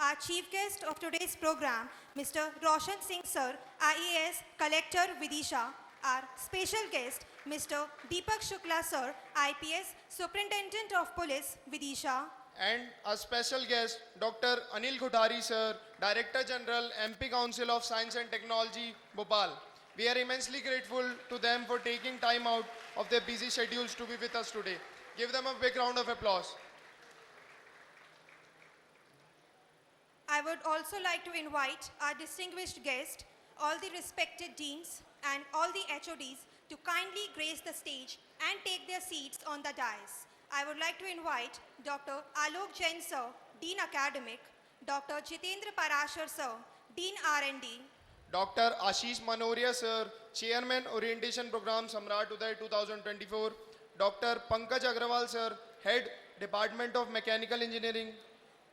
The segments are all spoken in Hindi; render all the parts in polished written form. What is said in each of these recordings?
our chief guest of today's program, Mr. Roshan Singh Sir, IAS Collector Vidisha. Our special guest, Mr. Deepak Shukla Sir, IPS Superintendent of Police, Vidisha. And a special guest, Dr. Anil Kothari Sir, Director General, MP Council of Science and Technology, Bhopal. We are immensely grateful to them for taking time out of their busy schedules to be with us today. Give them a big round of applause. I would also like to invite our distinguished guest, all the respected deans and all the HODs to kindly grace the stage and take their seats on the dais. I would like to invite Dr. Alok Jain Sir, Dean Academic, Dr. Jitendra Parashar Sir, Dean R&D, Dr. Ashish Manoria Sir, Chairman Orientation Program Samrat Uday 2024. Dr. Pankaj Agrawal Sir, Head Department of Mechanical Engineering.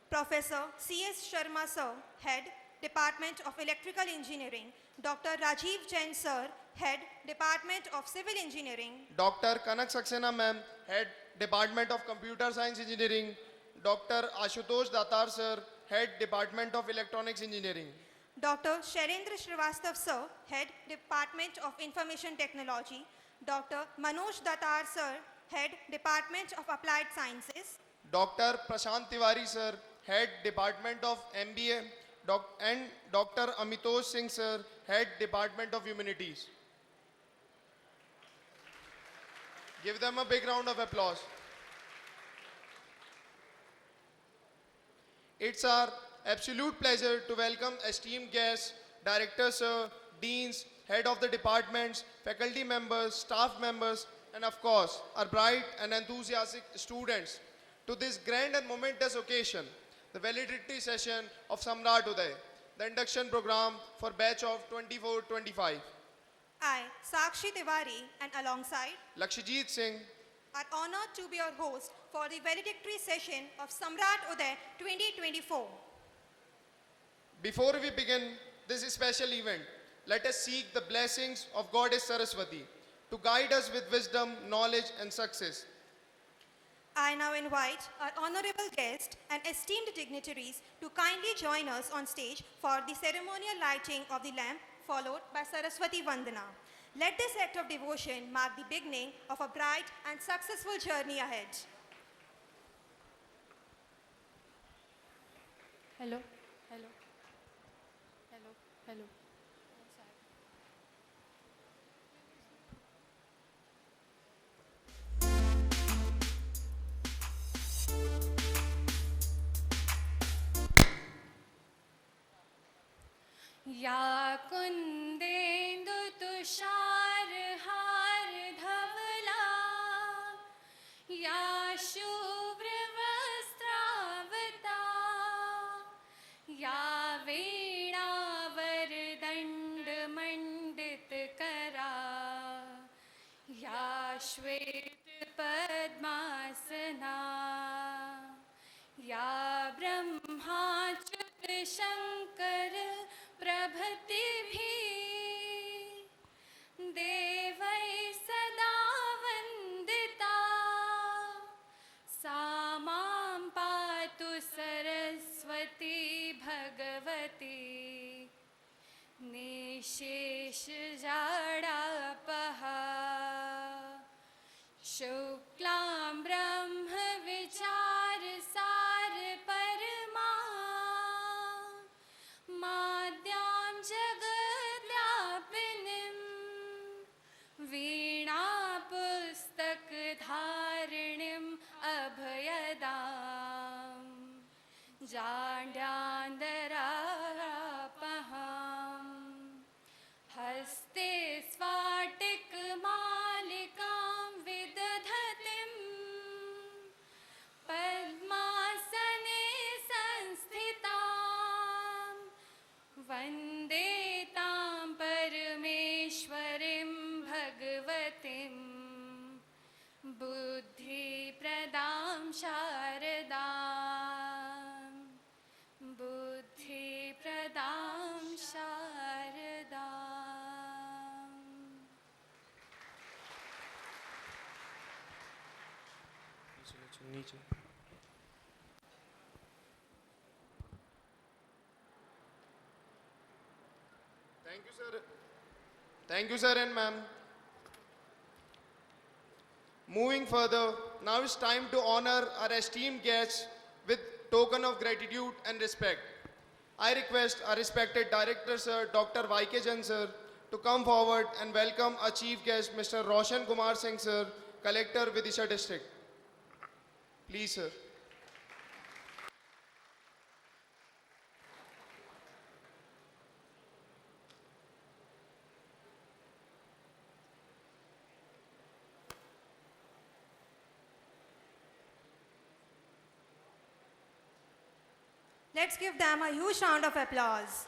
Professor C.S. Sharma Sir, Head Department of Electrical Engineering, Dr. Rajiv Jain Sir, Head Department of Civil Engineering, Dr. Kanak Saxena Ma'am, Head Department of Computer Science Engineering. Dr. Ashutosh Datar Sir, Head Department of Electronics Engineering. Dr. Sharendra Srivastav Sir, Head Department of Information Technology, Dr. Manoj Datar Sir, Head Department of Applied Sciences, Dr. Prashant Tiwari Sir, Head Department of MBA, and Dr. Amitosh Singh Sir, Head Department of Humanities. Give them a big round of applause. It's our absolute pleasure to welcome esteemed guests, directors, sir, deans, head of the departments, faculty members, staff members, and of course, our bright and enthusiastic students to this grand and momentous occasion, the validity session of Samrat Uday, the induction program for batch of 24-25. I, Sakshi Tiwari, and alongside Lakshajit Singh, are honored to be your host for the valedictory session of Samrat Uday 2024. before we begin this special event, let us seek the blessings of Goddess Saraswati to guide us with wisdom, knowledge, and success. I now invite our honorable guests and esteemed dignitaries to kindly join us on stage for the ceremonial lighting of the lamp, followed by Saraswati Vandana. Let this act of devotion mark the beginning of a bright and successful journey ahead. Hello, hello, hello, hello. या कुंदेन्दु तुषार हार धवला या शुभ्र वस्त्रावता या वीणावर दंड मंडित करा या श्वेत पद्मासना या ब्रह्माच्युत शंकर प्रभृति भी देवै सदा वंदिता सा मां पातु सरस्वती भगवती निशेष जाडापहा शुक्लां ब्रह्म विचार सार परमा माद्यां जगद्व्यापिनीं वीणा पुस्तकधारिणीम् अभयदां जाड्यान्तरापहां हस्ते स्फाटिकमालिकां विदधतीं पद्मासने संस्थितां वन्दे तां परमेश्वरीं भगवतीं बुद्धिप्रदां शारदां बुद्धिप्रदां शारदाम्। नीचे Thank you, sir. Thank you, sir and ma'am. Moving further, now it's time to honor our esteemed guests with token of gratitude and respect. I request our respected Director, Sir, Dr. Y.K. Jain, sir, to come forward and welcome our chief guest, Mr. Roshan Kumar Singh, sir, Collector, Vidisha District. Please, sir. Let's give them a huge round of applause.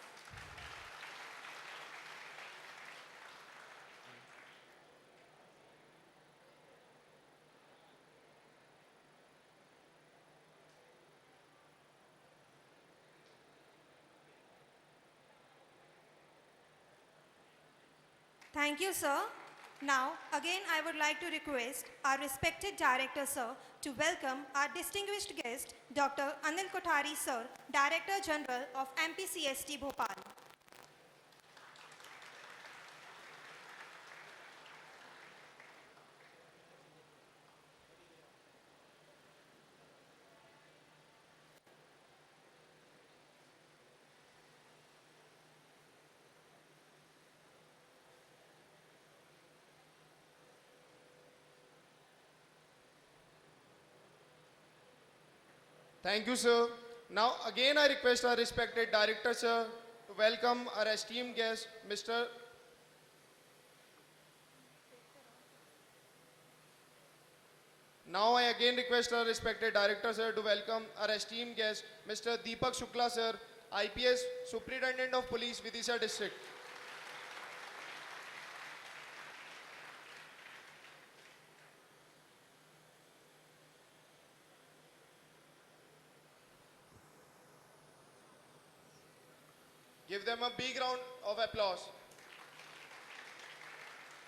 Thank you, sir. Now, again, I would like to request our respected director, sir, to welcome our distinguished guest, Dr. Anil Kothari, sir, Director General of MPCST Bhopal. Thank you, sir. Now, again, I request our respected Director, sir, to welcome our esteemed guest, Mr. Now, I again request our respected Director, sir, to welcome our esteemed guest, Mr. Deepak Shukla, sir, IPS Superintendent of Police, Vidisha District. Give them a big round of applause.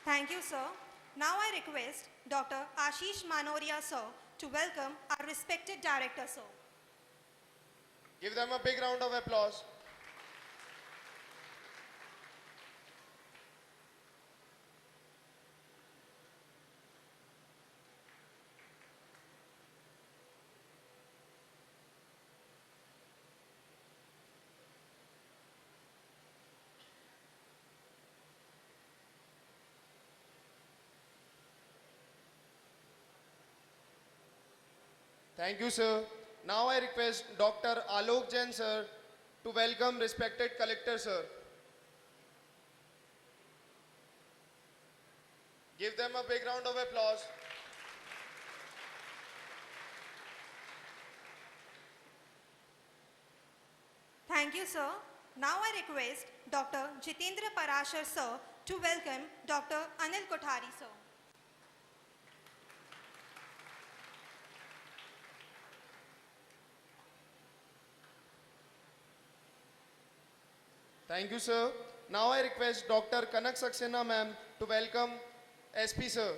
Thank you, sir. Now I request Dr. Ashish Manoria, sir, to welcome our respected director, sir. Give them a big round of applause. Thank you, sir. Now I request Dr. Alok Jain, sir, to welcome respected collector, sir. Give them a big round of applause. Thank you, sir. Now I request Dr. Jitendra Parashar, sir, to welcome Dr. Anil Kothari, sir. Thank you, sir. Now I request Dr. Kanak Saxena, ma'am, to welcome SP, sir.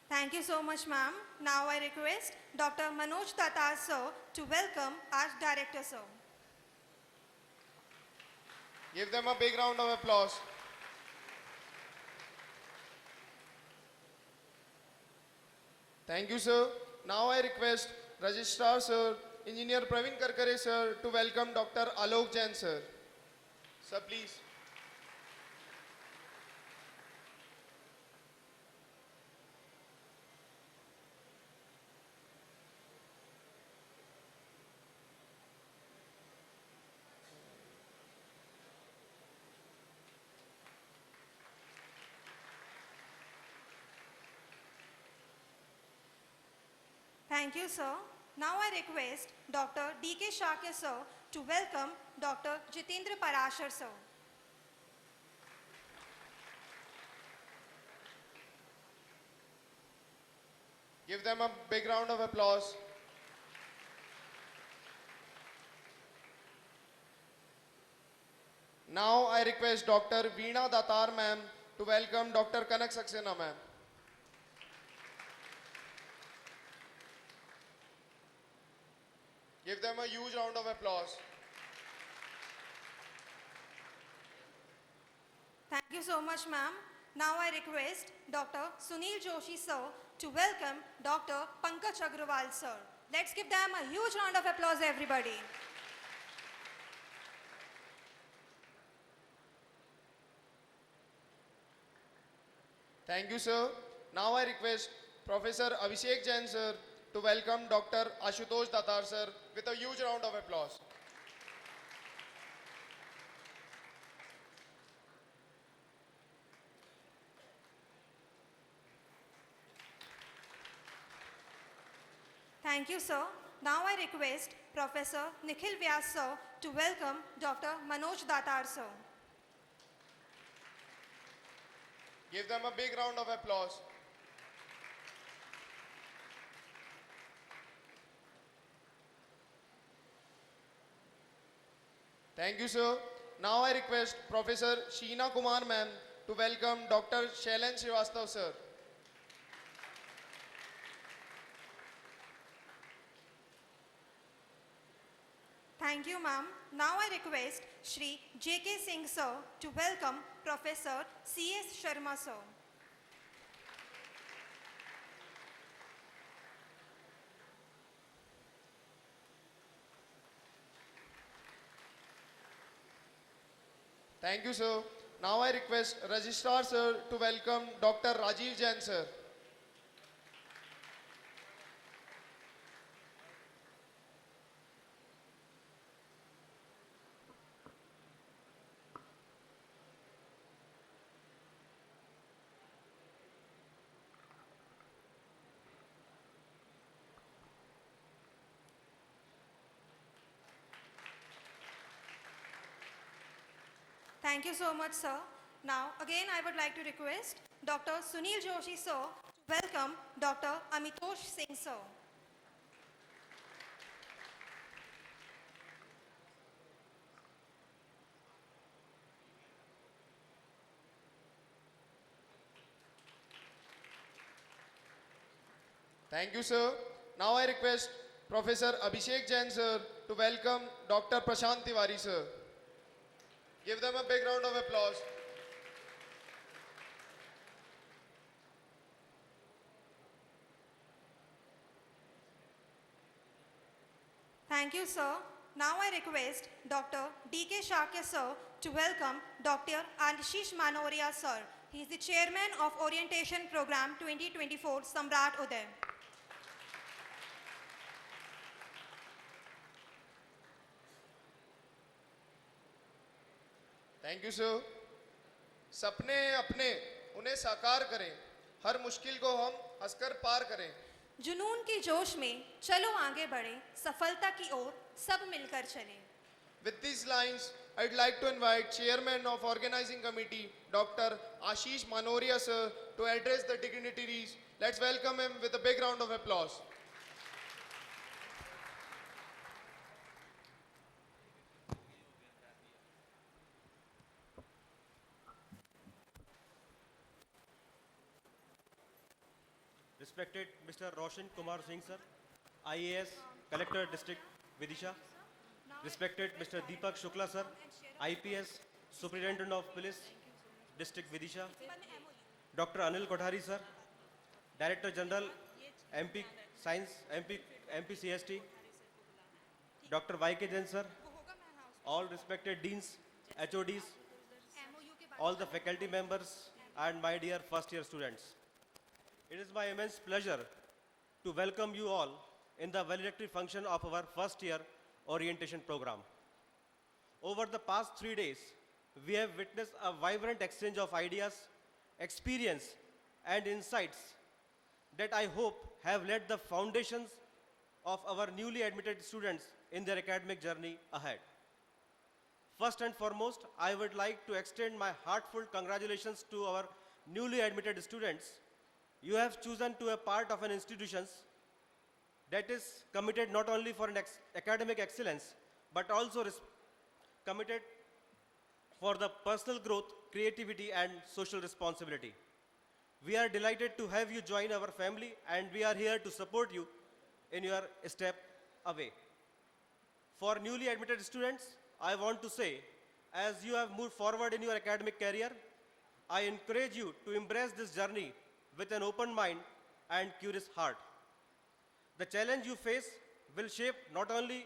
Thank you so much, ma'am. Now I request Dr. Manoj Tatar, sir, to welcome our director, sir. Give them a big round of applause. Thank you, sir. Now I request Registrar, sir, Engineer Praveen Karkare, sir, to welcome Dr. Alok Jain, sir. Sir, please. Thank you, sir. Now I request Dr. D.K. Shakya, sir, to welcome Dr. Jitendra Parashar, sir. Give them a big round of applause. Now I request Dr. Veena Datar, ma'am, to welcome Dr. Kanak Saxena, ma'am. Give them a huge round of applause. Thank you so much, ma'am. Now I request Dr. Sunil Joshi, sir, to welcome Dr. Pankaj Agrawal, sir. Let's give them a huge round of applause, everybody. Thank you, sir. Now I request Professor Abhishek Jain, sir, to welcome Dr. Ashutosh Datar, sir, with a huge round of applause. Thank you, sir. Now I request Professor Nikhil Vyas, sir, to welcome Dr. Manoj Datar, sir. Give them a big round of applause. Thank you, sir. Now I request Professor Sheena Kumar, ma'am, to welcome Dr. Shailen Srivastav, sir. Thank you, ma'am. Now I request Shri J.K. Singh, sir, to welcome Professor C.S. Sharma, sir. Thank you, sir. Now I request Registrar, sir, to welcome Dr. Rajiv Jain, sir. Thank you so much, sir. Now, again, I would like to request Dr. Sunil Joshi, sir, to welcome Dr. Amitosh Singh, sir. Thank you, sir. Now I request Professor Abhishek Jain, sir, to welcome Dr. Prashant Tiwari, sir. Give them a big round of applause. Thank you, sir. Now I request Dr. D.K. Shakya, sir, to welcome Dr. Ashish Manoria, sir. He is the chairman of Orientation Program 2024, Samrat Uday. Thank you sir. सपने अपने उन्हें साकार करें, हर मुश्किल को हम हंसकर पार करें. जुनून के जोश में चलो आगे बढ़े, सफलता की ओर सब मिलकर चलें. With these lines, I'd like to invite Chairman of Organizing Committee, Dr. Ashish Manoria, sir, to address the dignitaries. Let's welcome him with a big round of applause. Respected Mr. Roshan Kumar Singh, sir, IAS, Collector District Vidisha. Respected Mr. Deepak Shukla, sir, IPS, Superintendent of Police, District Vidisha. Dr. Anil Kothari, sir, Director General, MP Science, MP CST. Dr. YK Jain, sir, all respected deans, HODs, all the faculty members, and my dear first year students. It is my immense pleasure to welcome you all in the valedictory function of our first year orientation program. Over the past 3 days, we have witnessed a vibrant exchange of ideas, experience, and insights that I hope have laid the foundations of our newly admitted students in their academic journey ahead. First and foremost, I would like to extend my heartfelt congratulations to our newly admitted students. You have chosen to be a part of an institution that is committed not only for an academic excellence, but also committed for the personal growth, creativity, and social responsibility. We are delighted to have you join our family, and we are here to support you in your step away. For newly admitted students, I want to say, as you have moved forward in your academic career, I encourage you to embrace this journey with an open mind and curious heart. The challenge you face will shape not only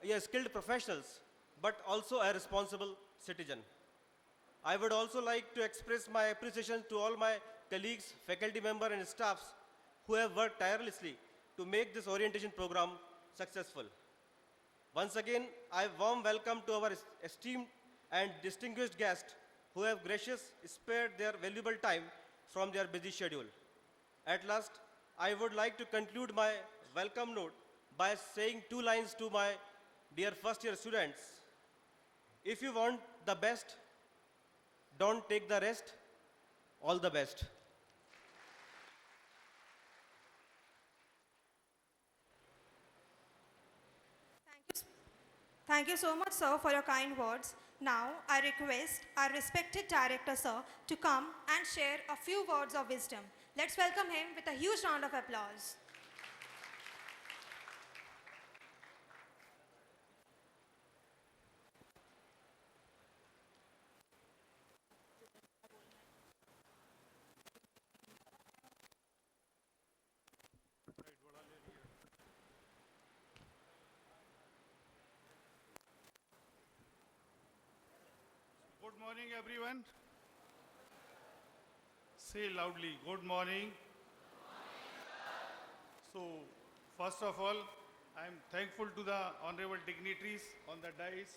a skilled professionals, but also a responsible citizen. I would also like to express my appreciation to all my colleagues, faculty members and staffs who have worked tirelessly to make this orientation program successful. Once again, I warm welcome to our esteemed and distinguished guests who have graciously spared their valuable time from their busy schedule. At last, I would like to conclude my welcome note by saying two lines to my dear first year students. If you want the best, don't take the rest. All the best. Thank you so much, sir, for your kind words. Now, I request our respected director, sir, to come and share a few words of wisdom. Let's welcome him with a huge round of applause. Good morning, everyone. Say loudly, good morning. So, first of all, I am thankful to the honorable dignitaries on the dais,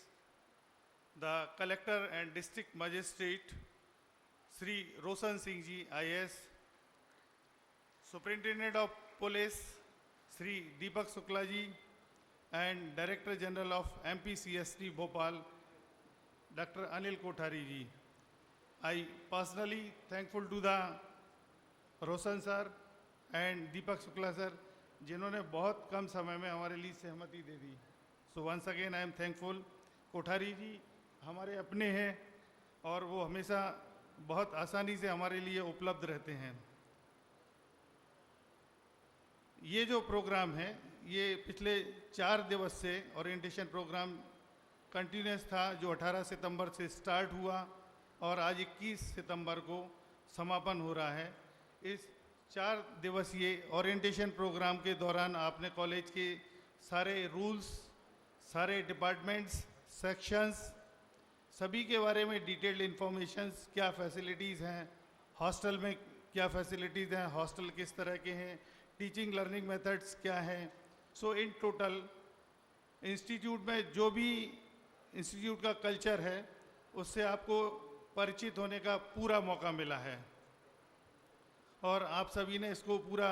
the collector and district magistrate, Sri Roshan Singh ji, IS, Superintendent of Police, Sri Deepak Shukla ji, and Director General of MPCST Bhopal, Dr. Anil Kothari ji. I personally thankful to the Roshan sir and Deepak Shukla sir, जिन्होंने बहुत कम समय में हमारे लिए सहमति दे दी. So once again I am thankful. Kothari जी हमारे अपने हैं और वो हमेशा बहुत आसानी से हमारे लिए उपलब्ध रहते हैं. ये जो प्रोग्राम है ये पिछले 4 दिवस से ओरिएंटेशन प्रोग्राम कंटिन्यूस था जो 18 सितंबर से स्टार्ट हुआ और आज 21 सितंबर को समापन हो रहा है. इस 4 दिवसीय ओरिएंटेशन प्रोग्राम के दौरान आपने कॉलेज के सारे रूल्स, सारे डिपार्टमेंट्स, सेक्शंस, सभी के बारे में डिटेल्ड इन्फॉर्मेशंस, क्या फैसिलिटीज़ हैं, हॉस्टल में क्या फैसिलिटीज़ हैं, हॉस्टल किस तरह के हैं, टीचिंग लर्निंग मेथड्स क्या हैं. सो इन टोटल इंस्टीट्यूट में जो भी इंस्टीट्यूट का कल्चर है उससे आपको परिचित होने का पूरा मौका मिला है और आप सभी ने इसको पूरा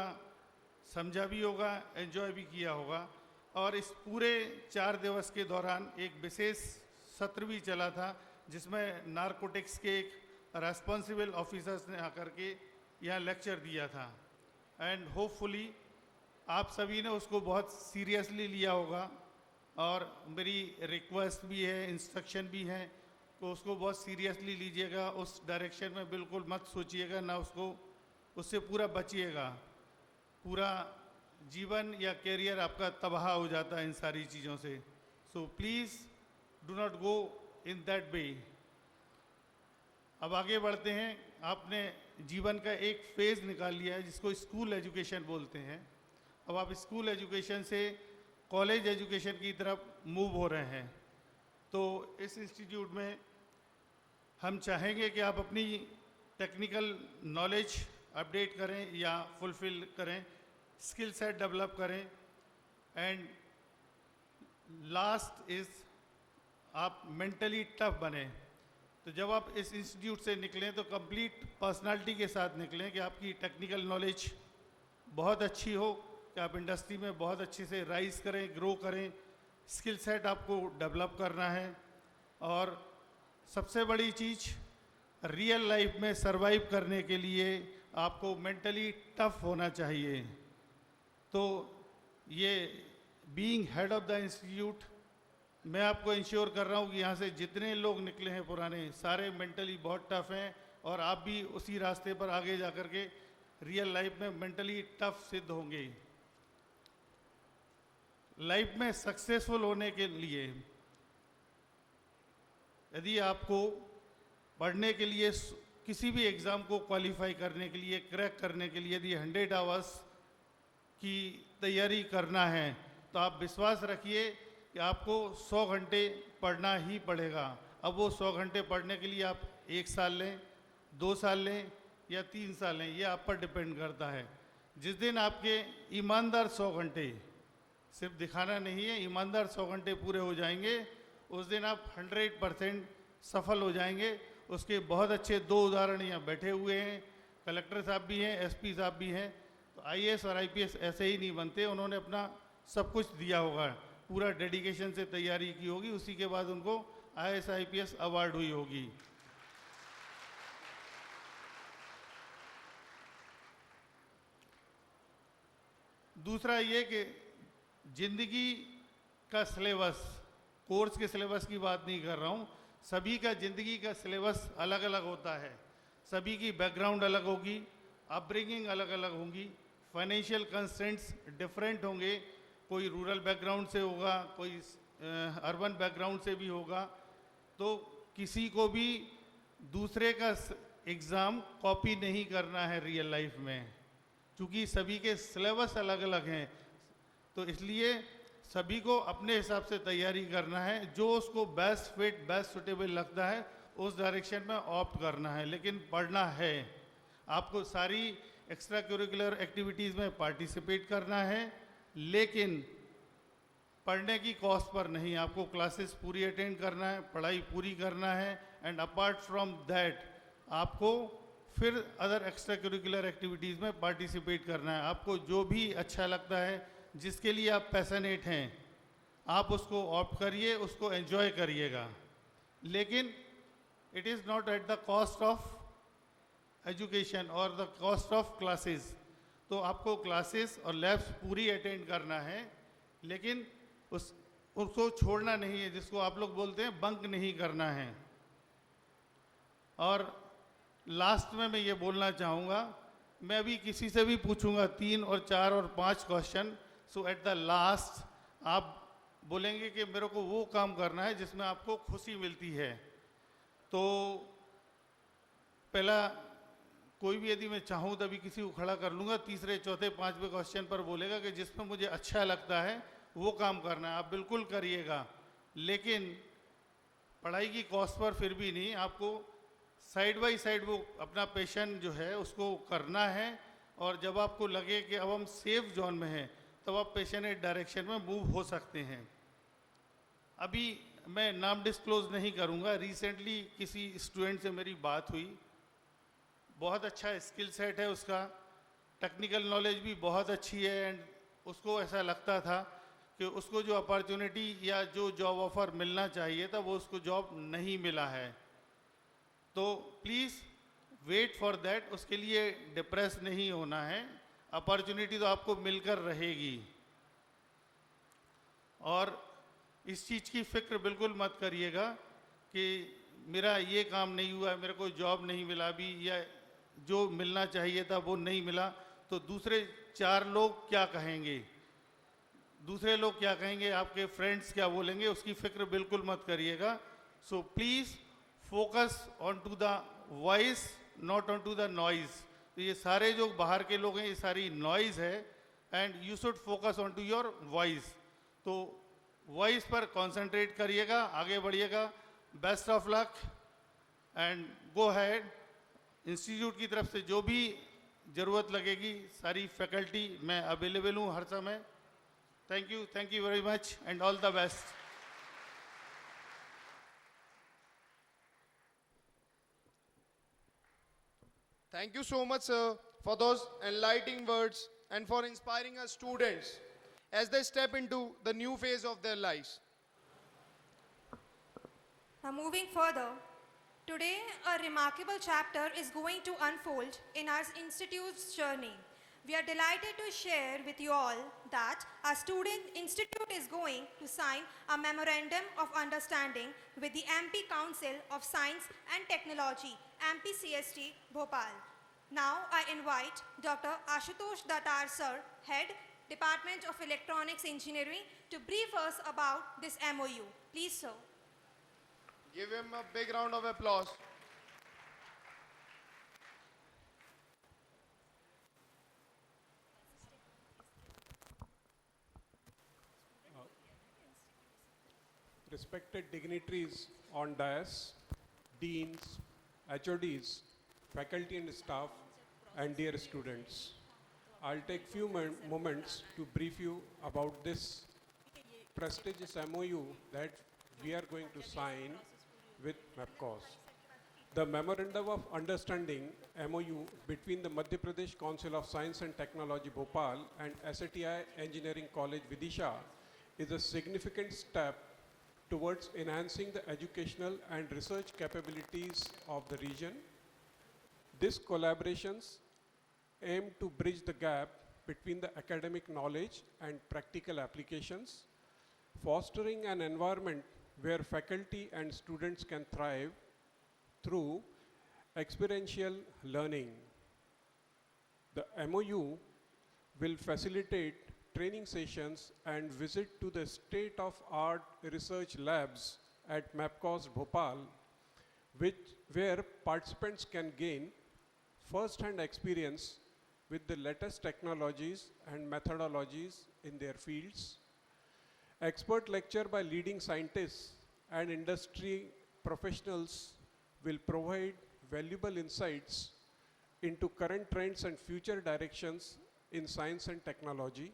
समझा भी होगा, एंजॉय भी किया होगा. और इस पूरे 4 दिवस के दौरान एक विशेष सत्र भी चला था जिसमें नारकोटिक्स के एक रेस्पॉन्सिबल ऑफिसर्स ने आकर के यहाँ लेक्चर दिया था. एंड होपफुली आप सभी ने उसको बहुत सीरियसली लिया होगा और मेरी रिक्वेस्ट भी है, इंस्ट्रक्शन भी है तो उसको बहुत सीरियसली लीजिएगा. उस डायरेक्शन में बिल्कुल मत सोचिएगा, ना उससे पूरा बचिएगा. पूरा जीवन या कैरियर आपका तबाह हो जाता है इन सारी चीज़ों से. So please do not go in that way. अब आगे बढ़ते हैं. आपने जीवन का एक फेज़ निकाल लिया है जिसको स्कूल एजुकेशन बोलते हैं. अब आप स्कूल एजुकेशन से कॉलेज एजुकेशन की तरफ मूव हो रहे हैं. तो इस इंस्टीट्यूट में हम चाहेंगे कि आप अपनी टेक्निकल नॉलेज अपडेट करें या फुलफिल करें, स्किल सेट डेवलप करें. एंड लास्ट इज़ आप मेंटली टफ बने. तो जब आप इस इंस्टीट्यूट से निकलें तो कंप्लीट पर्सनालिटी के साथ निकलें कि आपकी टेक्निकल नॉलेज बहुत अच्छी हो, कि आप इंडस्ट्री में बहुत अच्छे से राइज करें, ग्रो करें. स्किल सेट आपको डेवलप करना है और सबसे बड़ी चीज़ रियल लाइफ में सरवाइव करने के लिए आपको मेंटली टफ होना चाहिए. तो ये being head of the institute मैं आपको इंश्योर कर रहा हूँ कि यहाँ से जितने लोग निकले हैं पुराने सारे मेंटली बहुत टफ हैं और आप भी उसी रास्ते पर आगे जा कर के रियल लाइफ में मेंटली टफ सिद्ध होंगे. लाइफ में सक्सेसफुल होने के लिए यदि आपको पढ़ने के लिए किसी भी एग्ज़ाम को क्वालिफाई करने के लिए, क्रैक करने के लिए यदि 100 आवर्स की तैयारी करना है तो आप विश्वास रखिए कि आपको 100 घंटे पढ़ना ही पड़ेगा। अब वो 100 घंटे पढ़ने के लिए आप 1 साल लें, 2 साल लें या 3 साल लें, ये आप पर डिपेंड करता है। जिस दिन आपके ईमानदार 100 घंटे, सिर्फ दिखाना नहीं है, ईमानदार 100 घंटे पूरे हो जाएंगे, उस दिन आप 100% सफल हो जाएंगे। उसके बहुत अच्छे 2 उदाहरण यहाँ बैठे हुए हैं, कलेक्टर साहब भी हैं, एसपी साहब भी हैं। तो आईएएस और आईपीएस ऐसे ही नहीं बनते, उन्होंने अपना सब कुछ दिया होगा, पूरा डेडिकेशन से तैयारी की होगी, उसी के बाद उनको आईएएस आईपीएस अवार्ड हुई होगी। दूसरा ये कि जिंदगी का सिलेबस, कोर्स के सिलेबस की बात नहीं कर रहा हूँ, सभी का जिंदगी का सिलेबस अलग अलग होता है, सभी की बैकग्राउंड अलग होगी, अपब्रिंगिंग अलग अलग होंगी, फाइनेंशियल कंस्ट्रेंट्स डिफरेंट होंगे, कोई रूरल बैकग्राउंड से होगा, कोई अर्बन बैकग्राउंड से भी होगा। तो किसी को भी दूसरे का एग्ज़ाम कॉपी नहीं करना है रियल लाइफ में, क्योंकि सभी के सिलेबस अलग अलग हैं। तो इसलिए सभी को अपने हिसाब से तैयारी करना है, जो उसको बेस्ट फिट, बेस्ट सुटेबल लगता है उस डायरेक्शन में ऑप्ट करना है, लेकिन पढ़ना है। आपको सारी एक्स्ट्रा करिकुलर एक्टिविटीज़ में पार्टिसिपेट करना है, लेकिन पढ़ने की कॉस्ट पर नहीं। आपको क्लासेस पूरी अटेंड करना है, पढ़ाई पूरी करना है, एंड अपार्ट फ्रॉम दैट आपको फिर अदर एक्स्ट्रा करिकुलर एक्टिविटीज़ में पार्टिसिपेट करना है। आपको जो भी अच्छा लगता है, जिसके लिए आप पैशनेट हैं, आप उसको ऑप्ट करिए, उसको एंजॉय करिएगा, लेकिन it is not at the cost of education और द कॉस्ट ऑफ क्लासेस। तो आपको क्लासेस और लैब्स पूरी अटेंड करना है, लेकिन उसको छोड़ना नहीं है, जिसको आप लोग बोलते हैं बंक नहीं करना है। और लास्ट में मैं ये बोलना चाहूँगा, मैं अभी किसी से भी पूछूंगा 3 और 4 और 5 question, so at the last आप बोलेंगे कि मेरे को वो काम करना है जिसमें आपको खुशी मिलती है। तो पहला कोई भी यदि मैं चाहूँ तभी किसी को खड़ा कर लूँगा, तीसरे चौथे पाँचवें क्वेश्चन पर बोलेगा कि जिसमें मुझे अच्छा लगता है वो काम करना है। आप बिल्कुल करिएगा, लेकिन पढ़ाई की कॉस्ट पर फिर भी नहीं, आपको साइड बाय साइड वो अपना पैशन जो है उसको करना है। और जब आपको लगे कि अब हम सेफ जोन में हैं, तब आप पैशनेट डायरेक्शन में मूव हो सकते हैं। अभी मैं नाम डिस्क्लोज नहीं करूँगा, रिसेंटली किसी स्टूडेंट से मेरी बात हुई, बहुत अच्छा स्किल सेट है उसका, टेक्निकल नॉलेज भी बहुत अच्छी है, एंड उसको ऐसा लगता था कि उसको जो अपॉर्चुनिटी या जो जॉब ऑफ़र मिलना चाहिए था वो उसको जॉब नहीं मिला है। तो प्लीज़ वेट फॉर दैट, उसके लिए डिप्रेस नहीं होना है, अपॉर्चुनिटी तो आपको मिलकर रहेगी। और इस चीज़ की फ़िक्र बिल्कुल मत करिएगा कि मेरा ये काम नहीं हुआ, मेरे को जॉब नहीं मिला अभी, या जो मिलना चाहिए था वो नहीं मिला, तो दूसरे 4 लोग क्या कहेंगे, दूसरे लोग क्या कहेंगे, आपके फ्रेंड्स क्या बोलेंगे, उसकी फ़िक्र बिल्कुल मत करिएगा। So please focus on to the voice, not on to the noise. तो ये सारे जो बाहर के लोग हैं, ये सारी नॉइज़ है, and you should focus on to your voice. तो वॉइस पर कंसंट्रेट करिएगा, आगे बढ़िएगा। Best of luck and go ahead. Institute की तरफ से जो भी ज़रूरत लगेगी, सारी फैकल्टी मैं अवेलेबल हूँ हर समय। Thank you very much and all the best. Thank you so much, sir, for those enlightening words and for inspiring our students as they step into the new phase of their lives. Now moving further, today a remarkable chapter is going to unfold in our institute's journey. We are delighted to share with you all that our student institute is going to sign a memorandum of understanding with the MP Council of Science and Technology, MP CST, Bhopal. Now I invite Dr. Ashutosh Datar sir, Head Department of Electronics Engineering, to brief us about this MOU. Please, sir. Give him a big round of applause. Respected dignitaries on dais, deans, HODs, faculty and staff, and dear students. I'll take few moments to brief you about this prestigious MOU that we are going to sign with MAPCOS. The Memorandum of Understanding MOU between the Madhya Pradesh Council of Science and Technology Bhopal and SATI Engineering College Vidisha is a significant step towards enhancing the educational and research capabilities of the region. These collaborations aim to bridge the gap between the academic knowledge and practical applications, fostering an environment where faculty and students can thrive through experiential learning. The MOU will facilitate training sessions and visit to the state-of-art research labs at MAPCOS Bhopal, where participants can gain first-hand experience with the latest technologies and methodologies in their fields. Expert lecture by leading scientists and industry professionals will provide valuable insights into current trends and future directions in science and technology.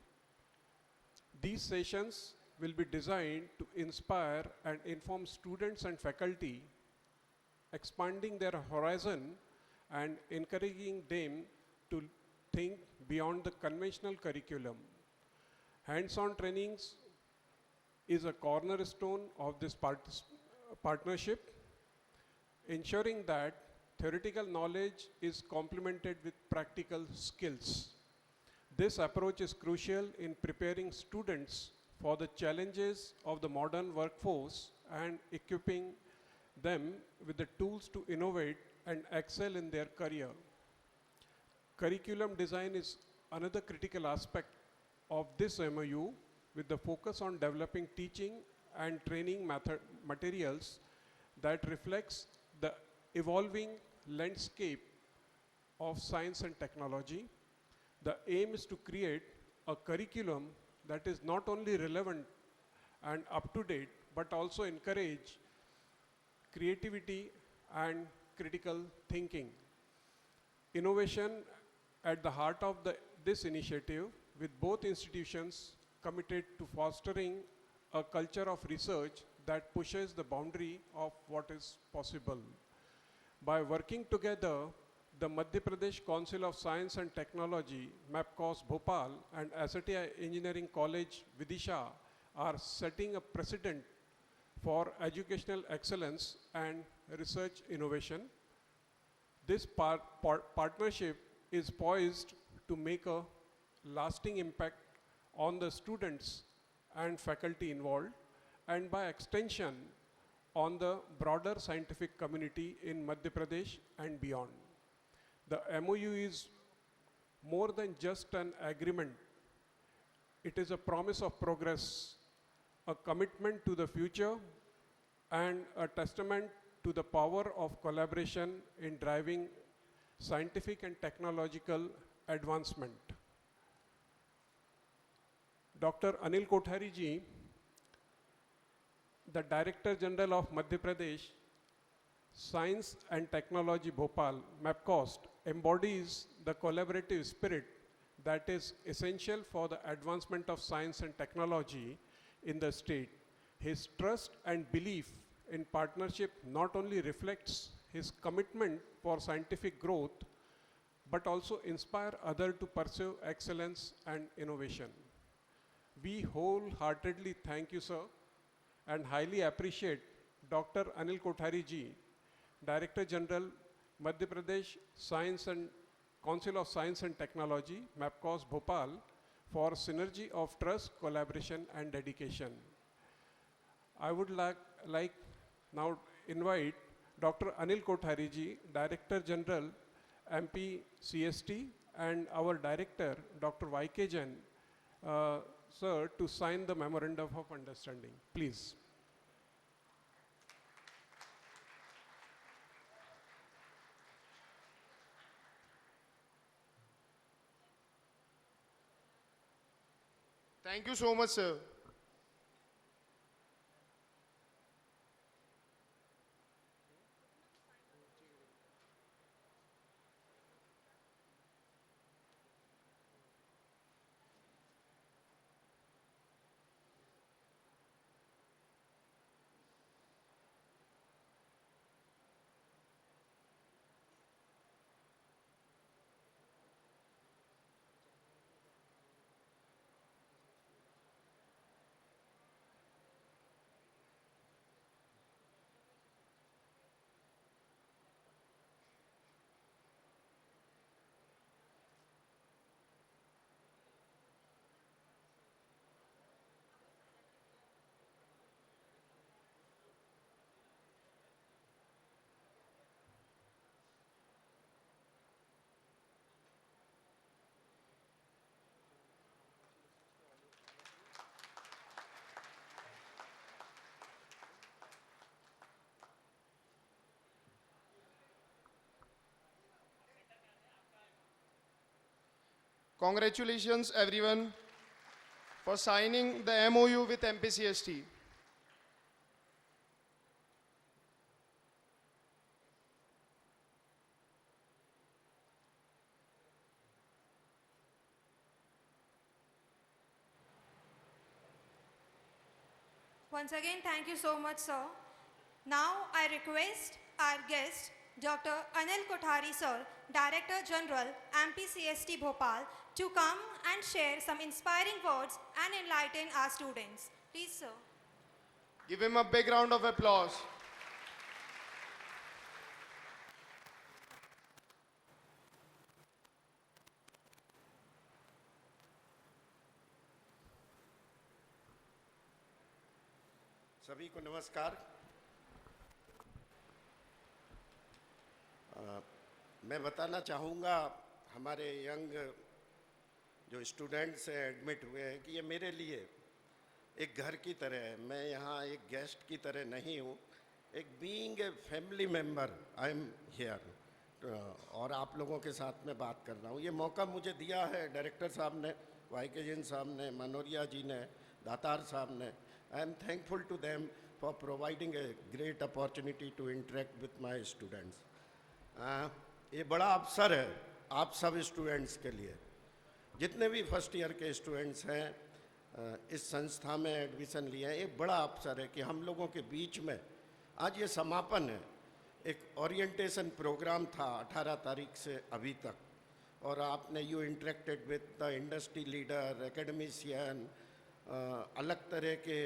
These sessions will be designed to inspire and inform students and faculty, expanding their horizon and encouraging them to think beyond the conventional curriculum. Hands-on trainings is a cornerstone of this partnership, ensuring that theoretical knowledge is complemented with practical skills. This approach is crucial in preparing students for the challenges of the modern workforce and equipping them with the tools to innovate and excel in their career. Curriculum design is another critical aspect of this MOU, with the focus on developing teaching and training materials that reflects the evolving landscape of science and technology. The aim is to create a curriculum that is not only relevant and up to date, but also encourage creativity and critical thinking. Innovation at the heart of this initiative, with both institutions committed to fostering a culture of research that pushes the boundary of what is possible. By working together, the Madhya Pradesh Council of Science and Technology, MAPCOS Bhopal, and SATI Engineering College Vidisha are setting a precedent for educational excellence and research innovation. This partnership is poised to make a lasting impact on the students and faculty involved, and by extension on the broader scientific community in Madhya Pradesh and beyond. The MOU is more than just an agreement. It is a promise of progress, a commitment to the future, and a testament to the power of collaboration in driving scientific and technological advancement. Dr. Anil Kothari ji, the Director General of Madhya Pradesh Science and Technology Bhopal, MAPCOS, embodies the collaborative spirit that is essential for the advancement of science and technology in the state. His trust and belief in partnership not only reflects his commitment for scientific growth, but also inspire others to pursue excellence and innovation. We wholeheartedly thank you, sir, and highly appreciate Dr. Anil Kothari ji, Director General, Madhya Pradesh Science and Council of Science and Technology, MAPCOS Bhopal, for synergy of trust, collaboration, and dedication. I would like now invite Dr. Anil Kothari ji, Director General, MP CST, and our Director, Dr. Y.K. Jain, sir, to sign the memorandum of understanding. Please. Thank you so much, sir. Congratulations everyone for signing the MOU with MPCST. Once again, thank you so much, sir. Now, I request our guest, Dr. Anil Kothari, sir, Director General, MPCST Bhopal, to come and share some inspiring words and enlighten our students. Please, sir. Give him a big round of applause. सभी को नमस्कार। मैं बताना चाहूँगा हमारे यंग जो स्टूडेंट्स हैं एडमिट हुए हैं कि ये मेरे लिए एक घर की तरह है। मैं यहाँ एक गेस्ट की तरह नहीं हूँ, एक being a family member I am here और आप लोगों के साथ में बात कर रहा हूँ। ये मौका मुझे दिया है डायरेक्टर साहब ने, वाईके जैन साहब ने, मनोरिया जी ने, दातार साहब ने। I am thankful to them for providing a great opportunity to interact with my students. ये बड़ा अवसर है आप सब स्टूडेंट्स के लिए। जितने भी फर्स्ट ईयर के स्टूडेंट्स हैं इस संस्था में एडमिशन लिए हैं, ये बड़ा अवसर है कि हम लोगों के बीच में आज ये समापन है। एक ओरिएंटेशन प्रोग्राम था 18 तारीख से अभी तक, और आपने you interacted with the industry leader, academician, अलग तरह के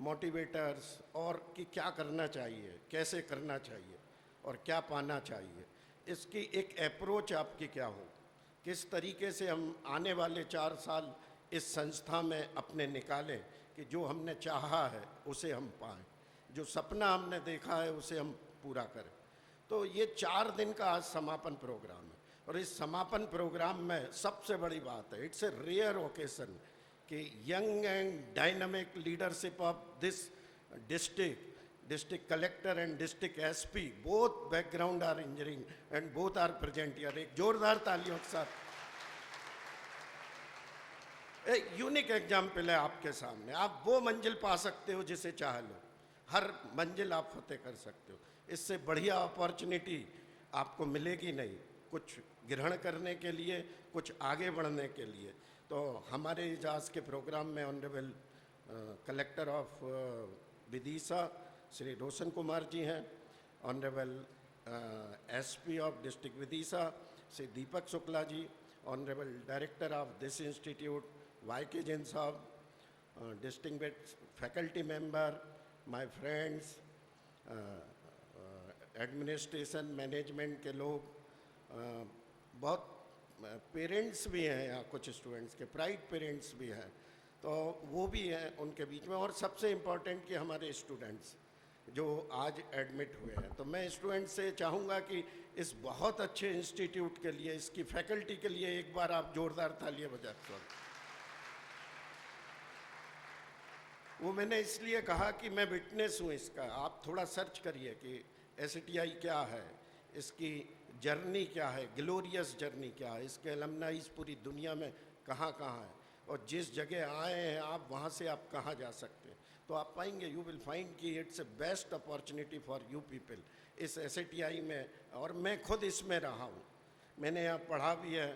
मोटिवेटर्स, और कि क्या करना चाहिए, कैसे करना चाहिए और क्या पाना चाहिए, इसकी एक अप्रोच आपकी क्या हो, किस तरीके से हम आने वाले 4 साल इस संस्था में अपने निकालें कि जो हमने चाहा है उसे हम पाएँ, जो सपना हमने देखा है उसे हम पूरा करें। तो ये 4 दिन का आज समापन प्रोग्राम है, और इस समापन प्रोग्राम में सबसे बड़ी बात है, इट्स ए रेयर ओकेशन कि young and dynamic leadership of this district collector and district SP, both background are engineering and both are present here. एक जोरदार तालियों के साथ एक यूनिक एग्जाम्पल है आपके सामने। आप वो मंजिल पा सकते हो जिसे चाह लो, हर मंजिल आप फतेह कर सकते हो। इससे बढ़िया अपॉर्चुनिटी आपको मिलेगी नहीं, कुछ ग्रहण करने के लिए, कुछ आगे बढ़ने के लिए। तो हमारे इजाज़ के प्रोग्राम में honourable collector of Vidisha Shri Roshan Kumar ji हैं, honourable SP of district Vidisha Shri Deepak Shukla ji, honourable director of this institute YK Jain साहब, distinguished faculty member, my friends, administration management के लोग, बहुत पेरेंट्स भी हैं यहाँ, कुछ स्टूडेंट्स के प्राइड पेरेंट्स भी हैं, तो वो भी हैं उनके बीच में, और सबसे इम्पोर्टेंट कि हमारे स्टूडेंट्स जो आज एडमिट हुए हैं। तो मैं स्टूडेंट से चाहूँगा कि इस बहुत अच्छे इंस्टीट्यूट के लिए, इसकी फैकल्टी के लिए एक बार आप जोरदार तालियां बजा सकते। वो मैंने इसलिए कहा कि मैं विटनेस हूँ इसका। आप थोड़ा सर्च करिए कि STI क्या है, इसकी जर्नी क्या है, ग्लोरियस जर्नी क्या है, इसके अलमनाइज पूरी दुनिया में कहाँ कहाँ है, और जिस जगह आए हैं आप वहाँ से आप कहाँ जा सकते हैं। तो आप पाएंगे, यू विल फाइंड कि it's a best opportunity for you people इस STI में। और मैं खुद इसमें रहा हूँ, मैंने यहाँ पढ़ा भी है,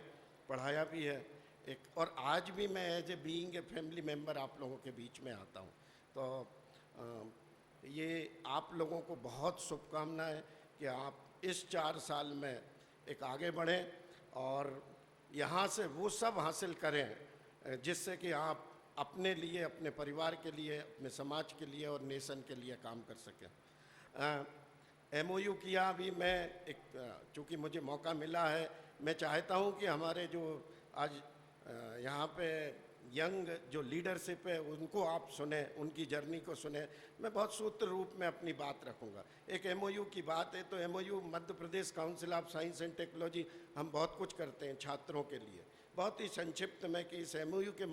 पढ़ाया भी है एक, और आज भी मैं as a being a family member आप लोगों के बीच में आता हूँ। तो ये आप लोगों को बहुत शुभकामनाएं कि आप इस 4 साल में एक आगे बढ़ें और यहाँ से वो सब हासिल करें जिससे कि आप अपने लिए, अपने परिवार के लिए, अपने समाज के लिए और नेशन के लिए काम कर सकें। MOU किया अभी मैं एक, चूँकि मुझे मौका मिला है, मैं चाहता हूँ कि हमारे जो आज यहाँ पे यंग जो लीडरशिप है उनको आप सुने, उनकी जर्नी को सुने। मैं बहुत सूत्र रूप में अपनी बात रखूँगा। एक MOU की बात है तो MOU Madhya Pradesh council of science and technology, हम बहुत कुछ करते हैं छात्रों के लिए। बहुत ही संक्षिप्त में कि इस MOU के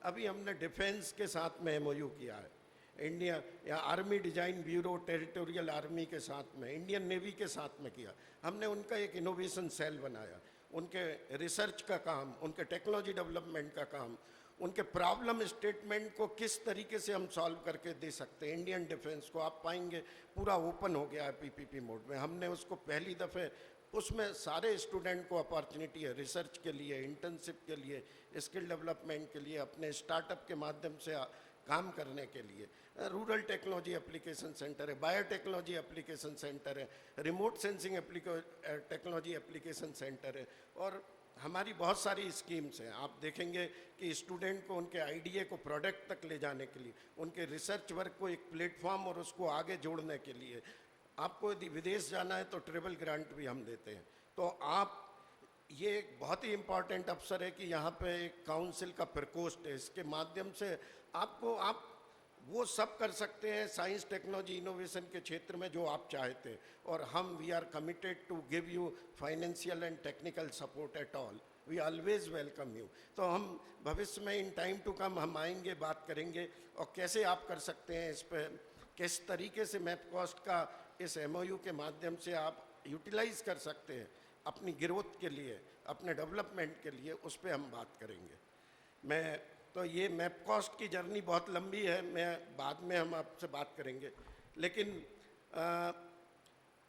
अभी हमने डिफेंस के साथ में MOU किया है, इंडिया या army design bureau territorial army के साथ में, इंडियन नेवी के साथ में किया। हमने उनका एक इनोवेशन सेल बनाया, उनके रिसर्च का काम, उनके टेक्नोलॉजी डेवलपमेंट का काम, उनके प्रॉब्लम स्टेटमेंट को किस तरीके से हम सॉल्व करके दे सकते हैं। इंडियन डिफेंस को आप पाएंगे पूरा ओपन हो गया है PPP मोड में। हमने उसको पहली दफ़े, उसमें सारे स्टूडेंट को अपॉर्चुनिटी है रिसर्च के लिए, इंटर्नशिप के लिए, स्किल डेवलपमेंट के लिए, अपने स्टार्टअप के माध्यम से काम करने के लिए। रूरल टेक्नोलॉजी एप्लीकेशन सेंटर है, बायोटेक्नोलॉजी एप्लीकेशन सेंटर है, remote sensing technology application centre है, और हमारी बहुत सारी स्कीम्स हैं। आप देखेंगे कि स्टूडेंट को उनके आइडिया को प्रोडक्ट तक ले जाने के लिए, उनके रिसर्च वर्क को एक प्लेटफॉर्म और उसको आगे जोड़ने के लिए, आपको यदि विदेश जाना है तो ट्रेवल ग्रांट भी हम देते हैं। तो आप, ये एक बहुत ही इम्पॉर्टेंट अवसर है कि यहाँ पे एक काउंसिल का प्रकोष्ठ है, इसके माध्यम से आप वो सब कर सकते हैं साइंस टेक्नोलॉजी इनोवेशन के क्षेत्र में जो आप चाहते हैं। और हम we are committed to give you financial and technical support at all, we always welcome you. तो हम भविष्य में इन टाइम टू कम हम आएंगे, बात करेंगे और कैसे आप कर सकते हैं इस पर, किस तरीके से मैपकॉस्ट का इस MOU के माध्यम से आप यूटिलाइज कर सकते हैं अपनी ग्रोथ के लिए, अपने डेवलपमेंट के लिए, उस पर हम बात करेंगे। तो ये मैपकॉस्ट की जर्नी बहुत लंबी है, मैं बाद में हम आपसे बात करेंगे, लेकिन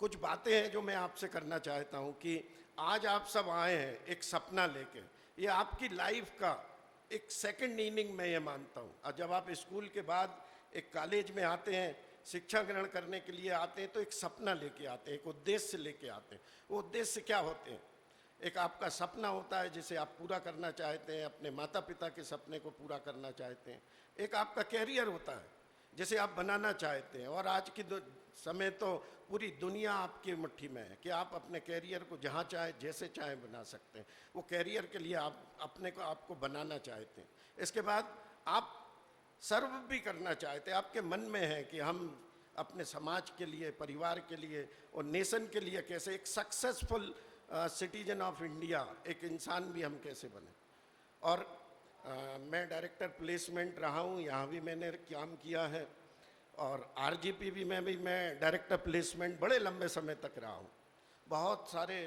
कुछ बातें हैं जो मैं आपसे करना चाहता हूँ कि आज आप सब आए हैं एक सपना लेके। ये आपकी लाइफ का एक सेकंड इनिंग मैं ये मानता हूँ। और जब आप स्कूल के बाद एक कॉलेज में आते हैं, शिक्षा ग्रहण करने के लिए आते हैं, तो एक सपना लेके आते हैं, एक उद्देश्य लेके आते हैं। वो उद्देश्य क्या होते हैं? एक आपका सपना होता है जिसे आप पूरा करना चाहते हैं, अपने माता पिता के सपने को पूरा करना चाहते हैं। एक आपका कैरियर होता है जिसे आप बनाना चाहते हैं, और आज की समय तो पूरी दुनिया आपकी मुट्ठी में है कि आप अपने कैरियर को जहाँ चाहे, जैसे चाहे बना सकते हैं। वो कैरियर के लिए आप अपने को, आपको बनाना चाहते हैं। इसके बाद आप सर्व भी करना चाहते हैं, आपके मन में है कि हम अपने समाज के लिए, परिवार के लिए और नेशन के लिए कैसे एक सक्सेसफुल सिटीजन ऑफ इंडिया, एक इंसान भी हम कैसे बने। और मैं डायरेक्टर प्लेसमेंट रहा हूँ, यहाँ भी मैंने काम किया है, और RGP भी मैं डायरेक्टर प्लेसमेंट बड़े लंबे समय तक रहा हूँ। बहुत सारे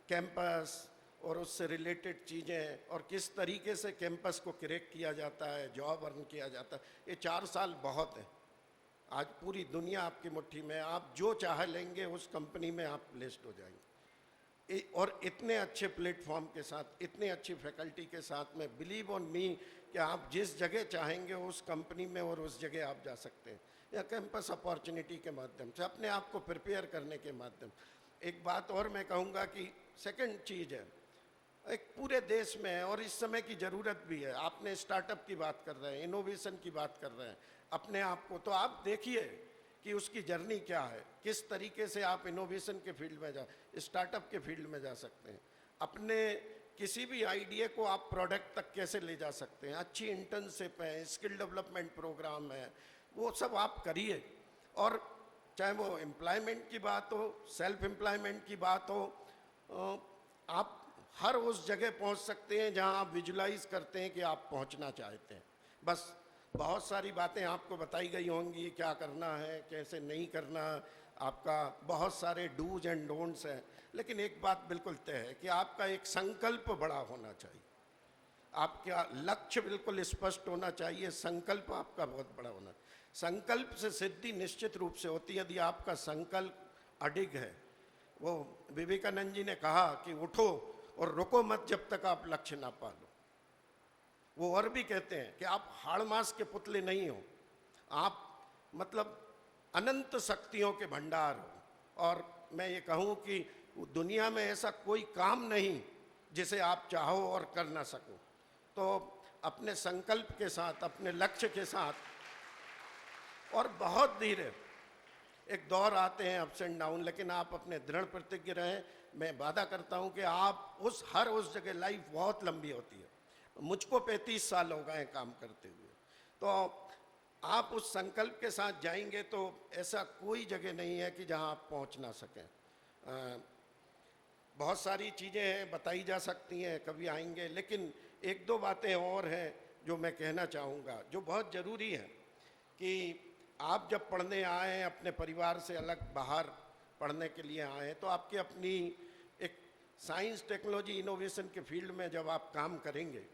कैंपस और उससे रिलेटेड चीज़ें, और किस तरीके से कैंपस को क्रैक किया जाता है, जॉब अर्न किया जाता है, ये 4 साल बहुत है। आज पूरी दुनिया आपकी मुट्ठी में, आप जो चाह लेंगे उस कंपनी में आप प्लेस्ड हो जाएंगे। और इतने अच्छे प्लेटफॉर्म के साथ, इतने अच्छी फैकल्टी के साथ में, बिलीव ऑन मी कि आप जिस जगह चाहेंगे उस कंपनी में और उस जगह आप जा सकते हैं, या कैंपस अपॉर्चुनिटी के माध्यम से, अपने आप को प्रिपेयर करने के माध्यम। एक बात और मैं कहूँगा कि सेकंड चीज़ है, एक पूरे देश में है और इस समय की ज़रूरत भी है। आपने स्टार्टअप की बात कर रहे हैं, इनोवेशन की बात कर रहे हैं, अपने आप को, तो आप देखिए कि उसकी जर्नी क्या है, किस तरीके से आप इनोवेशन के फील्ड में स्टार्टअप के फील्ड में जा सकते हैं, अपने किसी भी आइडिया को आप प्रोडक्ट तक कैसे ले जा सकते हैं। अच्छी इंटर्नशिप है, स्किल डेवलपमेंट प्रोग्राम है, वो सब आप करिए। और चाहे वो एम्प्लॉयमेंट की बात हो, सेल्फ एम्प्लॉयमेंट की बात हो, आप हर उस जगह पहुंच सकते हैं जहां आप विजुलाइज करते हैं कि आप पहुंचना चाहते हैं। बस बहुत सारी बातें आपको बताई गई होंगी, क्या करना है, कैसे नहीं करना, आपका बहुत सारे डूज एंड डोंट्स हैं। लेकिन एक बात बिल्कुल तय है कि आपका एक संकल्प बड़ा होना चाहिए, आपका लक्ष्य बिल्कुल स्पष्ट होना चाहिए, संकल्प आपका बहुत बड़ा होना। संकल्प से सिद्धि निश्चित रूप से होती है यदि आपका संकल्प अडिग है। वो विवेकानंद जी ने कहा कि उठो और रुको मत जब तक आप लक्ष्य ना पा लो। वो और भी कहते हैं कि आप हाड़ मास के पुतले नहीं हो, आप मतलब अनंत शक्तियों के भंडार हो। और मैं ये कहूँ कि दुनिया में ऐसा कोई काम नहीं जिसे आप चाहो और कर ना सको। तो अपने संकल्प के साथ, अपने लक्ष्य के साथ, और बहुत धीरे, एक दौर आते हैं अप्स एंड डाउन, लेकिन आप अपने दृढ़ प्रतिज्ञ रहें। मैं वादा करता हूं कि आप हर उस जगह, लाइफ बहुत लंबी होती है, मुझको 35 साल हो गए काम करते हुए, तो आप उस संकल्प के साथ जाएंगे तो ऐसा कोई जगह नहीं है कि जहां आप पहुंच ना सकें। बहुत सारी चीज़ें हैं, बताई जा सकती हैं, कभी आएंगे, लेकिन एक दो बातें और हैं जो मैं कहना चाहूँगा, जो बहुत ज़रूरी है कि आप जब पढ़ने आए, अपने परिवार से अलग बाहर पढ़ने के लिए आए, तो आपकी अपनी एक साइंस, टेक्नोलॉजी, इनोवेशन के फील्ड में जब आप काम करेंगे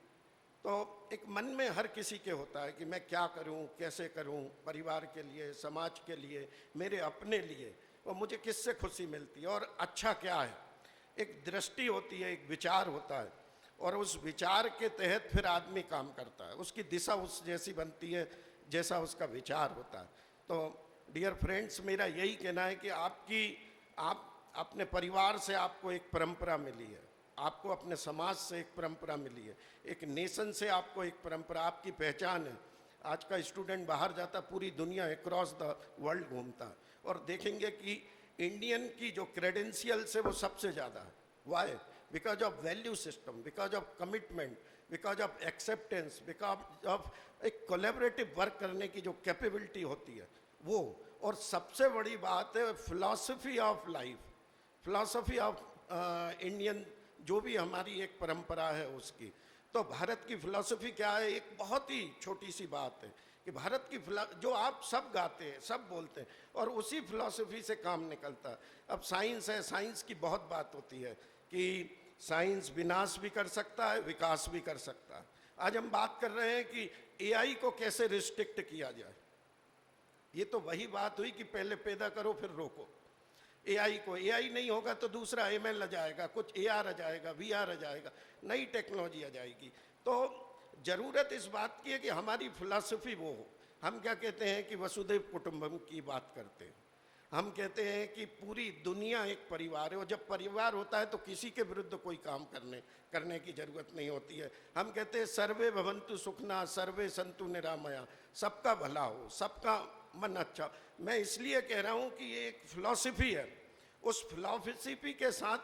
तो एक मन में हर किसी के होता है कि मैं क्या करूं, कैसे करूं, परिवार के लिए, समाज के लिए, मेरे अपने लिए, और मुझे किससे खुशी मिलती है और अच्छा क्या है। एक दृष्टि होती है, एक विचार होता है, और उस विचार के तहत फिर आदमी काम करता है, उसकी दिशा उस जैसी बनती है जैसा उसका विचार होता है। तो डियर फ्रेंड्स, मेरा यही कहना है कि आप अपने परिवार से आपको एक परंपरा मिली है, आपको अपने समाज से एक परंपरा मिली है, एक नेशन से आपको एक परंपरा, आपकी पहचान है। आज का स्टूडेंट बाहर जाता, पूरी दुनिया अक्रॉस द वर्ल्ड घूमता है, और देखेंगे कि इंडियन की जो क्रेडेंशियल्स है वो सबसे ज़्यादा है। Why? Because of value system, because of commitment, because of acceptance, because of एक कोलैबोरेटिव वर्क करने की जो कैपेबिलिटी होती है वो। और सबसे बड़ी बात है philosophy of life, philosophy of Indian, जो भी हमारी एक परंपरा है उसकी। तो भारत की फिलॉसफी क्या है? एक बहुत ही छोटी सी बात है कि भारत की जो आप सब गाते हैं, सब बोलते हैं, और उसी फिलॉसफी से काम निकलता है। अब साइंस है, साइंस की बहुत बात होती है कि साइंस विनाश भी कर सकता है, विकास भी कर सकता है। आज हम बात कर रहे हैं कि एआई को कैसे रिस्ट्रिक्ट किया जाए। ये तो वही बात हुई कि पहले पैदा करो फिर रोको। एआई को, एआई नहीं होगा तो दूसरा एमएल आ जाएगा, कुछ एआर आ जाएगा, वीआर आ जाएगा, नई टेक्नोलॉजी आ जाएगी। तो ज़रूरत इस बात की है कि हमारी फिलॉसफी वो हो। हम क्या कहते हैं कि वसुधैव कुटुंबकम की बात करते हैं, हम कहते हैं कि पूरी दुनिया एक परिवार है, और जब परिवार होता है तो किसी के विरुद्ध कोई काम करने की जरूरत नहीं होती है। हम कहते हैं सर्वे भवन्तु सुखना, सर्वे सन्तु निरामया, सबका भला हो, सबका मन अच्छा। मैं इसलिए कह रहा हूँ कि ये एक फिलॉसफी है, उस फिलॉसफी के साथ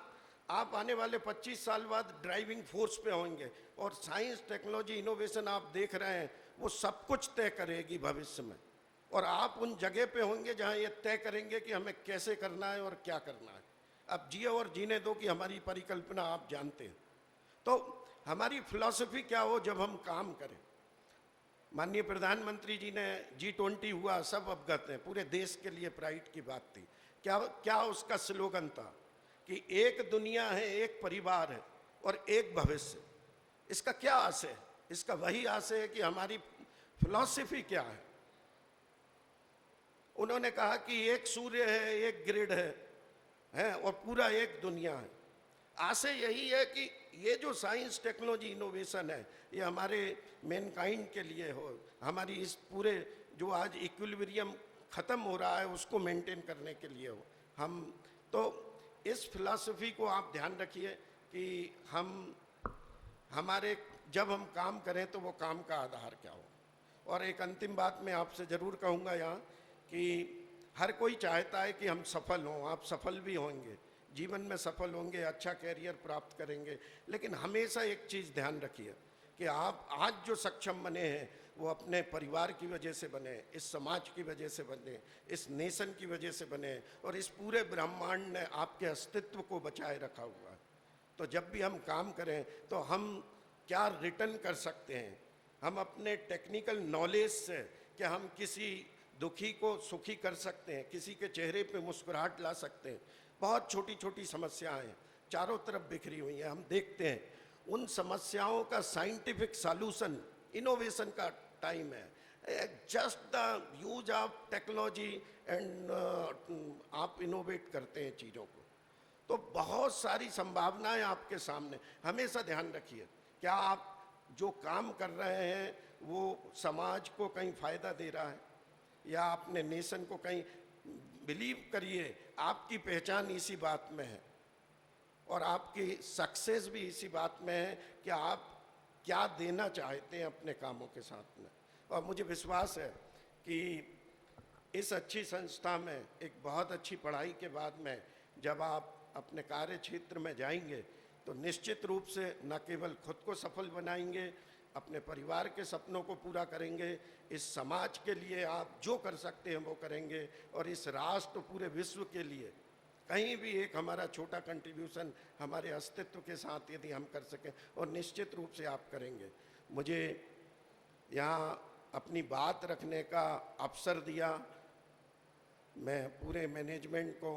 आप आने वाले 25 साल बाद ड्राइविंग फोर्स पे होंगे, और साइंस, टेक्नोलॉजी, इनोवेशन आप देख रहे हैं वो सब कुछ तय करेगी भविष्य में, और आप उन जगह पे होंगे जहाँ ये तय करेंगे कि हमें कैसे करना है और क्या करना है। अब जियो और जीने दो कि हमारी परिकल्पना आप जानते हैं। तो हमारी फिलॉसफी क्या हो जब हम काम करें। माननीय प्रधानमंत्री जी ने G20 हुआ, सब अवगत हैं, पूरे देश के लिए प्राइड की बात थी। क्या उसका स्लोगन था कि एक दुनिया है, एक परिवार है और एक भविष्य। इसका क्या आशय है? इसका वही आशय है कि हमारी फिलॉसफी क्या है। उन्होंने कहा कि एक सूर्य है, एक ग्रिड है और पूरा एक दुनिया है। आशय यही है कि ये जो साइंस, टेक्नोलॉजी, इनोवेशन है, ये हमारे मैनकाइंड के लिए हो, हमारी इस पूरे जो आज इक्विलिब्रियम ख़त्म हो रहा है उसको मेंटेन करने के लिए हो। हम तो इस फिलॉसफी को आप ध्यान रखिए कि हमारे जब हम काम करें तो वो काम का आधार क्या हो। और एक अंतिम बात मैं आपसे ज़रूर कहूँगा यहाँ कि हर कोई चाहता है कि हम सफल हों, आप सफल भी होंगे, जीवन में सफल होंगे, अच्छा कैरियर प्राप्त करेंगे, लेकिन हमेशा एक चीज़ ध्यान रखिए कि आप आज जो सक्षम बने हैं वो अपने परिवार की वजह से बने, इस समाज की वजह से बने, इस नेशन की वजह से बने, और इस पूरे ब्रह्मांड ने आपके अस्तित्व को बचाए रखा हुआ है। तो जब भी हम काम करें तो हम क्या रिटर्न कर सकते हैं, हम अपने टेक्निकल नॉलेज से कि हम किसी दुखी को सुखी कर सकते हैं, किसी के चेहरे पे मुस्कुराहट ला सकते हैं। बहुत छोटी छोटी समस्याएं चारों तरफ बिखरी हुई हैं, हम देखते हैं। उन समस्याओं का साइंटिफिक सॉल्यूशन, इनोवेशन का टाइम है। Just the use of technology and आप इनोवेट करते हैं चीज़ों को, तो बहुत सारी संभावनाएं आपके सामने। हमेशा ध्यान रखिए, क्या आप जो काम कर रहे हैं वो समाज को कहीं फ़ायदा दे रहा है या अपने नेशन को कहीं। बिलीव करिए, आपकी पहचान इसी बात में है और आपकी सक्सेस भी इसी बात में है कि आप क्या देना चाहते हैं अपने कामों के साथ में। और मुझे विश्वास है कि इस अच्छी संस्था में एक बहुत अच्छी पढ़ाई के बाद में जब आप अपने कार्य क्षेत्र में जाएंगे तो निश्चित रूप से न केवल खुद को सफल बनाएंगे, अपने परिवार के सपनों को पूरा करेंगे, इस समाज के लिए आप जो कर सकते हैं वो करेंगे, और इस राष्ट्र पूरे विश्व के लिए कहीं भी एक हमारा छोटा कंट्रीब्यूशन हमारे अस्तित्व के साथ यदि हम कर सकें, और निश्चित रूप से आप करेंगे। मुझे यहाँ अपनी बात रखने का अवसर दिया, मैं पूरे मैनेजमेंट को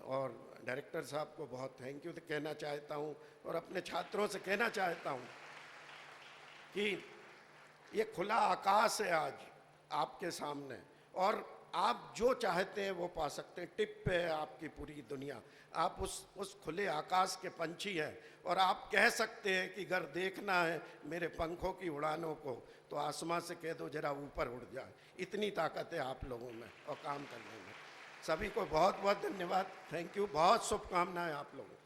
और डायरेक्टर साहब को बहुत थैंक यू कहना चाहता हूँ, और अपने छात्रों से कहना चाहता हूँ कि ये खुला आकाश है आज आपके सामने, और आप जो चाहते हैं वो पा सकते हैं। टिप पे है आपकी पूरी दुनिया, आप उस खुले आकाश के पंछी हैं, और आप कह सकते हैं कि अगर देखना है मेरे पंखों की उड़ानों को तो आसमां से कह दो जरा ऊपर उड़ जाए। इतनी ताकत है आप लोगों में और काम करने में। सभी को बहुत बहुत धन्यवाद, थैंक यू, बहुत शुभकामनाएं आप लोगों को।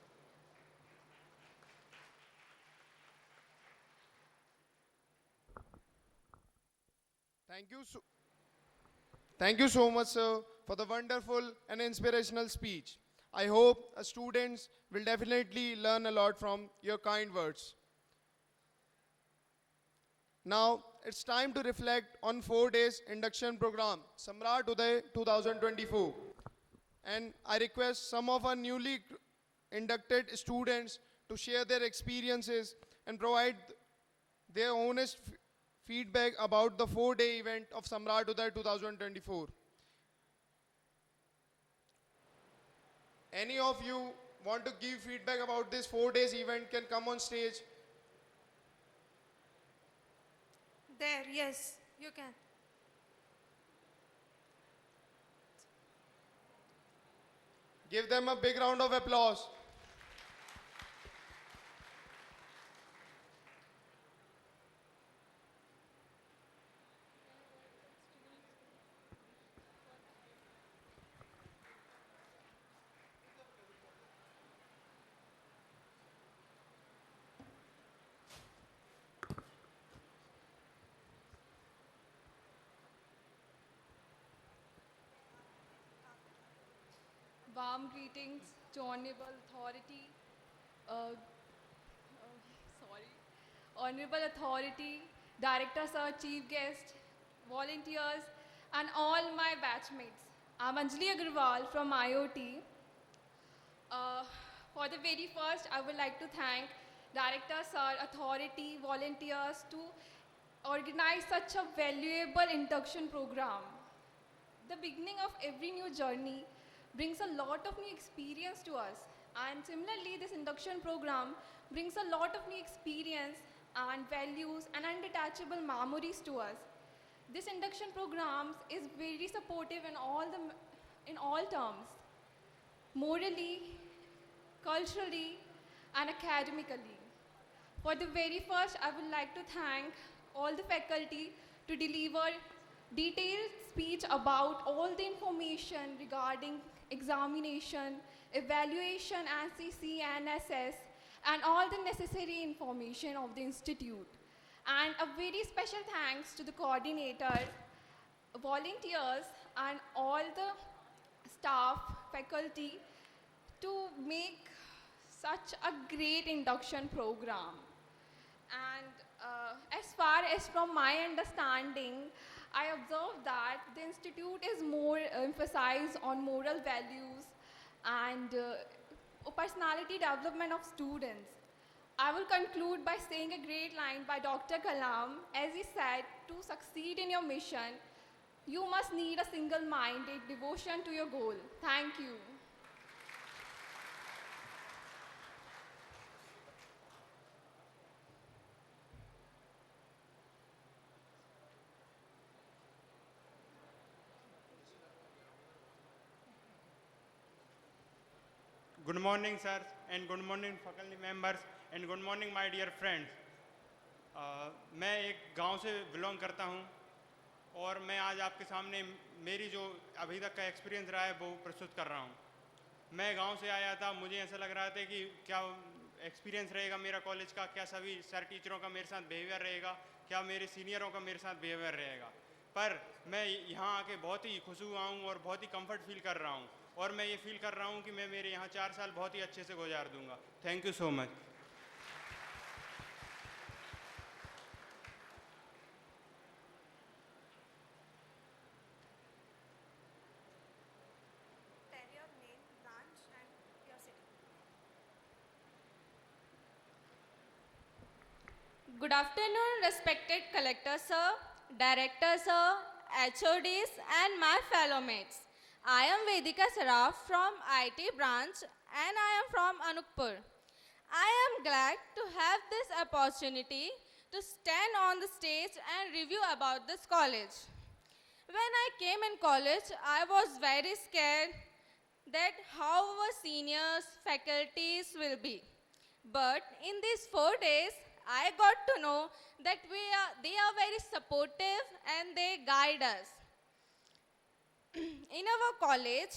Thank you so much, sir, for the wonderful and inspirational speech. I hope students will definitely learn a lot from your kind words. Now, it's time to reflect on 4 days induction program, Samrat Uday 2024. And I request some of our newly inducted students to share their experiences and provide their honest feedback about the 4-day event of Samrat Uday 2024. Any of you want to give feedback about this 4 days event can come on stage. There, yes, you can. Give them a big round of applause. Warm greetings to Honorable Authority, Honorable Authority, Director Sir, Chief Guest, volunteers, and all my batchmates. I'm Anjali Agarwal from IoT. For the very first, I would like to thank Director Sir, Authority, volunteers to organize such a valuable induction program. The beginning of every new journey brings a lot of new experience to us, and similarly this induction program brings a lot of new experience and values and undetachable memories to us. This induction program is very supportive in all terms, morally, culturally and academically. For the very first, I would like to thank all the faculty to deliver detailed speech about all the information regarding examination, evaluation, NCC, NSS, and all the necessary information of the institute. And a very special thanks to the coordinators, volunteers, and all the staff, faculty to make such a great induction program. And as far as from my understanding, I observed that the institute is more emphasized on moral values and personality development of students. I will conclude by saying a great line by Dr. Kalam, as he said, to succeed in your mission, you must need a single-minded devotion to your goal. Thank you. Good morning, sir, and good morning, faculty members, and good morning, my dear friends. मैं एक गांव से बिलोंग करता हूं और मैं आज आपके सामने मेरी जो अभी तक का एक्सपीरियंस रहा है वो प्रस्तुत कर रहा हूं। मैं गांव से आया था, मुझे ऐसा लग रहा था कि क्या एक्सपीरियंस रहेगा मेरा कॉलेज का, क्या सभी सर टीचरों का मेरे साथ बिहेवियर रहेगा, क्या मेरे सीनियरों का मेरे साथ बिहेवियर रहेगा। पर मैं यहाँ आके बहुत ही खुश हुआ हूँ और बहुत ही कंफर्ट फील कर रहा हूँ और मैं ये फील कर रहा हूँ कि मैं मेरे यहाँ 4 साल बहुत ही अच्छे से गुजार दूंगा। Thank you so much. Tell your name, branch, and your city. Good afternoon, respected collector sir, director sir, HODs and my fellow mates. I am Vedika Saraf from IT branch and I am from Anuppur. I am glad to have this opportunity to stand on the stage and review about this college. When I came in college, I was very scared that how our seniors, faculties will be. But in these 4 days, I got to know that they are very supportive and they guide us. In our college,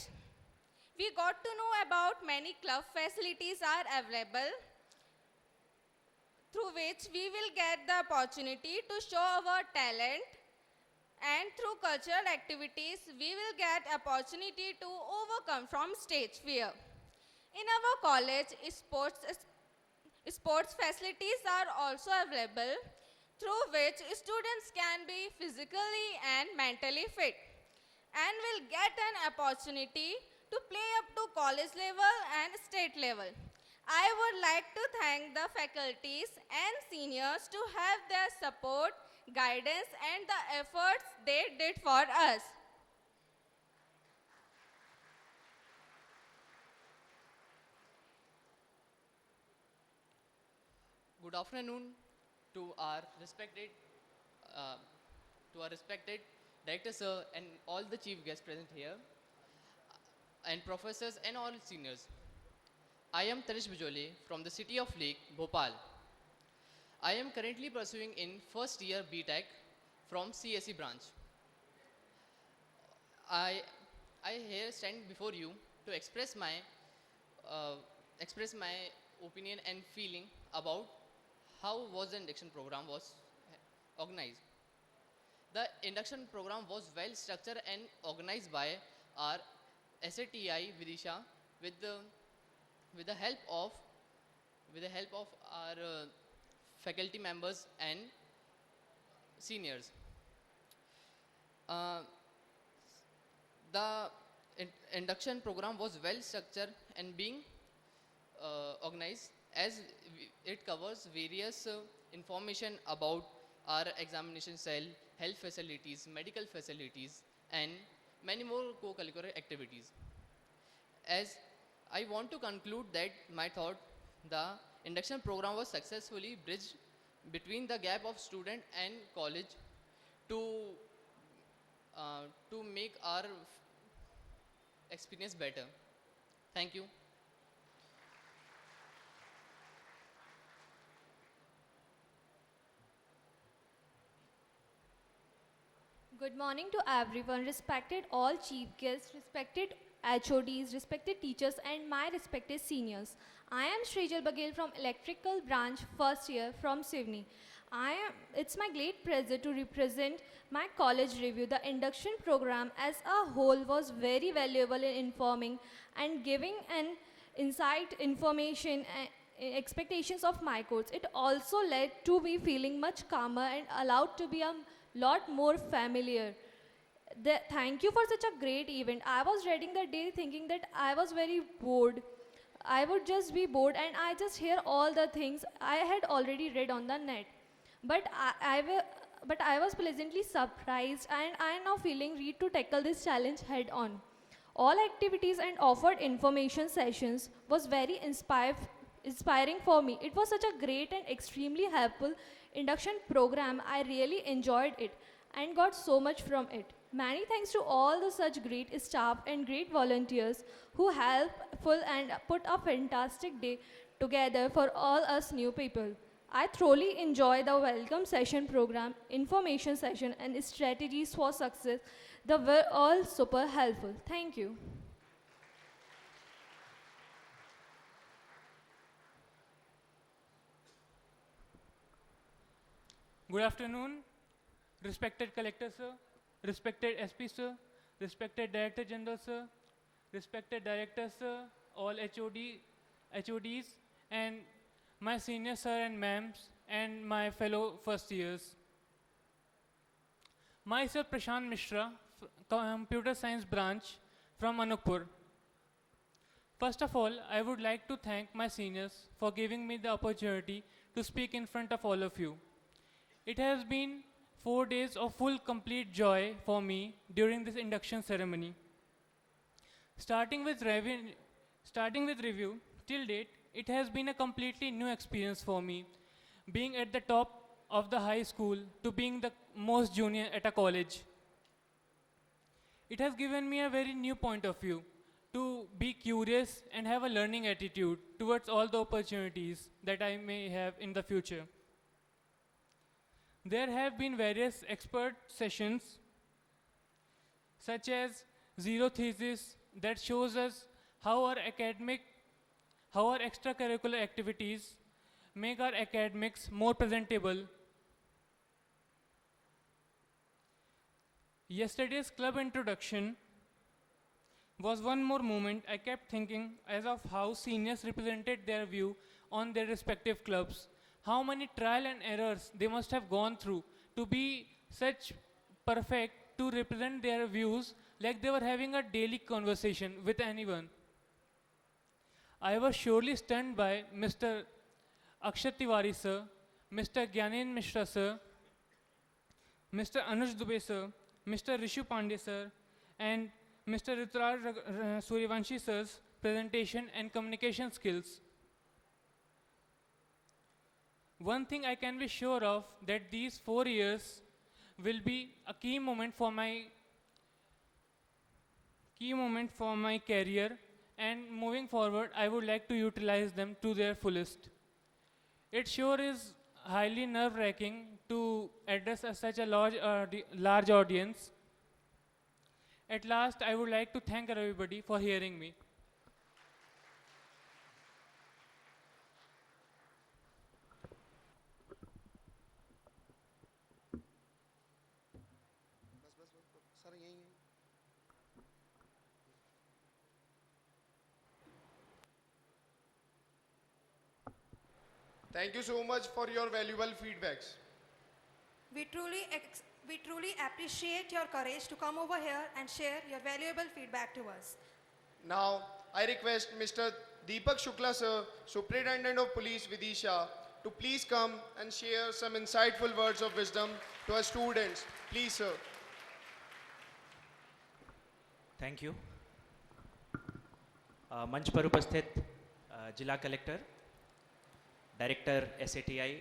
we got to know about many club facilities are available through which we will get the opportunity to show our talent, and through cultural activities we will get opportunity to overcome from stage fear. In our college, sports facilities are also available through which students can be physically and mentally fit and will get an opportunity to play up to college level and state level. I would like to thank the faculties and seniors to have their support, guidance and the efforts they did for us. Good afternoon to our respected director sir and all the chief guests present here, and professors and all seniors. I am Tanish Bijole from the city of Lake, Bhopal. I am currently pursuing in first year BTech from CSE branch. I here stand before you to express my opinion and feeling about how was the induction program was organized. The induction program was well structured and organized by our SATI Vidisha with the help of our faculty members and seniors. The induction program was well structured and being organized as it covers various information about our examination cell, health facilities, medical facilities and many more co-curricular activities. As I want to conclude that my thought, the induction program was successfully bridged between the gap of student and college to make our experience better. Thank you. Good morning to everyone, respected all chief guests, respected HODs, respected teachers and my respected seniors. I am Srijal Bagel from Electrical Branch first year from Sivni. It's my great pleasure to represent my college review. The induction program as a whole was very valuable in informing and giving an insight, information and expectations of my course. It also led to me feeling much calmer and allowed to be a lot more familiar. Thank you for such a great event. I was reading the day thinking that I was very bored I would just be bored and I just hear all the things I had already read on the net. But I was pleasantly surprised and I am now feeling ready to tackle this challenge head on. All activities and offered information sessions was very inspiring for me. It was such a great and extremely helpful induction program. I really enjoyed it and got so much from it. Many thanks to all the such great staff and great volunteers who helpful and put a fantastic day together for all us new people. I thoroughly enjoy the welcome session program, information session and strategies for success. They were all super helpful. Thank you. Good afternoon, respected Collector Sir, respected SP Sir, respected Director General Sir, respected Director Sir, all HODs, and my senior sir and ma'ams, and my fellow first years. Myself Prashant Mishra, Computer Science branch from Anuppur. First of all, I would like to thank my seniors for giving me the opportunity to speak in front of all of you. It has been 4 days of full complete joy for me during this induction ceremony. Starting with review, till date, it has been a completely new experience for me, being at the top of the high school to being the most junior at a college. It has given me a very new point of view to be curious and have a learning attitude towards all the opportunities that I may have in the future. There have been various expert sessions, such as Zero Thesis, that shows us how our extracurricular activities make our academics more presentable. Yesterday's club introduction was one more moment I kept thinking as of how seniors represented their view on their respective clubs. How many trial and errors they must have gone through to be such perfect to represent their views like they were having a daily conversation with anyone. I was surely stunned by Mr. Akshat Tiwari sir, Mr. Gyanen Mishra sir, Mr. Anuj Dubey sir, Mr. Rishu Pandey sir, and Mr. Rituraj Suryavanshi sir's presentation and communication skills. One thing I can be sure of, that these 4 years will be a key moment for my career, and moving forward I would like to utilize them to their fullest. It sure is highly nerve-wracking to address such a large audience. At last, I would like to thank everybody for hearing me. Thank you so much for your valuable feedbacks. We truly appreciate your courage to come over here and share your valuable feedback to us. Now, I request Mr. Deepak Shukla sir, Superintendent of Police Vidisha, to please come and share some insightful words of wisdom to our students. Please, sir. Thank you. मंच पर उपस्थित जिला collector, director SATI,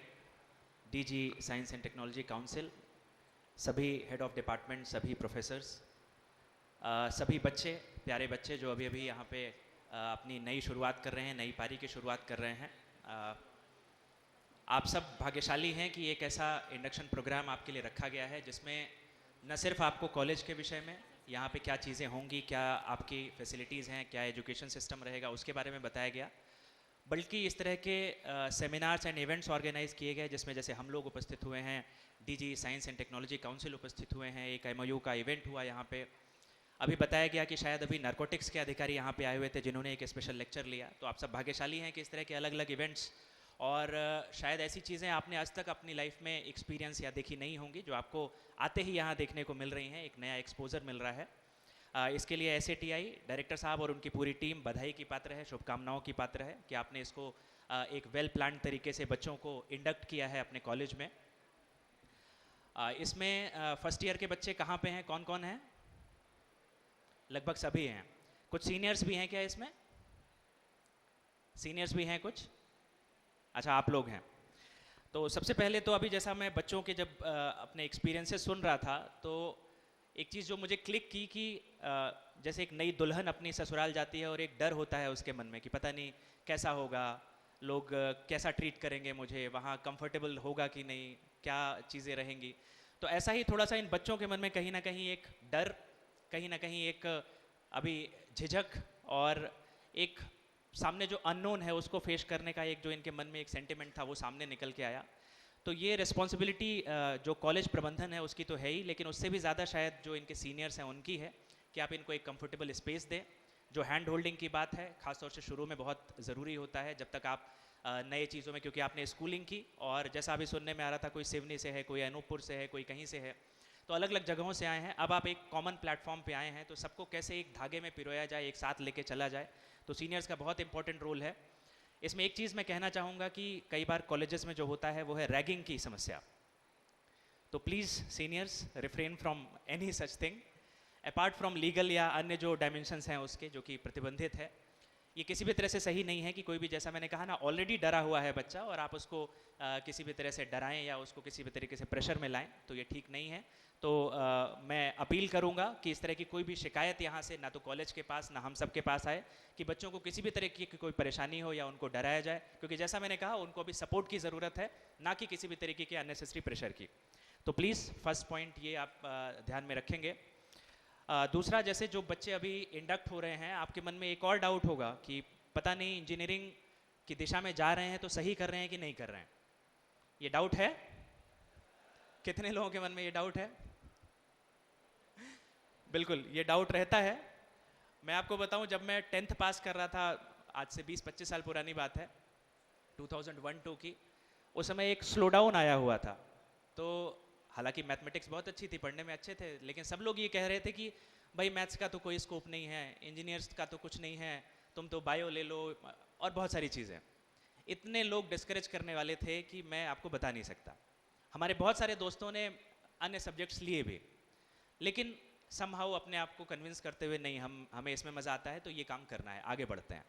DG science and technology council, सभी हेड ऑफ डिपार्टमेंट, सभी प्रोफेसर्स, सभी बच्चे, प्यारे बच्चे जो अभी अभी यहाँ पे अपनी नई शुरुआत कर रहे हैं, नई पारी की शुरुआत कर रहे हैं, आप सब भाग्यशाली हैं कि एक ऐसा इंडक्शन प्रोग्राम आपके लिए रखा गया है जिसमें न सिर्फ आपको कॉलेज के विषय में यहाँ पे क्या चीज़ें होंगी, क्या आपकी फैसिलिटीज़ हैं, क्या एजुकेशन सिस्टम रहेगा, उसके बारे में बताया गया, बल्कि इस तरह के सेमिनार्स एंड इवेंट्स ऑर्गेनाइज किए गए जिसमें जैसे हम लोग उपस्थित हुए हैं, DG science and technology council उपस्थित हुए हैं, एक MOU का इवेंट हुआ यहाँ पे, अभी बताया गया कि शायद अभी नारकोटिक्स के अधिकारी यहाँ पे आए हुए थे जिन्होंने एक स्पेशल लेक्चर लिया। तो आप सब भाग्यशाली हैं कि इस तरह के अलग अलग इवेंट्स और शायद ऐसी चीज़ें आपने आज तक अपनी लाइफ में एक्सपीरियंस या देखी नहीं होंगी जो आपको आते ही यहाँ देखने को मिल रही हैं, एक नया एक्सपोजर मिल रहा है। इसके लिए SATI डायरेक्टर साहब और उनकी पूरी टीम बधाई की पात्र है, शुभकामनाओं की पात्र है कि आपने इसको एक वेल प्लान तरीके से बच्चों को इंडक्ट किया है अपने कॉलेज में। इसमें फर्स्ट ईयर के बच्चे कहाँ पे हैं, कौन कौन हैं? लगभग सभी हैं। कुछ सीनियर्स भी हैं क्या इसमें? सीनियर्स भी हैं कुछ? अच्छा, आप लोग हैं। तो सबसे पहले तो अभी जैसा मैं बच्चों के जब अपने एक्सपीरियंसेस सुन रहा था, तो एक चीज़ जो मुझे क्लिक की कि जैसे एक नई दुल्हन अपनी ससुराल जाती है और एक डर होता है उसके मन में कि पता नहीं कैसा होगा, लोग कैसा ट्रीट करेंगे मुझे, वहाँ कंफर्टेबल होगा कि नहीं, क्या चीज़ें रहेंगी। तो ऐसा ही थोड़ा सा इन बच्चों के मन में कहीं ना कहीं एक डर, कहीं ना कहीं एक अभी झिझक और एक सामने जो अननोन है उसको फेस करने का एक जो इनके मन में एक सेंटिमेंट था वो सामने निकल के आया। तो ये रिस्पॉन्सिबिलिटी जो कॉलेज प्रबंधन है उसकी तो है ही, लेकिन उससे भी ज़्यादा शायद जो इनके सीनियर्स हैं उनकी है कि आप इनको एक कंफर्टेबल स्पेस दें। जो हैंड होल्डिंग की बात है खासतौर से शुरू में बहुत ज़रूरी होता है, जब तक आप नए चीज़ों में, क्योंकि आपने स्कूलिंग की और जैसा अभी सुनने में आ रहा था कोई सिवनी से है, कोई अनूपपुर से है, कोई कहीं से है, तो अलग अलग जगहों से आए हैं। अब आप एक कॉमन प्लेटफॉर्म पे आए हैं, तो सबको कैसे एक धागे में पिरोया जाए, एक साथ लेके चला जाए, तो सीनियर्स का बहुत इंपॉर्टेंट रोल है। इसमें एक चीज़ मैं कहना चाहूँगा कि कई बार कॉलेजेस में जो होता है वो है रैगिंग की समस्या। तो please seniors refrain from any such thing apart from legal या अन्य जो डायमेंशंस हैं उसके, जो कि प्रतिबंधित है। ये किसी भी तरह से सही नहीं है कि कोई भी, जैसा मैंने कहा ना, ऑलरेडी डरा हुआ है बच्चा और आप उसको किसी भी तरह से डराएं या उसको किसी भी तरीके से प्रेशर में लाएं, तो ये ठीक नहीं है। तो मैं अपील करूंगा कि इस तरह की कोई भी शिकायत यहाँ से ना तो कॉलेज के पास ना हम सब के पास आए कि बच्चों को किसी भी तरह की कोई परेशानी हो या उनको डराया जाए, क्योंकि जैसा मैंने कहा उनको अभी सपोर्ट की ज़रूरत है, ना कि किसी भी तरीके के अननेसेसरी प्रेशर की। तो प्लीज़ फर्स्ट पॉइंट ये आप ध्यान में रखेंगे। दूसरा, जैसे जो बच्चे अभी इंडक्ट हो रहे हैं, आपके मन में एक और डाउट होगा कि पता नहीं इंजीनियरिंग की दिशा में जा रहे हैं तो सही कर रहे हैं कि नहीं कर रहे हैं। ये डाउट है? कितने लोगों के मन में ये डाउट है? बिल्कुल, ये डाउट रहता है। मैं आपको बताऊं, जब मैं 10th पास कर रहा था, आज से 20-25 साल पुरानी बात है, 2001-2 की, उस समय एक स्लो डाउन आया हुआ था। तो हालांकि मैथमेटिक्स बहुत अच्छी थी, पढ़ने में अच्छे थे, लेकिन सब लोग ये कह रहे थे कि भाई मैथ्स का तो कोई स्कोप नहीं है, इंजीनियर्स का तो कुछ नहीं है, तुम तो बायो ले लो और बहुत सारी चीज़ें। इतने लोग डिस्करेज करने वाले थे कि मैं आपको बता नहीं सकता। हमारे बहुत सारे दोस्तों ने अन्य सब्जेक्ट्स लिए भी, लेकिन समहाउ अपने आप को कन्विंस करते हुए, नहीं, हमें इसमें मज़ा आता है तो ये काम करना है, आगे बढ़ते हैं।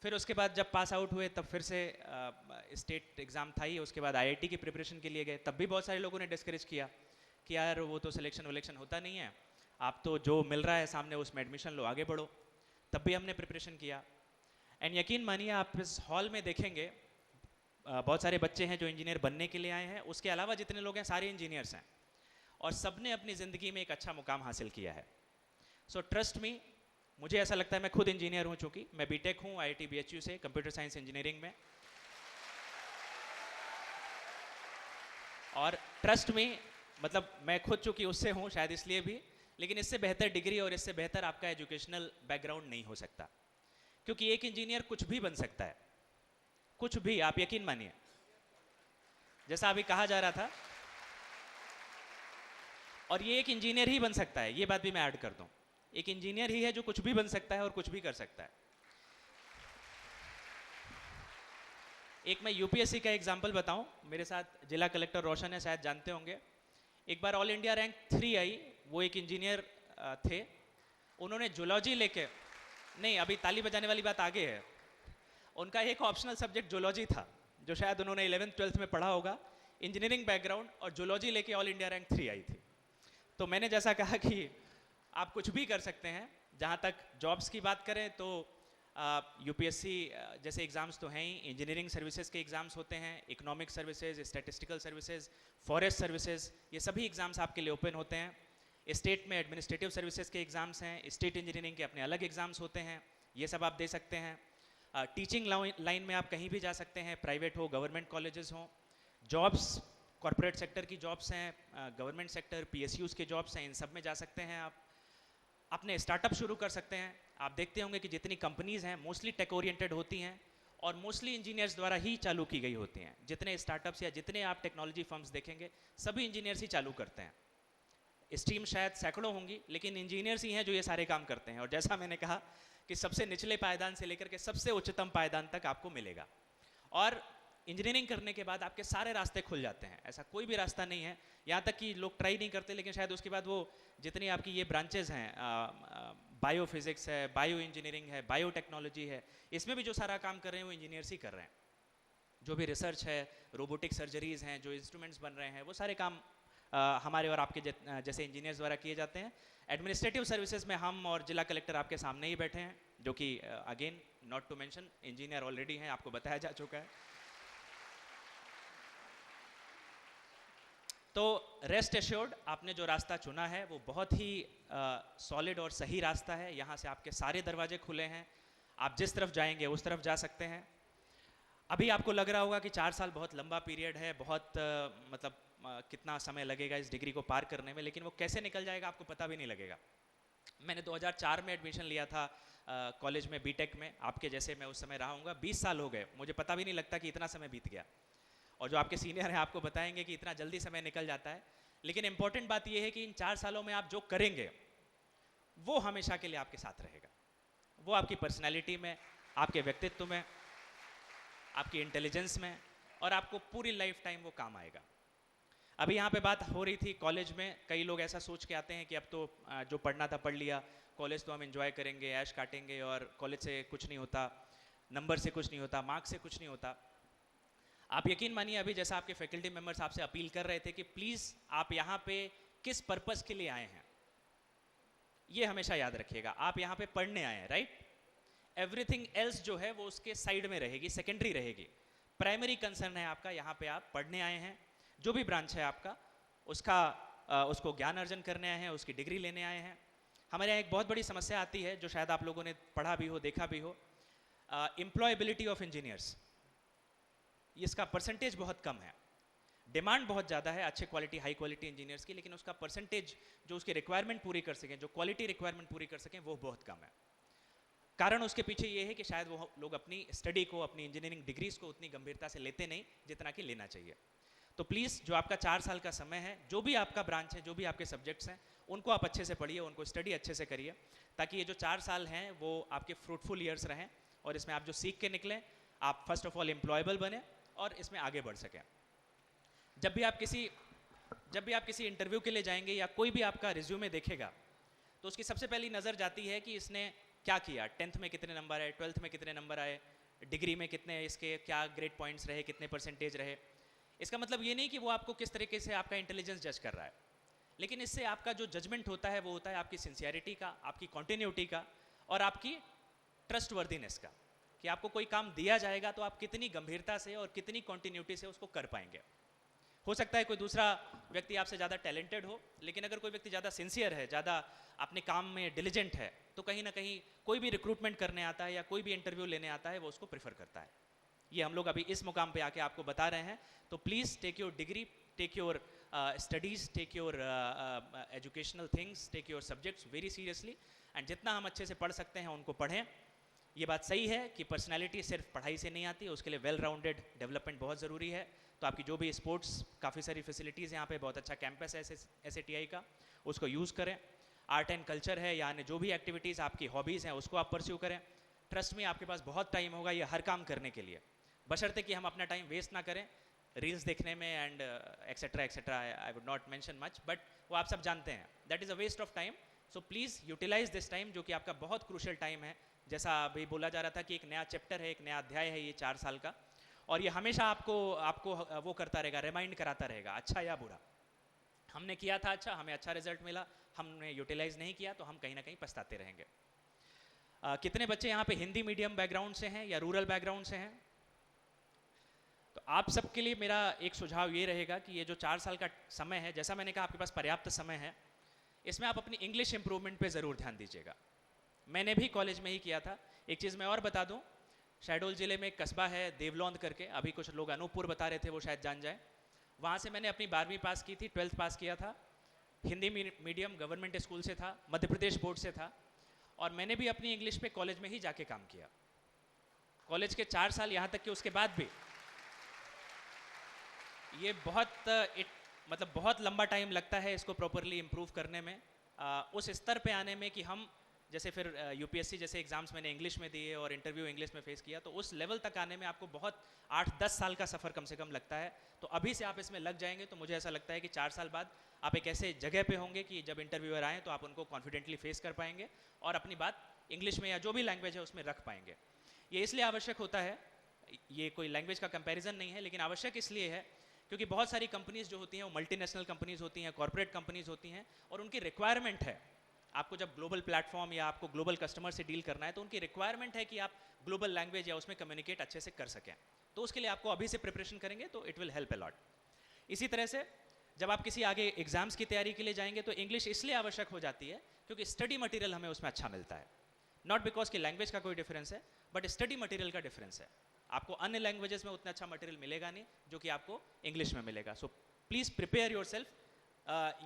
फिर उसके बाद जब पास आउट हुए तब फिर से स्टेट एग्ज़ाम था ही, उसके बाद IIT की प्रिपरेशन के लिए गए, तब भी बहुत सारे लोगों ने डिस्करेज किया कि यार वो तो सिलेक्शन विलेक्शन होता नहीं है, आप तो जो मिल रहा है सामने उसमें एडमिशन लो, आगे बढ़ो। तब भी हमने प्रिपरेशन किया। एंड यकीन मानिए, आप इस हॉल में देखेंगे बहुत सारे बच्चे हैं जो इंजीनियर बनने के लिए आए हैं, उसके अलावा जितने लोग हैं सारे इंजीनियर्स हैं और सबने अपनी ज़िंदगी में एक अच्छा मुकाम हासिल किया है। सो ट्रस्ट मी, मुझे ऐसा लगता है, मैं खुद इंजीनियर हूँ, चूँकि मैं BTech हूँ IIT BHU से, कंप्यूटर साइंस इंजीनियरिंग में। और ट्रस्ट मी, मतलब मैं खुद चूँकि उससे हूँ शायद इसलिए भी, लेकिन इससे बेहतर डिग्री और इससे बेहतर आपका एजुकेशनल बैकग्राउंड नहीं हो सकता, क्योंकि एक इंजीनियर कुछ भी बन सकता है, कुछ भी, आप यकीन मानिए। जैसा अभी कहा जा रहा था, और ये एक इंजीनियर ही बन सकता है, ये बात भी मैं ऐड कर दूं, एक इंजीनियर ही है जो कुछ भी बन सकता है और कुछ भी कर सकता है। एक मैं UPSC का एग्जाम्पल बताऊं, मेरे साथ जिला कलेक्टर रोशन है, शायद जानते होंगे। एक बार ऑल इंडिया रैंक 3 आई, वो एक इंजीनियर थे, उन्होंने जूलॉजी लेके, नहीं अभी ताली बजाने वाली बात आगे है, उनका एक ऑप्शनल सब्जेक्ट जूलॉजी था, जो शायद उन्होंने 11th 12th में पढ़ा होगा, इंजीनियरिंग बैकग्राउंड, और जूलॉजी लेके ऑल इंडिया रैंक 3 आई थी। तो मैंने जैसा कहा कि आप कुछ भी कर सकते हैं। जहाँ तक जॉब्स की बात करें तो UPSC जैसे एग्ज़ाम्स तो हैं ही, इंजीनियरिंग सर्विसेज के एग्ज़ाम्स होते हैं, economic services, statistical services, forest services, ये सभी एग्ज़ाम्स आपके लिए ओपन होते हैं। स्टेट में एडमिनिस्ट्रेटिव सर्विसेज के एग्ज़ाम्स हैं, स्टेट इंजीनियरिंग के अपने अलग एग्ज़ाम्स होते हैं, ये सब आप दे सकते हैं। टीचिंग लाइन में आप कहीं भी जा सकते हैं, प्राइवेट हो, गवर्नमेंट कॉलेजेस हों। जॉब्स, कॉर्पोरेट सेक्टर की जॉब्स हैं, गवर्नमेंट सेक्टर, PSUs के जॉब्स हैं, इन सब में जा सकते हैं आप। अपने स्टार्टअप शुरू कर सकते हैं। आप देखते होंगे कि जितनी कंपनीज़ हैं मोस्टली टेक ओरिएंटेड होती हैं और मोस्टली इंजीनियर्स द्वारा ही चालू की गई होती हैं। जितने स्टार्टअप्स या जितने आप टेक्नोलॉजी फर्म्स देखेंगे, सभी इंजीनियर्स ही चालू करते हैं। स्ट्रीम शायद सैकड़ों होंगी, लेकिन इंजीनियर्स ही हैं जो ये सारे काम करते हैं। और जैसा मैंने कहा कि सबसे निचले पायदान से लेकर के सबसे उच्चतम पायदान तक आपको मिलेगा। और इंजीनियरिंग करने के बाद आपके सारे रास्ते खुल जाते हैं, ऐसा कोई भी रास्ता नहीं है, यहाँ तक कि लोग ट्राई नहीं करते, लेकिन शायद उसके बाद वो जितनी आपकी ये ब्रांचेज हैं, बायो फिजिक्स है, बायो इंजीनियरिंग है, बायो टेक्नोलॉजी है, इसमें भी जो सारा काम कर रहे हैं वो इंजीनियर्स ही कर रहे हैं। जो भी रिसर्च है, रोबोटिक सर्जरीज हैं, जो इंस्ट्रूमेंट्स बन रहे हैं, वो सारे काम हमारे और आपके जैसे इंजीनियर्स द्वारा किए जाते हैं। एडमिनिस्ट्रेटिव सर्विसेज में हम और जिला कलेक्टर आपके सामने ही बैठे हैं, जो कि again not to mention engineer already हैं, आपको बताया जा चुका है। तो रेस्ट एश्योर्ड, आपने जो रास्ता चुना है वो बहुत ही सॉलिड और सही रास्ता है। यहाँ से आपके सारे दरवाजे खुले हैं, आप जिस तरफ जाएंगे उस तरफ जा सकते हैं। अभी आपको लग रहा होगा कि 4 साल बहुत लंबा पीरियड है, बहुत मतलब कितना समय लगेगा इस डिग्री को पार करने में, लेकिन वो कैसे निकल जाएगा आपको पता भी नहीं लगेगा। मैंने 2004 में एडमिशन लिया था कॉलेज में, बीटेक में, आपके जैसे मैं उस समय रहा हूँगा। 20 साल हो गए, मुझे पता भी नहीं लगता कि इतना समय बीत गया। और जो आपके सीनियर हैं आपको बताएंगे कि इतना जल्दी समय निकल जाता है। लेकिन इंपॉर्टेंट बात यह है कि इन 4 सालों में आप जो करेंगे वो हमेशा के लिए आपके साथ रहेगा। वो आपकी पर्सनैलिटी में, आपके व्यक्तित्व में, आपकी इंटेलिजेंस में, और आपको पूरी लाइफ टाइम वो काम आएगा। अभी यहाँ पे बात हो रही थी कॉलेज में, कई लोग ऐसा सोच के आते हैं कि अब तो जो पढ़ना था पढ़ लिया, कॉलेज तो हम एंजॉय करेंगे, ऐश काटेंगे, और कॉलेज से कुछ नहीं होता, नंबर से कुछ नहीं होता, मार्क्स से कुछ नहीं होता। आप यकीन मानिए, अभी जैसा आपके फैकल्टी मेंबर्स आपसे अपील कर रहे थे कि प्लीज़ आप यहाँ पे किस पर्पस के लिए आए हैं, ये हमेशा याद रखिएगा। आप यहाँ पे पढ़ने आए हैं, राइट? एवरीथिंग एल्स जो है वो उसके साइड में रहेगी, सेकेंडरी रहेगी। प्राइमरी कंसर्न है आपका, यहाँ पे आप पढ़ने आए हैं, जो भी ब्रांच है आपका उसको ज्ञान अर्जन करने आए हैं, उसकी डिग्री लेने आए हैं। हमारे यहाँ एक बहुत बड़ी समस्या आती है, जो शायद आप लोगों ने पढ़ा भी हो, देखा भी हो, एम्प्लॉयबिलिटी ऑफ इंजीनियर्स। इसका परसेंटेज बहुत कम है। डिमांड बहुत ज़्यादा है अच्छे क्वालिटी, हाई क्वालिटी इंजीनियर्स की, लेकिन उसका परसेंटेज जो उसकी रिक्वायरमेंट पूरी कर सकें, जो क्वालिटी रिक्वायरमेंट पूरी कर सकें, वो बहुत कम है। कारण उसके पीछे ये है कि शायद वो लोग अपनी स्टडी को, अपनी इंजीनियरिंग डिग्रीज को उतनी गंभीरता से लेते नहीं जितना कि लेना चाहिए। तो प्लीज़, जो आपका 4 साल का समय है, जो भी आपका ब्रांच है, जो भी आपके सब्जेक्ट्स हैं, उनको आप अच्छे से पढ़िए, उनको स्टडी अच्छे से करिए, ताकि ये जो 4 साल हैं वो आपके फ्रूटफुल ईयर्स रहें, और इसमें आप जो सीख के निकलें, आप फर्स्ट ऑफ ऑल एम्प्लॉयबल बने और इसमें आगे बढ़ सकें। जब भी आप किसी इंटरव्यू के लिए जाएंगे या कोई भी आपका रिज्यूमे देखेगा, तो उसकी सबसे पहली नज़र जाती है कि इसने क्या किया, 10th में कितने नंबर आए, 12th में कितने नंबर आए, डिग्री में कितने इसके क्या ग्रेड पॉइंट्स रहे, कितने परसेंटेज रहे। इसका मतलब ये नहीं कि वो आपको किस तरीके से आपका इंटेलिजेंस जज कर रहा है, लेकिन इससे आपका जो जजमेंट होता है वो होता है आपकी सिंसियरिटी का, आपकी कॉन्टिन्यूटी का, और आपकी ट्रस्टवर्दीनेस का, कि आपको कोई काम दिया जाएगा तो आप कितनी गंभीरता से और कितनी कॉन्टिन्यूटी से उसको कर पाएंगे। हो सकता है कोई दूसरा व्यक्ति आपसे ज़्यादा टैलेंटेड हो, लेकिन अगर कोई व्यक्ति ज़्यादा सिंसियर है, ज़्यादा अपने काम में डिलिजेंट है, तो कहीं ना कहीं कोई भी रिक्रूटमेंट करने आता है या कोई भी इंटरव्यू लेने आता है, वो उसको प्रेफर करता है। ये हम लोग अभी इस मुकाम पे आके आपको बता रहे हैं। तो please take your degree, take your studies, take your educational things, take your subjects very seriously, and जितना हम अच्छे से पढ़ सकते हैं उनको पढ़ें। ये बात सही है कि पर्सनैलिटी सिर्फ पढ़ाई से नहीं आती, उसके लिए वेल राउंडेड डेवलपमेंट बहुत ज़रूरी है। तो आपकी जो भी स्पोर्ट्स, काफ़ी सारी फैसिलिटीज़ यहाँ पे, बहुत अच्छा कैंपस है SATI का, उसको यूज़ करें। आर्ट एंड कल्चर है, यानी जो भी एक्टिविटीज़ आपकी हॉबीज़ हैं उसको आप परस्यू करें। ट्रस्ट में आपके पास बहुत टाइम होगा ये हर काम करने के लिए, बशर्ते कि हम अपना टाइम वेस्ट ना करें रील्स देखने में and etcetera etcetera. I would not mention much, but वो आप सब जानते हैं, that is a waste of time. So please utilise this time, जो कि आपका बहुत क्रूशियल टाइम है। जैसा अभी बोला जा रहा था कि एक नया चैप्टर है, एक नया अध्याय है ये 4 साल का, और ये हमेशा आपको वो करता रहेगा, रिमाइंड कराता रहेगा, अच्छा या बुरा। हमने किया था अच्छा, हमें अच्छा रिजल्ट मिला, हमने यूटिलाइज नहीं किया तो हम कहीं ना कहीं पछताते रहेंगे। कितने बच्चे यहाँ पे हिंदी मीडियम बैकग्राउंड से हैं या रूरल बैकग्राउंड से हैं? तो आप सबके लिए मेरा एक सुझाव ये रहेगा कि ये जो 4 साल का समय है, जैसा मैंने कहा आपके पास पर्याप्त समय है, इसमें आप अपनी इंग्लिश इंप्रूवमेंट पे ज़रूर ध्यान दीजिएगा। मैंने भी कॉलेज में ही किया था। एक चीज़ मैं और बता दूं, शहडोल ज़िले में एक कस्बा है देवलौंद करके, अभी कुछ लोग अनूपपुर बता रहे थे, वो शायद जान जाए। वहाँ से मैंने अपनी 12वीं पास की थी, 12th पास किया था, हिंदी मीडियम गवर्नमेंट स्कूल से था, मध्य प्रदेश बोर्ड से था, और मैंने भी अपनी इंग्लिश पे कॉलेज में ही जाके काम किया। कॉलेज के 4 साल, यहाँ तक कि उसके बाद भी ये बहुत मतलब बहुत लंबा टाइम लगता है इसको प्रॉपरली इम्प्रूव करने में, उस स्तर पे आने में कि हम जैसे फिर यूपीएससी जैसे एग्जाम्स मैंने इंग्लिश में दिए और इंटरव्यू इंग्लिश में फेस किया, तो उस लेवल तक आने में आपको बहुत 8-10 साल का सफ़र कम से कम लगता है। तो अभी से आप इसमें लग जाएंगे तो मुझे ऐसा लगता है कि 4 साल बाद आप एक ऐसे जगह पे होंगे कि जब इंटरव्यूअर आएँ तो आप उनको कॉन्फिडेंटली फेस कर पाएंगे और अपनी बात इंग्लिश में या जो भी लैंग्वेज है उसमें रख पाएंगे। ये इसलिए आवश्यक होता है, ये कोई लैंग्वेज का कंपैरिजन नहीं है, लेकिन आवश्यक इसलिए है क्योंकि बहुत सारी कंपनीज जो होती हैं वो मल्टीनेशनल कंपनीज होती हैं, कॉर्पोरेट कंपनीज होती हैं, और उनकी रिक्वायरमेंट है, आपको जब ग्लोबल प्लेटफॉर्म या आपको ग्लोबल कस्टमर से डील करना है तो उनकी रिक्वायरमेंट है कि आप ग्लोबल लैंग्वेज या उसमें कम्युनिकेट अच्छे से कर सकें। तो उसके लिए आपको अभी से प्रिपरेशन करेंगे तो it will help a lot. इसी तरह से जब आप किसी आगे एग्जाम्स की तैयारी के लिए जाएंगे तो इंग्लिश इसलिए आवश्यक हो जाती है क्योंकि स्टडी मटेरियल हमें उसमें अच्छा मिलता है, नॉट बिकॉज कि लैंग्वेज का कोई डिफरेंस है, बट स्टडी मटेरियल का डिफरेंस है। आपको अन्य लैंग्वेजेस में उतना अच्छा मटेरियल मिलेगा नहीं जो कि आपको इंग्लिश में मिलेगा। So please prepare your self.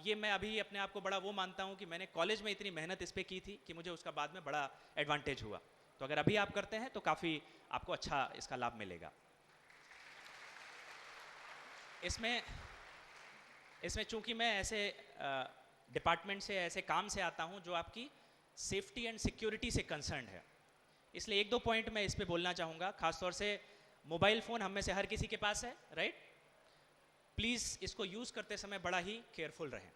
ये मैं अभी अपने आप को बड़ा वो मानता हूँ कि मैंने कॉलेज में इतनी मेहनत इस पर की थी कि मुझे उसका बाद में बड़ा एडवांटेज हुआ। तो अगर अभी आप करते हैं तो काफ़ी आपको अच्छा इसका लाभ मिलेगा। इसमें चूंकि मैं ऐसे डिपार्टमेंट से, ऐसे काम से आता हूँ जो आपकी सेफ्टी एंड सिक्योरिटी से कंसर्न है, इसलिए 1-2 पॉइंट मैं इस पे बोलना चाहूँगा। खासतौर से मोबाइल फ़ोन हम में से हर किसी के पास है, राइट? प्लीज़ इसको यूज़ करते समय बड़ा ही केयरफुल रहें।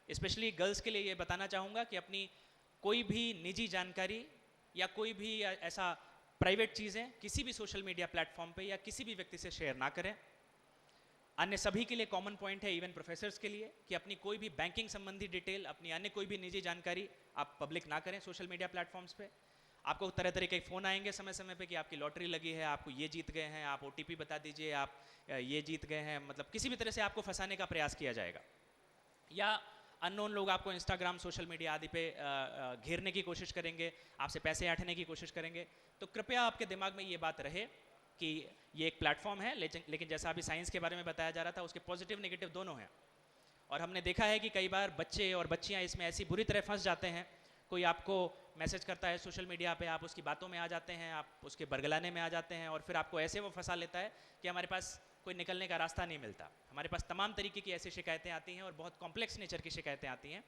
स्पेशली गर्ल्स के लिए ये बताना चाहूँगा कि अपनी कोई भी निजी जानकारी या कोई भी ऐसा प्राइवेट चीज़ें किसी भी सोशल मीडिया प्लेटफॉर्म पे या किसी भी व्यक्ति से शेयर ना करें। अन्य सभी के लिए कॉमन पॉइंट है, इवन प्रोफेसर्स के लिए, कि अपनी कोई भी बैंकिंग संबंधी डिटेल, अपनी अन्य कोई भी निजी जानकारी आप पब्लिक ना करें सोशल मीडिया प्लेटफॉर्म्स पे। आपको तरह तरह के फ़ोन आएंगे समय समय पे कि आपकी लॉटरी लगी है, आपको ये जीत गए हैं, आप OTP बता दीजिए, आप ये जीत गए हैं, मतलब किसी भी तरह से आपको फंसाने का प्रयास किया जाएगा। या अननोन लोग आपको इंस्टाग्राम, सोशल मीडिया आदि पे घेरने की कोशिश करेंगे, आपसे पैसे ऐंठने की कोशिश करेंगे। तो कृपया आपके दिमाग में ये बात रहे कि ये एक प्लेटफॉर्म है, लेकिन जैसा अभी साइंस के बारे में बताया जा रहा था, उसके पॉजिटिव नेगेटिव दोनों हैं। और हमने देखा है कि कई बार बच्चे और बच्चियाँ इसमें ऐसी बुरी तरह फंस जाते हैं। कोई आपको मैसेज करता है सोशल मीडिया पे, आप उसकी बातों में आ जाते हैं, आप उसके बरगलाने में आ जाते हैं, और फिर आपको ऐसे वो फंसा लेता है कि हमारे पास कोई निकलने का रास्ता नहीं मिलता। हमारे पास तमाम तरीके की ऐसी शिकायतें आती हैं और बहुत कॉम्प्लेक्स नेचर की शिकायतें आती हैं।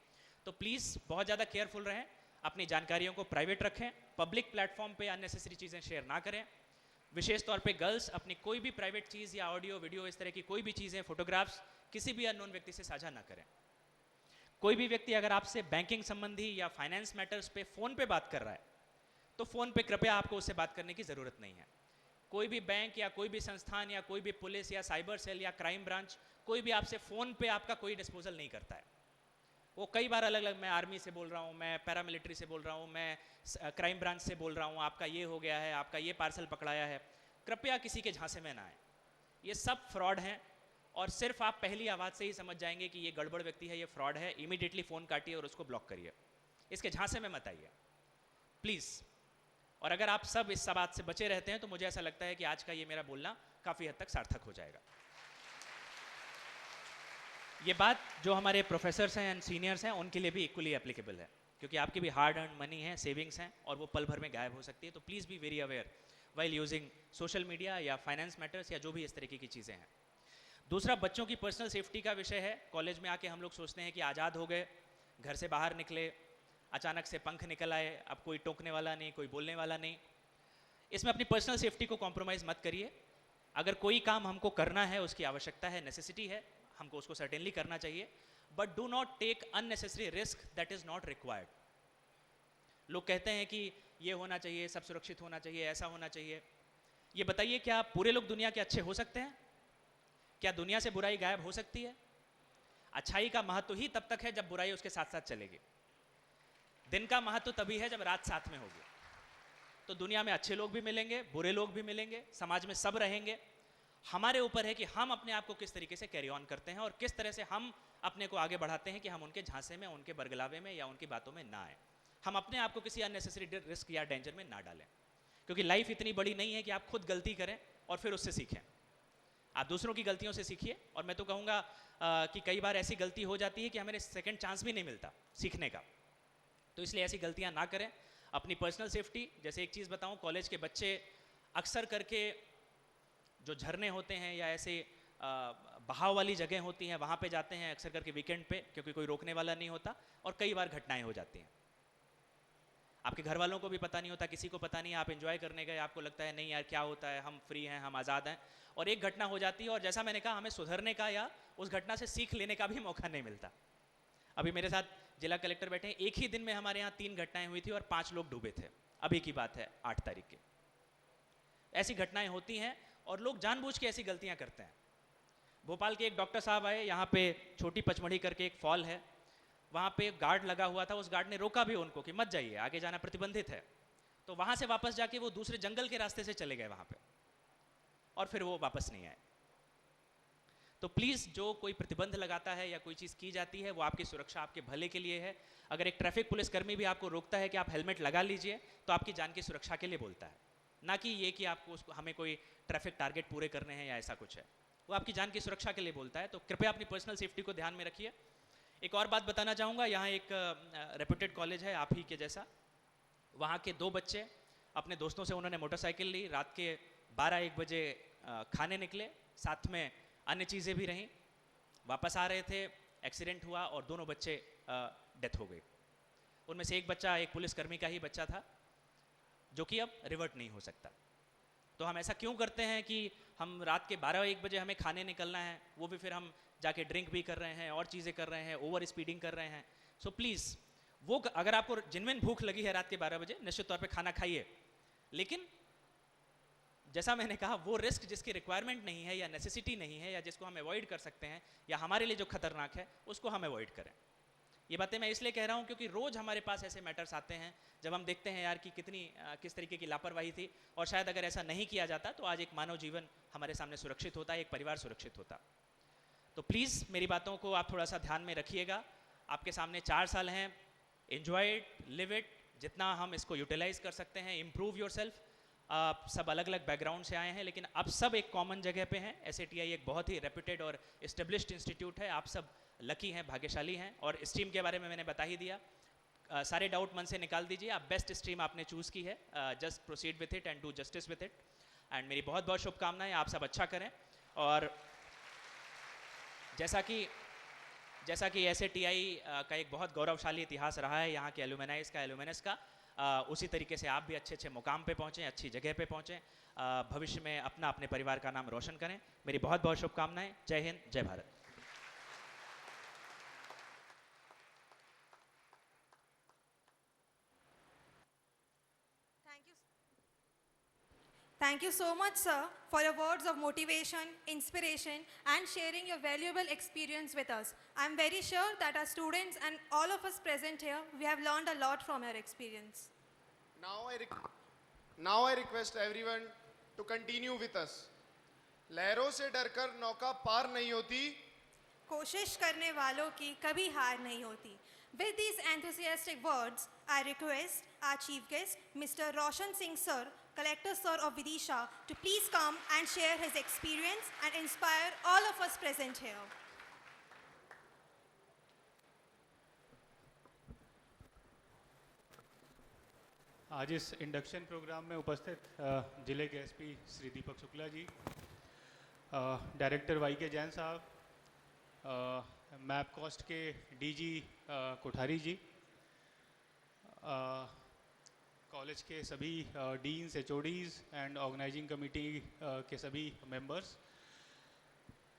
तो प्लीज़ बहुत ज़्यादा केयरफुल रहें, अपनी जानकारियों को प्राइवेट रखें, पब्लिक प्लेटफॉर्म पे अननेसेसरी चीज़ें शेयर ना करें। विशेष तौर पे गर्ल्स अपनी कोई भी प्राइवेट चीज़ या ऑडियो वीडियो, इस तरह की कोई भी चीज़ें, फोटोग्राफ्स किसी भी अननोन व्यक्ति से साझा ना करें। कोई भी व्यक्ति अगर आपसे बैंकिंग संबंधी या फाइनेंस मैटर्स पे फ़ोन पे बात कर रहा है तो फ़ोन पे कृपया आपको उससे बात करने की ज़रूरत नहीं है। कोई भी बैंक या कोई भी संस्थान या कोई भी पुलिस या साइबर सेल या क्राइम ब्रांच कोई भी आपसे फ़ोन पे आपका कोई डिस्पोजल नहीं करता है। वो कई बार अलग अलग, मैं आर्मी से बोल रहा हूँ, मैं पैरामिलिट्री से बोल रहा हूँ, मैं क्राइम ब्रांच से बोल रहा हूँ, आपका ये हो गया है, आपका ये पार्सल पकड़ाया है। कृपया किसी के झांसे में ना आए, ये सब फ्रॉड हैं। और सिर्फ आप पहली आवाज़ से ही समझ जाएंगे कि ये गड़बड़ व्यक्ति है, ये फ्रॉड है। इमीडिएटली फ़ोन काटिए और उसको ब्लॉक करिए, इसके झांसे में मत आइए प्लीज़। और अगर आप सब इस बात से बचे रहते हैं तो मुझे ऐसा लगता है कि आज का ये मेरा बोलना काफ़ी हद तक सार्थक हो जाएगा। ये बात जो हमारे प्रोफेसर्स हैं एंड सीनियर्स हैं उनके लिए भी इक्वली एप्लीकेबल है, क्योंकि आपकी भी हार्ड अर्न मनी है, सेविंग्स हैं, और वो पल भर में गायब हो सकती है। तो please be very aware while using social media या फाइनेंस मैटर्स या जो भी इस तरीके की चीज़ें हैं। दूसरा, बच्चों की पर्सनल सेफ्टी का विषय है। कॉलेज में आके हम लोग सोचते हैं कि आज़ाद हो गए, घर से बाहर निकले, अचानक से पंख निकल आए, अब कोई टोकने वाला नहीं, कोई बोलने वाला नहीं। इसमें अपनी पर्सनल सेफ्टी को कॉम्प्रोमाइज़ मत करिए। अगर कोई काम हमको करना है, उसकी आवश्यकता है, नेसेसिटी है, हमको उसको सर्टेनली करना चाहिए, but do not take unnecessary risk that is not required. लोग कहते हैं कि ये होना चाहिए, सब सुरक्षित होना चाहिए, ऐसा होना चाहिए। ये बताइए, क्या पूरे लोग दुनिया के अच्छे हो सकते हैं? क्या दुनिया से बुराई गायब हो सकती है? अच्छाई का महत्व ही तब तक है जब बुराई उसके साथ साथ चलेगी। दिन का महत्व तभी है जब रात साथ में होगी। तो दुनिया में अच्छे लोग भी मिलेंगे, बुरे लोग भी मिलेंगे, समाज में सब रहेंगे। हमारे ऊपर है कि हम अपने आप को किस तरीके से कैरी ऑन करते हैं और किस तरह से हम अपने को आगे बढ़ाते हैं कि हम उनके झांसे में, उनके बरगलावे में या उनकी बातों में ना आए। हम अपने आप को किसी अननेसेसरी रिस्क या डेंजर में ना डालें, क्योंकि लाइफ इतनी बड़ी नहीं है कि आप खुद गलती करें और फिर उससे सीखें। आप दूसरों की गलतियों से सीखिए। और मैं तो कहूँगा कि कई बार ऐसी गलती हो जाती है कि हमें सेकंड चांस भी नहीं मिलता सीखने का। तो इसलिए ऐसी गलतियाँ ना करें। अपनी पर्सनल सेफ्टी, जैसे एक चीज़ बताऊँ, कॉलेज के बच्चे अक्सर करके जो झरने होते हैं या ऐसे बहाव वाली जगह होती हैं वहाँ पे जाते हैं अक्सर करके वीकेंड पे, क्योंकि कोई रोकने वाला नहीं होता और कई बार घटनाएं हो जाती हैं। आपके घर वालों को भी पता नहीं होता, किसी को पता नहीं, आप एंजॉय करने गए, आपको लगता है नहीं यार क्या होता है, हम फ्री हैं, हम आज़ाद हैं, और एक घटना हो जाती है और जैसा मैंने कहा हमें सुधरने का या उस घटना से सीख लेने का भी मौका नहीं मिलता। अभी मेरे साथ जिला कलेक्टर बैठे हैं, एक ही दिन में हमारे यहाँ 3 घटनाएं हुई थी और 5 लोग डूबे थे। अभी की बात है 8 तारीख की। ऐसी घटनाएं होती हैं और लोग जानबूझ के ऐसी गलतियां करते हैं। भोपाल के एक डॉक्टर साहब आए, यहाँ पे छोटी पचमढ़ी करके एक फॉल है, वहाँ पे गार्ड लगा हुआ था, उस गार्ड ने रोका भी उनको कि मत जाइए, आगे जाना प्रतिबंधित है। तो वहाँ से वापस जाके वो दूसरे जंगल के रास्ते से चले गए वहाँ पे, और फिर वो वापस नहीं आए। तो प्लीज़ जो कोई प्रतिबंध लगाता है या कोई चीज़ की जाती है वो आपकी सुरक्षा, आपके भले के लिए है। अगर एक ट्रैफिक पुलिसकर्मी भी आपको रोकता है कि आप हेलमेट लगा लीजिए, तो आपकी जान की सुरक्षा के लिए बोलता है, ना कि ये कि आपको हमें कोई ट्रैफिक टारगेट पूरे करने हैं या ऐसा कुछ है। वो आपकी जान की सुरक्षा के लिए बोलता है। तो कृपया अपनी पर्सनल सेफ्टी को ध्यान में रखिए। एक और बात बताना चाहूँगा, यहाँ एक रेप्यूटेड कॉलेज है आप ही के जैसा, वहाँ के 2 बच्चे अपने दोस्तों से उन्होंने मोटरसाइकिल ली, रात के 12-1 बजे खाने निकले, साथ में अन्य चीज़ें भी रहीं, वापस आ रहे थे, एक्सीडेंट हुआ और दोनों बच्चे डेथ हो गई। उनमें से एक बच्चा एक पुलिसकर्मी का ही बच्चा था, जो कि अब रिवर्ट नहीं हो सकता। तो हम ऐसा क्यों करते हैं कि हम रात के 12-1 बजे हमें खाने निकलना है, वो भी फिर हम जाके ड्रिंक भी कर रहे हैं और चीज़ें कर रहे हैं, ओवर स्पीडिंग कर रहे हैं। सो प्लीज़ वो अगर आपको जेन्युइन भूख लगी है रात के 12 बजे, निश्चित तौर पे खाना खाइए, लेकिन जैसा मैंने कहा वो रिस्क जिसकी रिक्वायरमेंट नहीं है या नेसेसिटी नहीं है या जिसको हम अवॉइड कर सकते हैं या हमारे लिए जो खतरनाक है उसको हम अवॉइड करें। ये बातें मैं इसलिए कह रहा हूँ क्योंकि रोज़ हमारे पास ऐसे मैटर्स आते हैं जब हम देखते हैं यार कि किस तरीके की लापरवाही थी, और शायद अगर ऐसा नहीं किया जाता तो आज एक मानव जीवन हमारे सामने सुरक्षित होता, एक परिवार सुरक्षित होता। तो प्लीज़ मेरी बातों को आप थोड़ा सा ध्यान में रखिएगा। आपके सामने 4 साल हैं, एन्जॉय इट, लिव इट, जितना हम इसको यूटिलाइज कर सकते हैं, इम्प्रूव योर सेल्फ। आप सब अलग अलग बैकग्राउंड से आए हैं, लेकिन अब सब एक कॉमन जगह पे हैं। SATI एक बहुत ही रेप्यूटेड और इस्टेब्लिश्ड इंस्टीट्यूट है, आप सब लकी हैं, भाग्यशाली हैं। और स्ट्रीम के बारे में मैंने बता ही दिया, सारे डाउट मन से निकाल दीजिए, आप बेस्ट स्ट्रीम आपने चूज़ की है, just proceed with it and do justice with it. And मेरी बहुत बहुत शुभकामनाएं, आप सब अच्छा करें। और जैसा कि SATI का एक बहुत गौरवशाली इतिहास रहा है यहाँ के एलुमनाइज का, एलुमनस का, उसी तरीके से आप भी अच्छे मुकाम पे पहुँचें, अच्छी जगह पे पहुँचें, भविष्य में अपने परिवार का नाम रोशन करें। मेरी बहुत बहुत शुभकामनाएं। जय हिंद, जय Bharat. Thank you so much, sir, for your words of motivation, inspiration, and sharing your valuable experience with us. I'm very sure that our students and all of us present here, we have learned a lot from your experience. Now I request everyone to continue with us. लहरों से डरकर नौका पार नहीं होती, कोशिश करने वालों की कभी हार नहीं होती. With these enthusiastic words, I request our chief guest, Mr. Roshan Singh sir, Collector sir of Vidisha, to please come and share his experience and inspire all of us present here. आज इस इंडक्शन प्रोग्राम में उपस्थित जिले के SP Shri Deepak Shukla ji, director YK Jain साहब, मैप कॉस्ट के DG कोठारी जी, कॉलेज के सभी deans, HODs and organising committee के सभी मेंबर्स,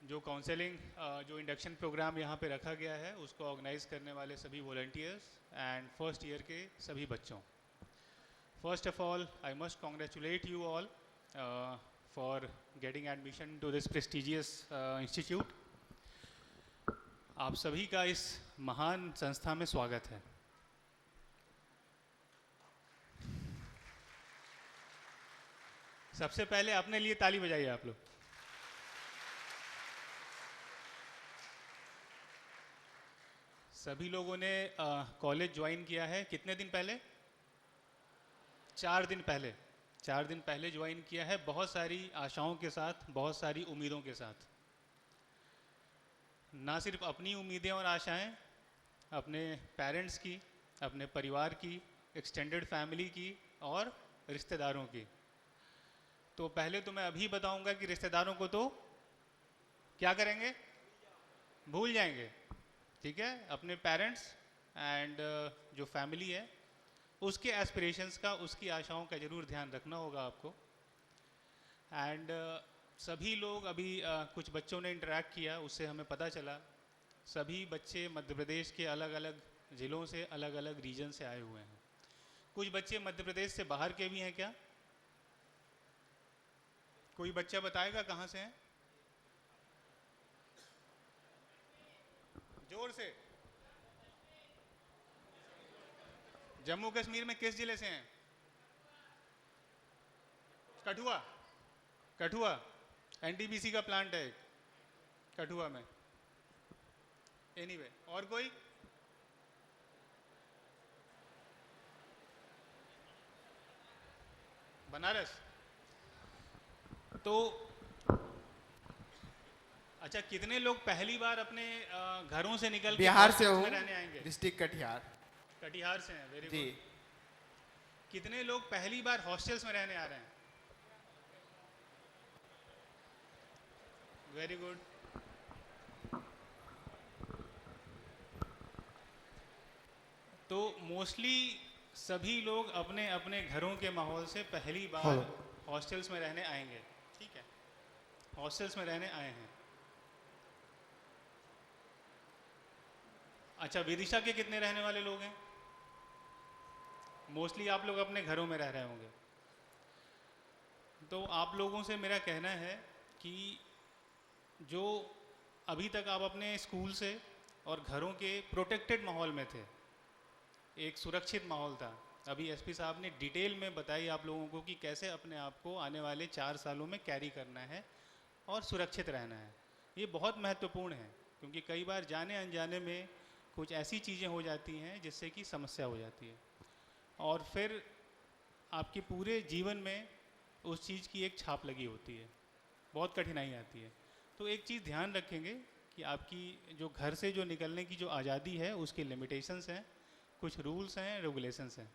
जो काउंसलिंग जो इंडक्शन प्रोग्राम यहाँ पे रखा गया है उसको ऑर्गेनाइज करने वाले सभी वॉलंटियर्स एंड फर्स्ट ईयर के सभी बच्चों। First of all, I must congratulate you all for getting admission to this prestigious institute. आप सभी का इस महान संस्था में स्वागत है। सबसे पहले अपने लिए ताली बजाइए आप लोग। सभी लोगों ने कॉलेज ज्वाइन किया है कितने दिन पहले? 4 दिन पहले। 4 दिन पहले ज्वाइन किया है, बहुत सारी आशाओं के साथ, बहुत सारी उम्मीदों के साथ। ना सिर्फ अपनी उम्मीदें और आशाएं, अपने पेरेंट्स की, अपने परिवार की, एक्सटेंडेड फैमिली की और रिश्तेदारों की। तो पहले तो मैं अभी बताऊंगा कि रिश्तेदारों को तो क्या करेंगे? भूल जाएंगे। ठीक है, अपने पेरेंट्स एंड जो फैमिली है उसके एस्पिरेशंस का, उसकी आशाओं का ज़रूर ध्यान रखना होगा आपको। एंड सभी लोग अभी कुछ बच्चों ने इंटरेक्ट किया, उससे हमें पता चला सभी बच्चे मध्य प्रदेश के अलग अलग ज़िलों से, अलग अलग रीजन से आए हुए हैं। कुछ बच्चे मध्य प्रदेश से बाहर के भी हैं क्या? कोई बच्चा बताएगा कहाँ से हैं? जोर से। जम्मू कश्मीर में किस जिले से हैं? कठुआ। कठुआ एनटीपीसी का प्लांट है एक कठुआ में। एनीवे, और कोई? बनारस। तो अच्छा, कितने लोग पहली बार अपने घरों से निकल बिहार से हॉस्टल्स हूँ, में रहने आएंगे? डिस्ट्रिक्ट कटिहार। कटिहार से हैं, वेरी जी। गुड। कितने लोग पहली बार हॉस्टल्स में रहने आ रहे हैं? Very good. तो मोस्टली सभी लोग अपने अपने घरों के माहौल से पहली बार हॉस्टल्स में रहने आएंगे। ठीक है, हॉस्टल्स में रहने आए हैं। अच्छा, विदिशा के कितने रहने वाले लोग हैं? मोस्टली आप लोग अपने घरों में रह रहे होंगे। तो आप लोगों से मेरा कहना है कि जो अभी तक आप अपने स्कूल से और घरों के प्रोटेक्टेड माहौल में थे, एक सुरक्षित माहौल था, अभी एसपी साहब ने डिटेल में बताई आप लोगों को कि कैसे अपने आप को आने वाले 4 सालों में कैरी करना है और सुरक्षित रहना है। ये बहुत महत्वपूर्ण है, क्योंकि कई बार जाने अनजाने में कुछ ऐसी चीज़ें हो जाती हैं जिससे कि समस्या हो जाती है, और फिर आपके पूरे जीवन में उस चीज़ की एक छाप लगी होती है, बहुत कठिनाई आती है। तो एक चीज़ ध्यान रखेंगे कि आपकी जो घर से जो निकलने की जो आज़ादी है उसके लिमिटेशंस हैं, कुछ रूल्स हैं, रेगुलेशंस हैं,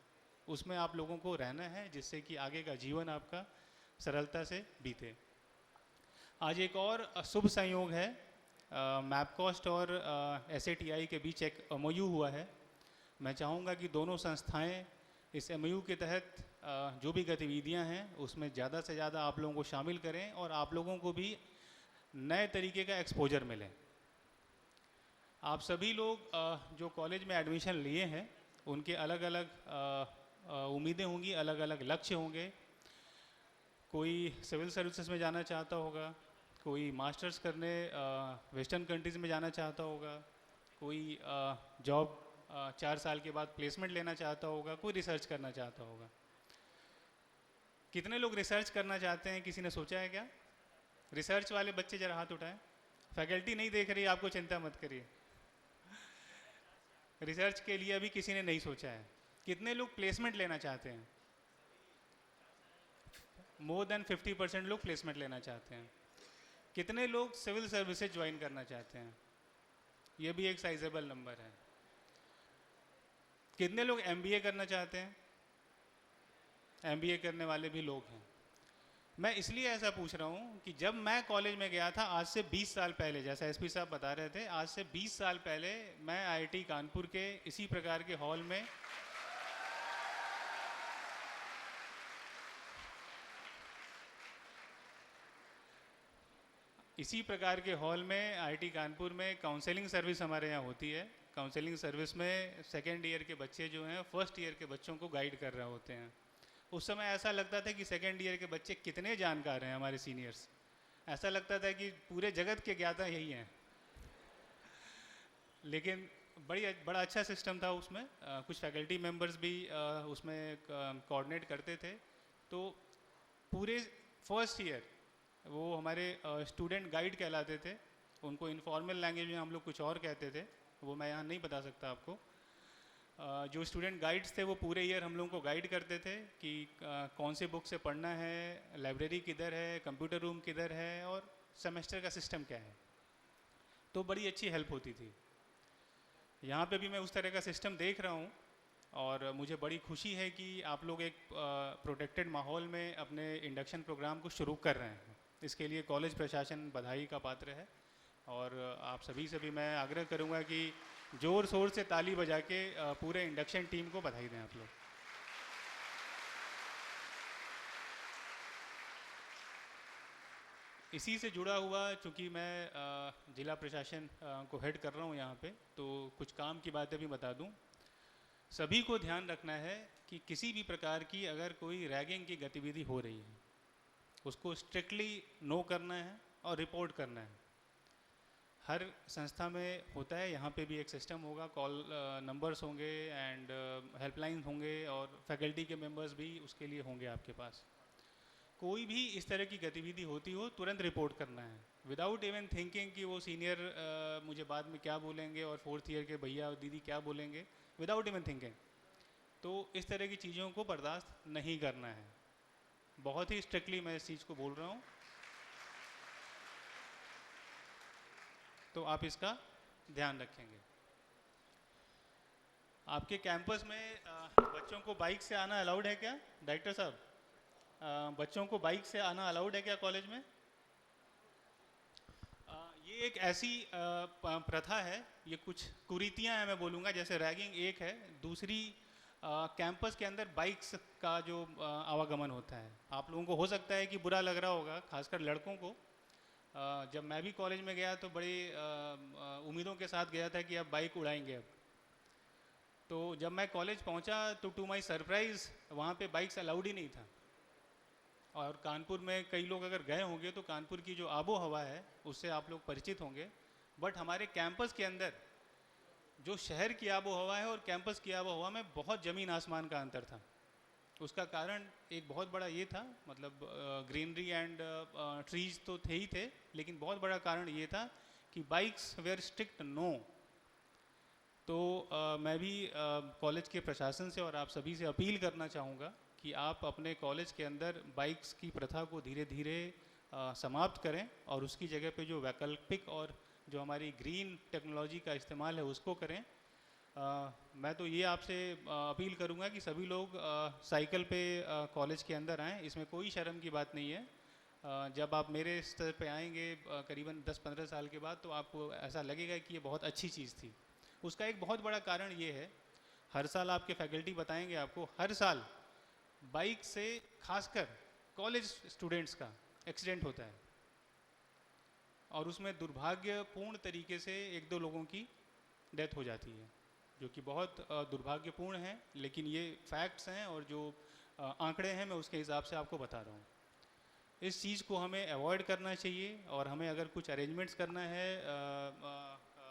उसमें आप लोगों को रहना है, जिससे कि आगे का जीवन आपका सरलता से बीते। आज एक और शुभ संयोग है, मैपकॉस्ट और SATI के बीच एक MOU हुआ है। मैं चाहूँगा कि दोनों संस्थाएं इस MOU के तहत जो भी गतिविधियां हैं उसमें ज़्यादा से ज़्यादा आप लोगों को शामिल करें और आप लोगों को भी नए तरीके का एक्सपोजर मिले। आप सभी लोग जो कॉलेज में एडमिशन लिए हैं उनके अलग अलग उम्मीदें होंगी, अलग अलग लक्ष्य होंगे। कोई सिविल सर्विसेज में जाना चाहता होगा, कोई मास्टर्स करने वेस्टर्न कंट्रीज़ में जाना चाहता होगा, कोई जॉब 4 साल के बाद प्लेसमेंट लेना चाहता होगा, कोई रिसर्च करना चाहता होगा। कितने लोग रिसर्च करना चाहते हैं? किसी ने सोचा है क्या? रिसर्च वाले बच्चे जरा हाथ उठाएं। फैकल्टी नहीं देख रही, आपको चिंता मत करिए। रिसर्च के लिए अभी किसी ने नहीं सोचा है। कितने लोग प्लेसमेंट लेना चाहते हैं? मोर देन 50% लोग प्लेसमेंट लेना चाहते हैं। कितने लोग सिविल सर्विसेज ज्वाइन करना चाहते हैं? ये भी एक साइजेबल नंबर है। कितने लोग MBA करना चाहते हैं? MBA करने वाले भी लोग हैं। मैं इसलिए ऐसा पूछ रहा हूँ कि जब मैं कॉलेज में गया था आज से 20 साल पहले, जैसा एसपी साहब बता रहे थे, आज से 20 साल पहले मैं IIT कानपुर के इसी प्रकार के हॉल में IIT कानपुर में काउंसलिंग सर्विस हमारे यहाँ होती है। काउंसलिंग सर्विस में सेकेंड ईयर के बच्चे जो हैं फर्स्ट ईयर के बच्चों को गाइड कर रहे होते हैं। उस समय ऐसा लगता था कि सेकेंड ईयर के बच्चे कितने जानकार हैं, हमारे सीनियर्स। ऐसा लगता था कि पूरे जगत के ज्ञाता यही हैं। लेकिन बड़ा अच्छा सिस्टम था उसमें। कुछ फैकल्टी मेंबर्स भी उसमें कोऑर्डिनेट करते थे। तो पूरे फर्स्ट ईयर वो हमारे स्टूडेंट गाइड कहलाते थे। उनको इनफॉर्मल लैंग्वेज में हम लोग कुछ और कहते थे, वो मैं यहाँ नहीं बता सकता आपको। जो स्टूडेंट गाइड्स थे वो पूरे ईयर हम लोगों को गाइड करते थे कि कौन से बुक से पढ़ना है, लाइब्रेरी किधर है, कंप्यूटर रूम किधर है और सेमेस्टर का सिस्टम क्या है। तो बड़ी अच्छी हेल्प होती थी। यहाँ पे भी मैं उस तरह का सिस्टम देख रहा हूँ और मुझे बड़ी खुशी है कि आप लोग एक प्रोटेक्टेड माहौल में अपने इंडक्शन प्रोग्राम को शुरू कर रहे हैं। इसके लिए कॉलेज प्रशासन बधाई का पात्र है। और आप सभी से भी मैं आग्रह करूंगा कि ज़ोर शोर से ताली बजा के पूरे इंडक्शन टीम को बधाई दें आप लोग। इसी से जुड़ा हुआ, चूँकि मैं जिला प्रशासन को हेड कर रहा हूँ यहाँ पे, तो कुछ काम की बातें भी बता दूँ। सभी को ध्यान रखना है कि किसी भी प्रकार की अगर कोई रैगिंग की गतिविधि हो रही है, उसको स्ट्रिक्टली नो करना है और रिपोर्ट करना है। हर संस्था में होता है, यहाँ पे भी एक सिस्टम होगा, कॉल नंबर्स होंगे एंड हेल्पलाइन होंगे और फैकल्टी के मेंबर्स भी उसके लिए होंगे आपके पास। कोई भी इस तरह की गतिविधि होती हो तुरंत रिपोर्ट करना है, विदाउट इवन थिंकिंग कि वो सीनियर मुझे बाद में क्या बोलेंगे और 4th ईयर के भैया और दीदी क्या बोलेंगे, विदाउट इवन थिंकिंग। तो इस तरह की चीज़ों को बर्दाश्त नहीं करना है। बहुत ही स्ट्रिक्टली मैं इस चीज़ को बोल रहा हूँ, तो आप इसका ध्यान रखेंगे। आपके कैंपस में बच्चों को बाइक से आना अलाउड है क्या डायरेक्टर साहब? बच्चों को बाइक से आना अलाउड है क्या कॉलेज में? ये एक ऐसी प्रथा है, ये कुछ कुरीतियां हैं मैं बोलूँगा, जैसे रैगिंग एक है, दूसरी कैंपस के अंदर बाइक्स का जो आवागमन होता है। आप लोगों को हो सकता है कि बुरा लग रहा होगा, खासकर लड़कों को। जब मैं भी कॉलेज में गया तो बड़ी उम्मीदों के साथ गया था कि अब बाइक उड़ाएंगे अब। तो जब मैं कॉलेज पहुंचा तो टू माय सरप्राइज़ वहाँ पे बाइक्स अलाउड ही नहीं था। और कानपुर में कई लोग अगर गए होंगे तो कानपुर की जो आबो हवा है उससे आप लोग परिचित होंगे, बट हमारे कैंपस के अंदर जो शहर की आबो हवा है और कैंपस की आबो हवा में बहुत ज़मीन आसमान का अंतर था। उसका कारण एक बहुत बड़ा ये था, मतलब ग्रीनरी एंड ट्रीज तो थे ही थे, लेकिन बहुत बड़ा कारण ये था कि बाइक्स वेयर स्ट्रिक्ट नो। तो मैं भी कॉलेज के प्रशासन से और आप सभी से अपील करना चाहूँगा कि आप अपने कॉलेज के अंदर बाइक्स की प्रथा को धीरे धीरे समाप्त करें और उसकी जगह पे जो वैकल्पिक और जो हमारी ग्रीन टेक्नोलॉजी का इस्तेमाल है उसको करें। मैं तो ये आपसे अपील करूंगा कि सभी लोग साइकिल पे कॉलेज के अंदर आएँ, इसमें कोई शर्म की बात नहीं है। जब आप मेरे स्तर पे आएंगे करीबन 10-15 साल के बाद, तो आपको ऐसा लगेगा कि ये बहुत अच्छी चीज़ थी। उसका एक बहुत बड़ा कारण ये है, हर साल आपके फैकल्टी बताएंगे आपको, हर साल बाइक से खासकर कॉलेज स्टूडेंट्स का एक्सीडेंट होता है और उसमें दुर्भाग्यपूर्ण तरीके से 1-2 लोगों की डेथ हो जाती है, जो कि बहुत दुर्भाग्यपूर्ण है, लेकिन ये फैक्ट्स हैं और जो आंकड़े हैं मैं उसके हिसाब से आपको बता रहा हूँ। इस चीज़ को हमें अवॉइड करना चाहिए और हमें अगर कुछ अरेंजमेंट्स करना है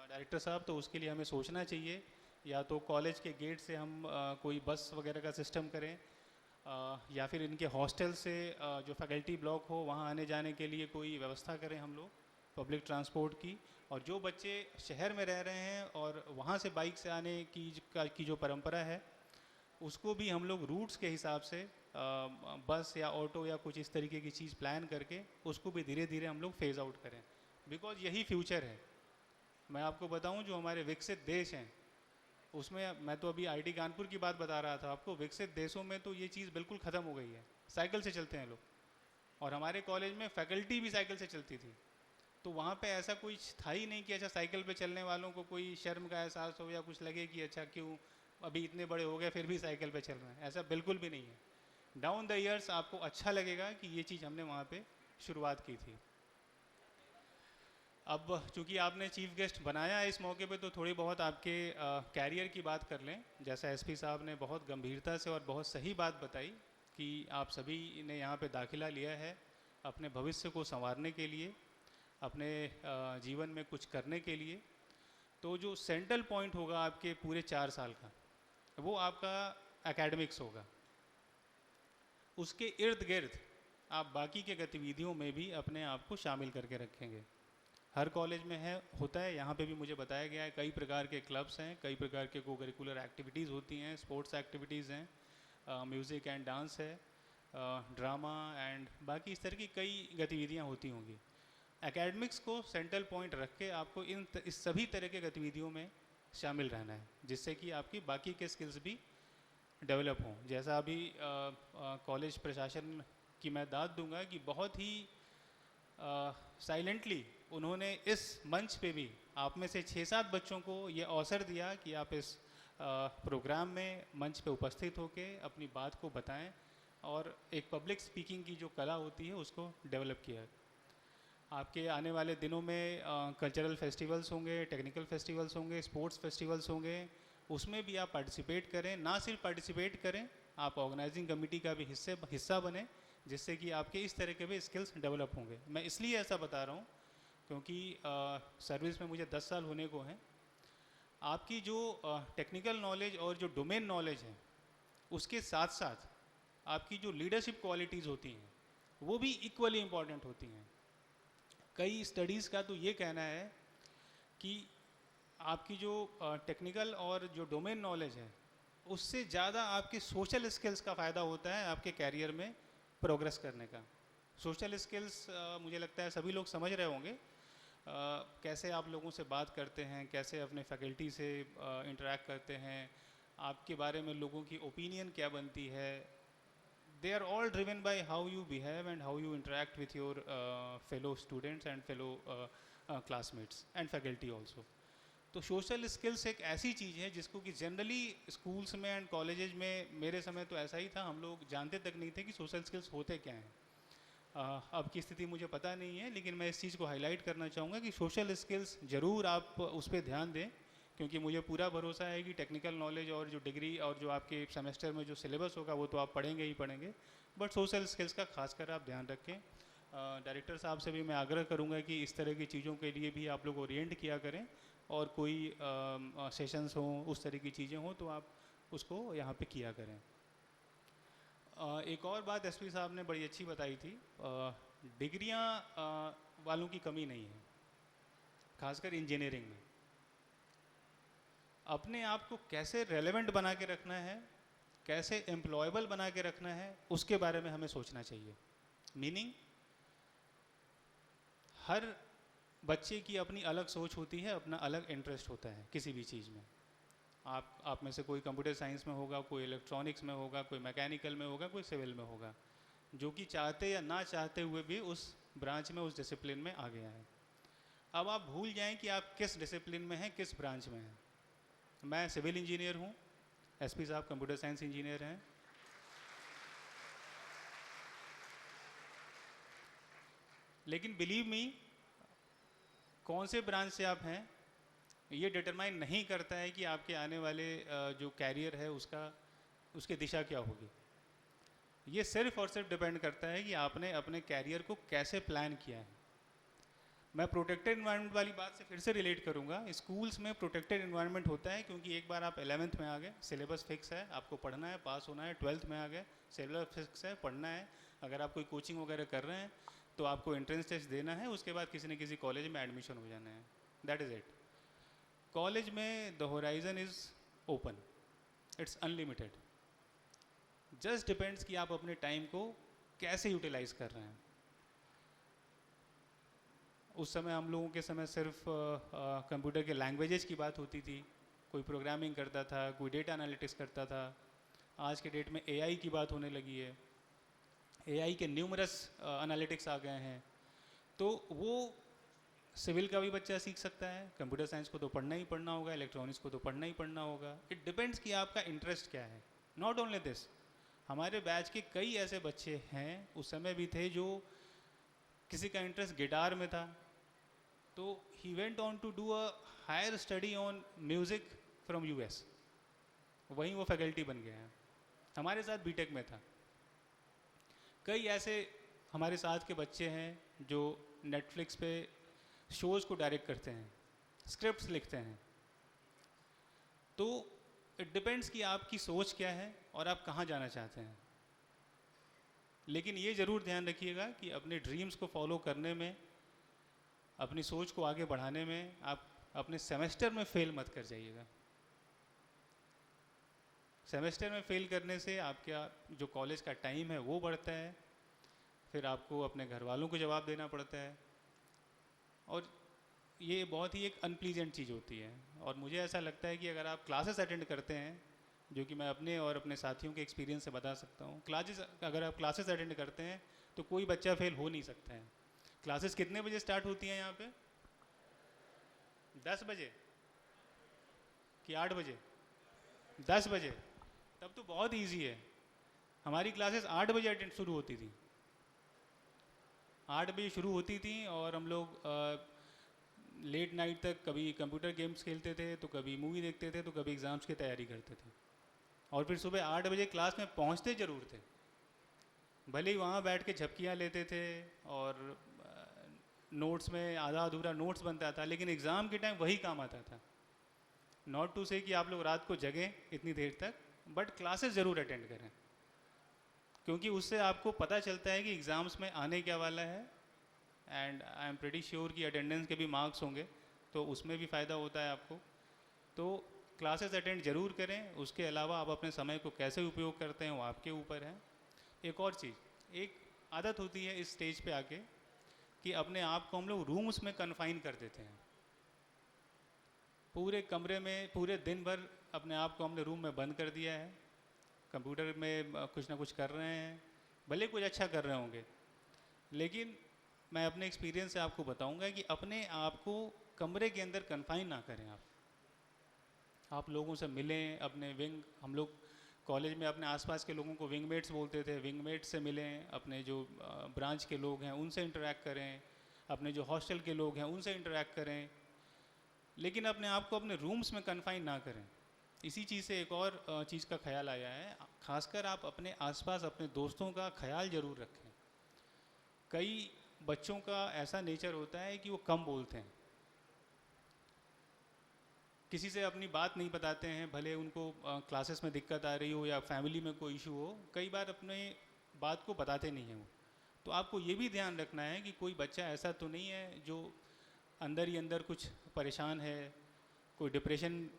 डायरेक्टर साहब, तो उसके लिए हमें सोचना चाहिए, या तो कॉलेज के गेट से हम कोई बस वगैरह का सिस्टम करें, या फिर इनके हॉस्टल से जो फैकल्टी ब्लॉक हो वहाँ आने जाने के लिए कोई व्यवस्था करें हम लोग पब्लिक ट्रांसपोर्ट की। और जो बच्चे शहर में रह रहे हैं और वहाँ से बाइक से आने की जो परंपरा है, उसको भी हम लोग रूट्स के हिसाब से बस या ऑटो या कुछ इस तरीके की चीज़ प्लान करके उसको भी धीरे धीरे हम लोग फेज़ आउट करें, बिकॉज यही फ्यूचर है। मैं आपको बताऊं, जो हमारे विकसित देश हैं उसमें, मैं तो अभी आईटी कानपुर की बात बता रहा था आपको, विकसित देशों में तो ये चीज़ बिल्कुल ख़त्म हो गई है, साइकिल से चलते हैं लोग। और हमारे कॉलेज में फैकल्टी भी साइकिल से चलती थी, तो वहाँ पे ऐसा कोई था ही नहीं कि अच्छा साइकिल पे चलने वालों को कोई शर्म का एहसास हो या कुछ लगे कि अच्छा क्यों अभी इतने बड़े हो गए फिर भी साइकिल पे चल रहे हैं, ऐसा बिल्कुल भी नहीं है। डाउन द ईयर्स आपको अच्छा लगेगा कि ये चीज़ हमने वहाँ पे शुरुआत की थी। अब चूँकि आपने चीफ गेस्ट बनाया है इस मौके पे, तो थोड़ी बहुत आपके कैरियर की बात कर लें। जैसा एसपी साहब ने बहुत गंभीरता से और बहुत सही बात बताई कि आप सभी ने यहाँ पे दाखिला लिया है अपने भविष्य को संवारने के लिए, अपने जीवन में कुछ करने के लिए। तो जो सेंट्रल पॉइंट होगा आपके पूरे 4 साल का, वो आपका एकेडमिक्स होगा। उसके इर्द गिर्द आप बाकी के गतिविधियों में भी अपने आप को शामिल करके रखेंगे। हर कॉलेज में होता है, यहाँ पे भी मुझे बताया गया है, कई प्रकार के क्लब्स हैं, कई प्रकार के को करिकुलर एक्टिविटीज़ होती हैं, स्पोर्ट्स एक्टिविटीज़ हैं, म्यूज़िक एंड डांस है, ड्रामा एंड बाकी इस तरह की कई गतिविधियाँ होती होंगी। एकेडमिक्स को सेंट्रल पॉइंट रख के आपको इस सभी तरह के गतिविधियों में शामिल रहना है, जिससे कि आपकी बाकी के स्किल्स भी डेवलप हों। जैसा अभी कॉलेज प्रशासन की मैं दाद दूंगा कि बहुत ही साइलेंटली उन्होंने इस मंच पे भी आप में से 6-7 बच्चों को ये अवसर दिया कि आप इस प्रोग्राम में मंच पे उपस्थित होके अपनी बात को बताएं और एक पब्लिक स्पीकिंग की जो कला होती है उसको डेवलप किया। आपके आने वाले दिनों में कल्चरल फेस्टिवल्स होंगे, टेक्निकल फेस्टिवल्स होंगे, स्पोर्ट्स फेस्टिवल्स होंगे, उसमें भी आप पार्टिसिपेट करें। ना सिर्फ पार्टिसिपेट करें, आप ऑर्गेनाइजिंग कमेटी का भी हिस्सा बने, जिससे कि आपके इस तरह के भी स्किल्स डेवलप होंगे। मैं इसलिए ऐसा बता रहा हूँ क्योंकि सर्विस में मुझे 10 साल होने को हैं। आपकी जो टेक्निकल नॉलेज और जो डोमेन नॉलेज है, उसके साथ साथ आपकी जो लीडरशिप क्वालिटीज़ होती हैं वो भी इक्वली इम्पॉर्टेंट होती हैं। कई स्टडीज़ का तो ये कहना है कि आपकी जो टेक्निकल और जो डोमेन नॉलेज है उससे ज़्यादा आपके सोशल स्किल्स का फ़ायदा होता है आपके कैरियर में प्रोग्रेस करने का। सोशल स्किल्स मुझे लगता है सभी लोग समझ रहे होंगे, कैसे आप लोगों से बात करते हैं, कैसे अपने फैकल्टी से इंटरेक्ट करते हैं, आपके बारे में लोगों की ओपिनियन क्या बनती है। They are all driven by how you behave and how you interact with your fellow students and fellow classmates and faculty also. तो सोशल स्किल्स एक ऐसी चीज़ है जिसको कि जनरली स्कूल्स में एंड कॉलेजेस में, मेरे समय तो ऐसा ही था, हम लोग जानते तक नहीं थे कि सोशल स्किल्स होते क्या हैं। अब की स्थिति मुझे पता नहीं है, लेकिन मैं इस चीज़ को हाईलाइट करना चाहूँगा कि सोशल स्किल्स ज़रूर आप उस पर ध्यान दें, क्योंकि मुझे पूरा भरोसा है कि टेक्निकल नॉलेज और जो डिग्री और जो आपके सेमेस्टर में जो सिलेबस होगा वो तो आप पढ़ेंगे ही पढ़ेंगे, बट सोशल स्किल्स का खासकर आप ध्यान रखें। डायरेक्टर साहब से भी मैं आग्रह करूंगा कि इस तरह की चीज़ों के लिए भी आप लोग ओरिएंट किया करें, और कोई सेशंस हों, उस तरह की चीज़ें हों तो आप उसको यहाँ पे किया करें। एक और बात एसपी साहब ने बड़ी अच्छी बताई थी, डिग्रियाँ वालों की कमी नहीं है, खासकर इंजीनियरिंग में। अपने आप को कैसे रेलेवेंट बना के रखना है, कैसे एम्प्लॉयबल बना के रखना है, उसके बारे में हमें सोचना चाहिए। मीनिंग, हर बच्चे की अपनी अलग सोच होती है, अपना अलग इंटरेस्ट होता है किसी भी चीज़ में। आप में से कोई कंप्यूटर साइंस में होगा, कोई इलेक्ट्रॉनिक्स में होगा, कोई मैकेनिकल में होगा, कोई सिविल में होगा, जो कि चाहते या ना चाहते हुए भी उस ब्रांच में, उस डिसिप्लिन में आ गया है। अब आप भूल जाएं कि आप किस डिसिप्लिन में हैं, किस ब्रांच में हैं। मैं सिविल इंजीनियर हूँ, एसपी साहब कंप्यूटर साइंस इंजीनियर हैं। लेकिन बिलीव मी, कौन से ब्रांच से आप हैं ये डिटरमाइन नहीं करता है कि आपके आने वाले जो कैरियर है उसकी दिशा क्या होगी। ये सिर्फ और सिर्फ डिपेंड करता है कि आपने अपने कैरियर को कैसे प्लान किया है। मैं प्रोटेक्टेड इन्वायरमेंट वाली बात से फिर से रिलेट करूंगा। स्कूल्स में प्रोटेक्टेड इन्वायरमेंट होता है क्योंकि एक बार आप 11th में आ गए, सिलेबस फिक्स है, आपको पढ़ना है, पास होना है। 12th में आ गए, सिलेबस फिक्स है, पढ़ना है। अगर आप कोई कोचिंग वगैरह कर रहे हैं तो आपको एंट्रेंस टेस्ट देना है, उसके बाद किसी न किसी कॉलेज में एडमिशन हो जाना है। That is it. कॉलेज में the horizon is open, it's unlimited. Just depends कि आप अपने टाइम को कैसे यूटिलाइज कर रहे हैं। उस समय हम लोगों के समय सिर्फ कंप्यूटर के लैंग्वेजेस की बात होती थी, कोई प्रोग्रामिंग करता था, कोई डेटा एनालिटिक्स करता था। आज के डेट में एआई की बात होने लगी है, एआई के न्यूमरस एनालिटिक्स आ गए हैं। तो वो सिविल का भी बच्चा सीख सकता है, कंप्यूटर साइंस को तो पढ़ना ही पढ़ना होगा, इलेक्ट्रॉनिक्स को तो पढ़ना ही पढ़ना होगा। इट डिपेंड्स कि आपका इंटरेस्ट क्या है। नॉट ओनली दिस, हमारे बैच के कई ऐसे बच्चे हैं, उस समय भी थे, जो किसी का इंटरेस्ट गिटार में था तो ही went on to do a higher study on music from US, वहीं वो फैकल्टी बन गए हैं। हमारे साथ बीटेक में था। कई ऐसे हमारे साथ के बच्चे हैं जो नेटफ्लिक्स पे शोज़ को डायरेक्ट करते हैं, स्क्रिप्ट्स लिखते हैं। तो इट डिपेंड्स कि आपकी सोच क्या है और आप कहाँ जाना चाहते हैं। लेकिन ये ज़रूर ध्यान रखिएगा कि अपने ड्रीम्स को फॉलो करने में, अपनी सोच को आगे बढ़ाने में आप अपने सेमेस्टर में फेल मत कर जाइएगा। सेमेस्टर में फेल करने से आपका जो कॉलेज का टाइम है वो बढ़ता है, फिर आपको अपने घर वालों को जवाब देना पड़ता है, और ये बहुत ही एक अनप्लीजेंट चीज़ होती है। और मुझे ऐसा लगता है कि अगर आप क्लासेस अटेंड करते हैं, जो कि मैं अपने और अपने साथियों के एक्सपीरियंस से बता सकता हूँ, अगर आप क्लासेस अटेंड करते हैं तो कोई बच्चा फेल हो नहीं सकता है। क्लासेस कितने बजे स्टार्ट होती हैं यहाँ पे? 10 बजे कि 8 बजे? 10 बजे। तब तो बहुत इजी है। हमारी क्लासेस 8 बजे अटेंड शुरू होती थी, 8 बजे शुरू होती थी और हम लोग लेट नाइट तक कभी कंप्यूटर गेम्स खेलते थे, तो कभी मूवी देखते थे, तो कभी एग्ज़ाम्स की तैयारी करते थे। और फिर सुबह 8 बजे क्लास में पहुंचते ज़रूर थे, भले ही वहाँ बैठ के झपकियाँ लेते थे और नोट्स में आधा अधूरा नोट्स बनता था, लेकिन एग्ज़ाम के टाइम वही काम आता था। नॉट टू से कि आप लोग रात को जगें इतनी देर तक, बट क्लासेस ज़रूर अटेंड करें, क्योंकि उससे आपको पता चलता है कि एग्ज़ाम्स में आने क्या वाला है। And I am pretty sure कि अटेंडेंस के भी मार्क्स होंगे, तो उसमें भी फ़ायदा होता है आपको। तो क्लासेस अटेंड ज़रूर करें। उसके अलावा आप अपने समय को कैसे उपयोग करते हैं वो आपके ऊपर है। एक और चीज़, एक आदत होती है इस स्टेज पे आके कि अपने आप को हम लोग रूम्स में कन्फाइन कर देते हैं। पूरे कमरे में पूरे दिन भर अपने आप को हमने रूम में बंद कर दिया है, कंप्यूटर में कुछ ना कुछ कर रहे हैं, भले कुछ अच्छा कर रहे होंगे, लेकिन मैं अपने एक्सपीरियंस से आपको बताऊंगा कि अपने आप को कमरे के अंदर कन्फाइन ना करें। आप लोगों से मिलें, अपने विंग, हम लोग कॉलेज में अपने आसपास के लोगों को विंगमेट्स बोलते थे, विंगमेट्स से मिलें, अपने जो ब्रांच के लोग हैं उनसे इंटरेक्ट करें, अपने जो हॉस्टल के लोग हैं उनसे इंटरेक्ट करें, लेकिन अपने आप को अपने रूम्स में कन्फाइन ना करें। इसी चीज़ से एक और चीज़ का ख्याल आया है, खासकर आप अपने आसपास अपने दोस्तों का ख्याल ज़रूर रखें। कई बच्चों का ऐसा नेचर होता है कि वो कम बोलते हैं, किसी से अपनी बात नहीं बताते हैं, भले उनको क्लासेस में दिक्कत आ रही हो या फैमिली में कोई इशू हो, कई बार अपने बात को बताते नहीं हैं वो। तो आपको ये भी ध्यान रखना है कि कोई बच्चा ऐसा तो नहीं है जो अंदर ही अंदर कुछ परेशान है, कोई डिप्रेशन